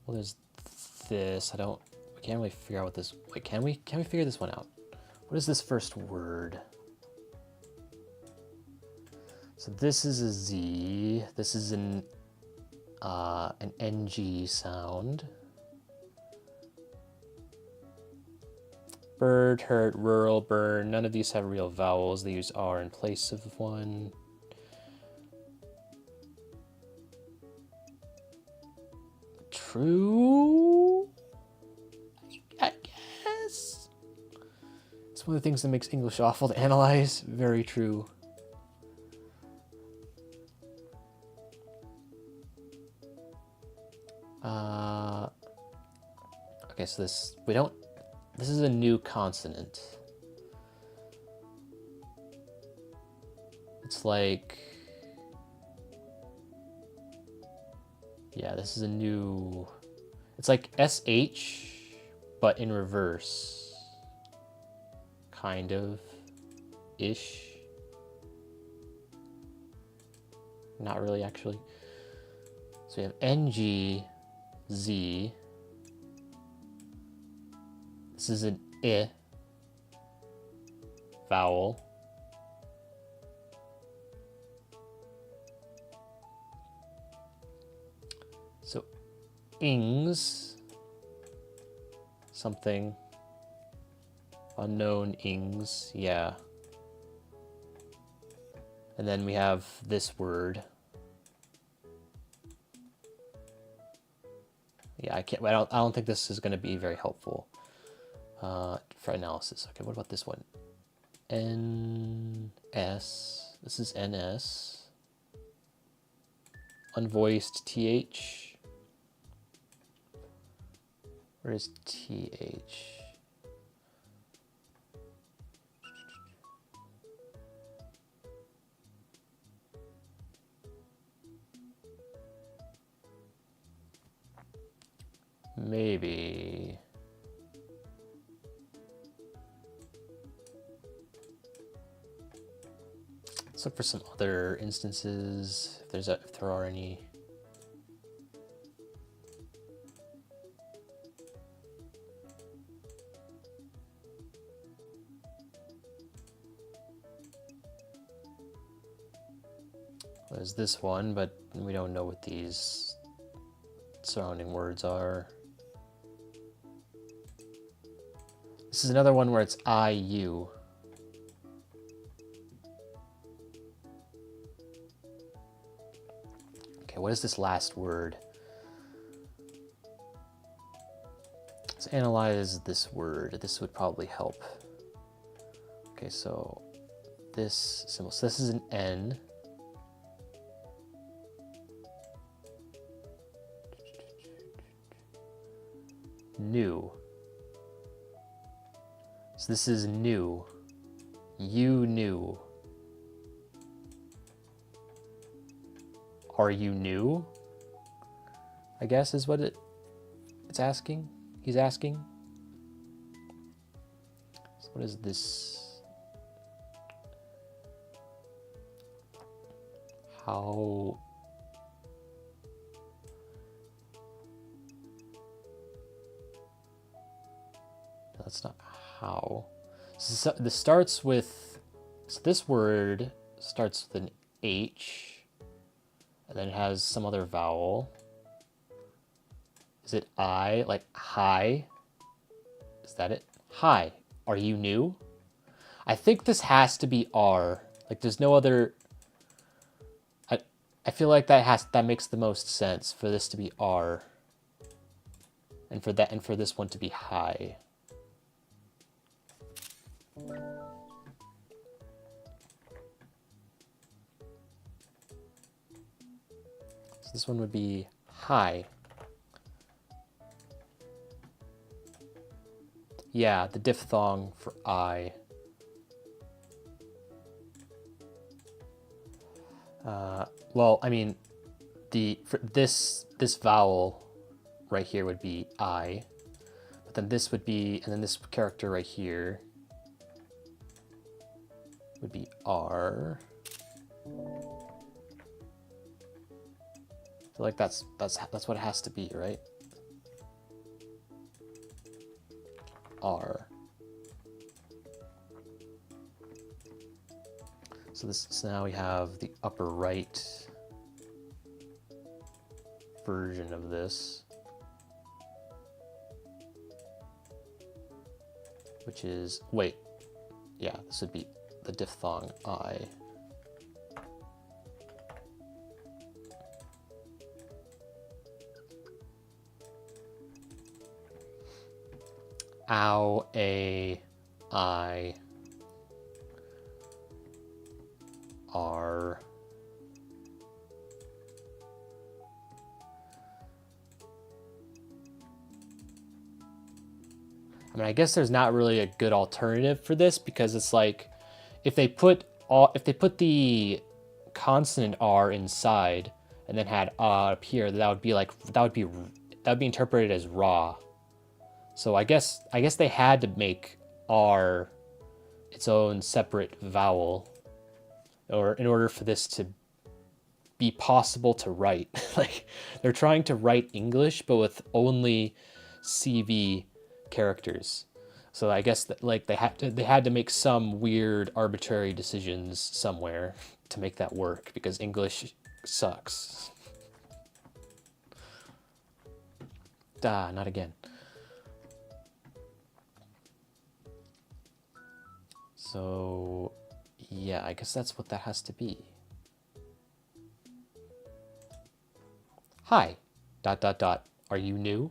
Well, there's this. I can't really figure out what this. Wait, can we figure this one out? What is this first word? So this is a Z. This is an NG sound. Bird, hurt, rural, burn. None of these have real vowels. They use R in place of one. True, I guess. It's one of the things that makes English awful to analyze. Very true. Okay, so this is a new consonant. It's like, yeah, this is a new, it's like SH, but in reverse. Kind of, ish. Not really, actually. So we have NG, Z. This is an I vowel. So ings, something, unknown ings, yeah. And then we have this word. Yeah, I don't think this is going to be very helpful for analysis. Okay, what about this one? NS. This is NS. Unvoiced TH. Where is TH? Maybe. Let's look for some other instances, if there are any. There's this one, but we don't know what these surrounding words are. This is another one where it's IU. Okay, what is this last word? Let's analyze this word. This would probably help. Okay, so this symbol. So this is an N. New. So this is new. You knew. Are you new? I guess is what it's asking. He's asking. So what is this? How? No, that's not how. So this starts with, so this word starts with an H, and then it has some other vowel. Is it I, like hi? Is that it? Hi, are you new? I think this has to be R. Like there's no other, I feel like that makes the most sense for this to be R. And for this one to be hi. So this one would be hi. Yeah, the diphthong for I. Well, I mean, for this vowel right here would be I, but then this would be, and then this character right here would be R. I feel like that's what it has to be, right? R. So now we have the upper right version of this, which is, wait, yeah, this would be the diphthong I. Ow, A, I, R. I mean, I guess there's not really a good alternative for this because it's like if they put the consonant R inside and then had up here, that would be interpreted as raw. So I guess they had to make R its own separate vowel, or in order for this to be possible to write. Like they're trying to write English but with only CV characters. So I guess that like they had to make some weird arbitrary decisions somewhere to make that work because English sucks. Not again. So yeah, I guess that's what that has to be. Hi, ... Are you new?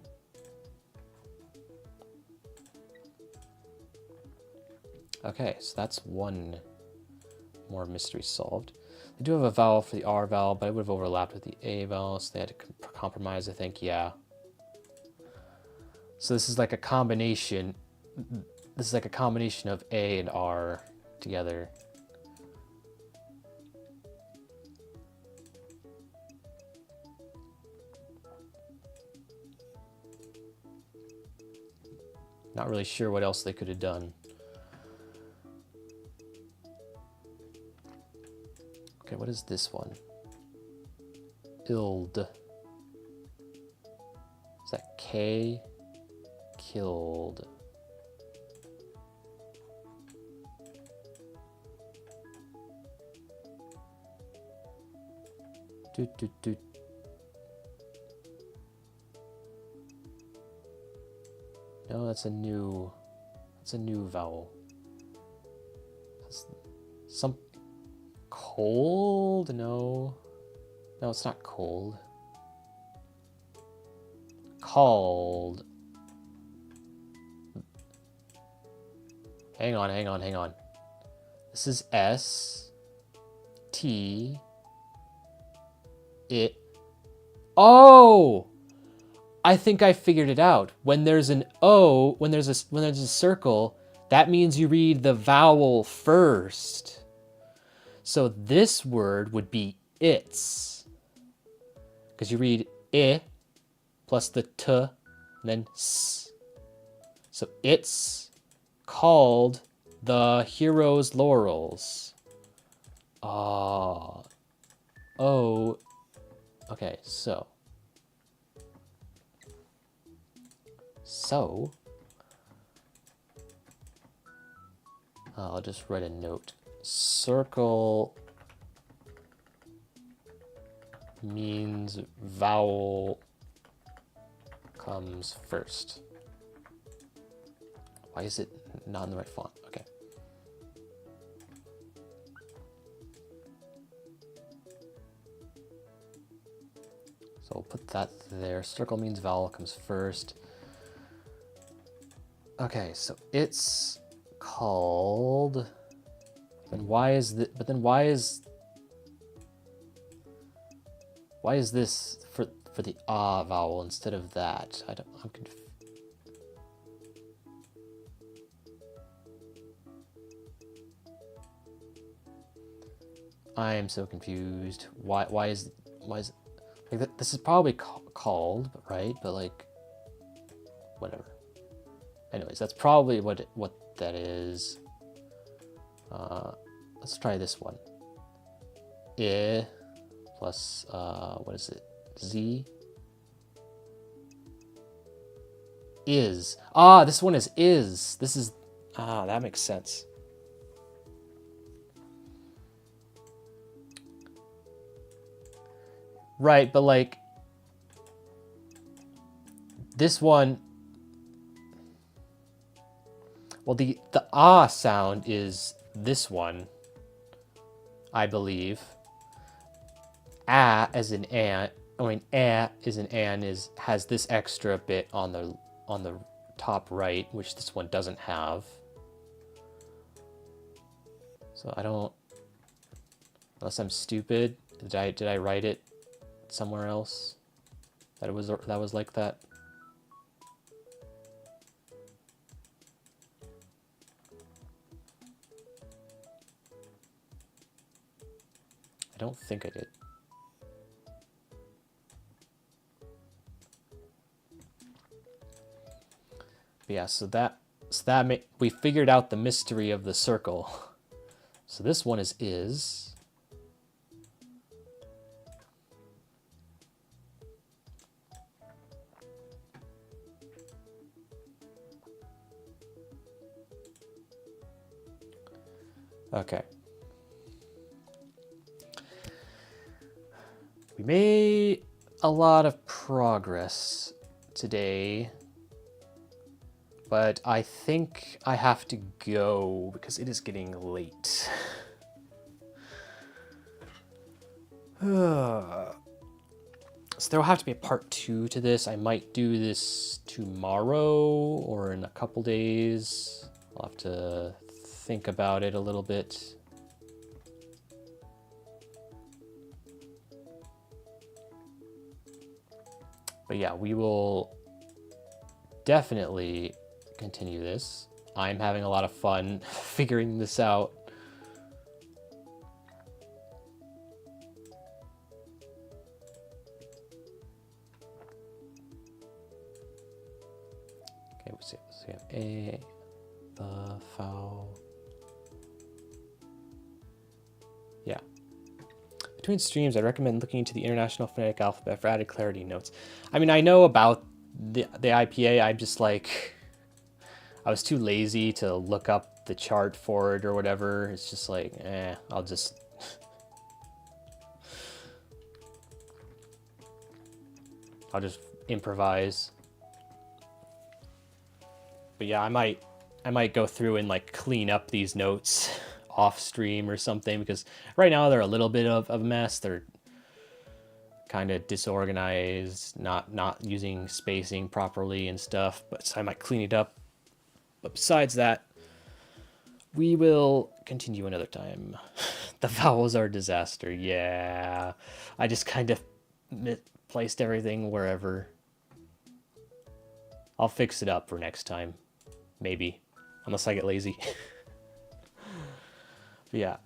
Okay, so that's one more mystery solved. They do have a vowel for the R vowel, but it would have overlapped with the A vowel, so they had to compromise, I think, yeah. So this is like a combination. This is like a combination of A and R together. Not really sure what else they could have done. Okay, what is this one? Ild. Is that K? Killed. Doot, doot, doot. No, that's a new vowel. Some cold? No, it's not cold. Called. Hang on. This is S T it. Oh, I think I figured it out. When there's an O, when there's a circle, that means you read the vowel first. So this word would be its, because you read I plus the T and then S. So it's called the hero's laurels. Oh, okay, so I'll just write a note. Circle means vowel comes first. Why is it not in the right font? Okay. So we'll put that there. Circle means vowel comes first. Okay, so it's called. And why is this? But then why is this for the ah vowel instead of that? I'm confused. I am so confused. Why is like this is probably called right, but like whatever. Anyways, that's probably what that is. Let's try this one. I plus what is it? Z is. Ah, this one is. This is that makes sense. Right, but like this one, well, the ah sound is this one, I believe. Ah as in an, as in an has this extra bit on the top right, which this one doesn't have. So I don't, unless I'm stupid, did I write it somewhere else that was like that? I don't think I did. But yeah, so that we figured out the mystery of the circle. So this one is. Okay. We made a lot of progress today, but I think I have to go because it is getting late. So there'll have to be a part 2 to this. I might do this tomorrow or in a couple days. I'll have to think about it a little bit. But yeah, we will definitely continue this. I'm having a lot of fun figuring this out. Okay, so we have A, the foul. Yeah. Between streams, I recommend looking into the International Phonetic Alphabet for added clarity notes. I mean, I know about the IPA. I'm just like, I was too lazy to look up the chart for it or whatever. It's just like, I'll just. I'll just improvise. But yeah, I might go through and like clean up these notes off stream or something, because right now they're a little bit of a mess. They're kind of disorganized, not using spacing properly and stuff, but so I might clean it up. But besides that, we will continue another time. The vowels are a disaster. Yeah, I just kind of placed everything wherever. I'll fix it up for next time, maybe, unless I get lazy. But yeah,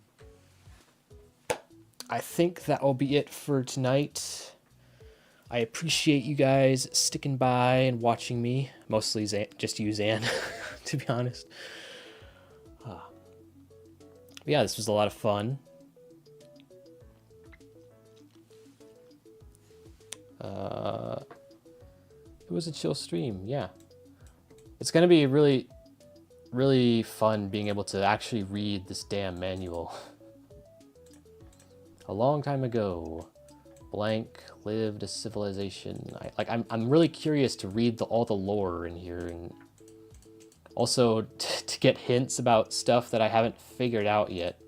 I think that will be it for tonight. I appreciate you guys sticking by and watching me. Mostly just you, Zan, to be honest. But yeah, this was a lot of fun. It was a chill stream, yeah. It's gonna be really really fun being able to actually read this damn manual. A long time ago, blank lived a civilization. I'm really curious to read all the lore in here, and also to get hints about stuff that I haven't figured out yet.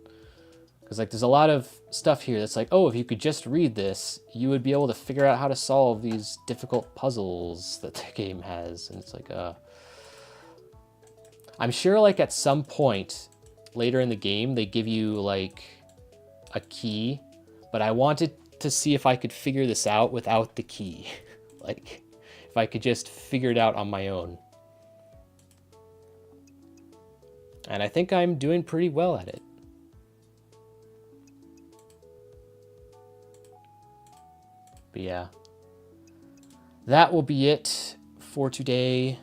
Because like there's a lot of stuff here that's like, oh, if you could just read this, you would be able to figure out how to solve these difficult puzzles that the game has. And it's like, I'm sure like at some point later in the game, they give you like a key, but I wanted to see if I could figure this out without the key. Like if I could just figure it out on my own. And I think I'm doing pretty well at it. But yeah, that will be it for today.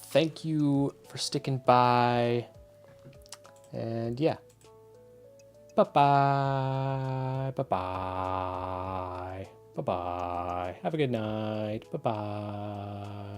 Thank you for sticking by. And yeah, bye-bye, bye-bye, bye-bye. Have a good night, bye-bye.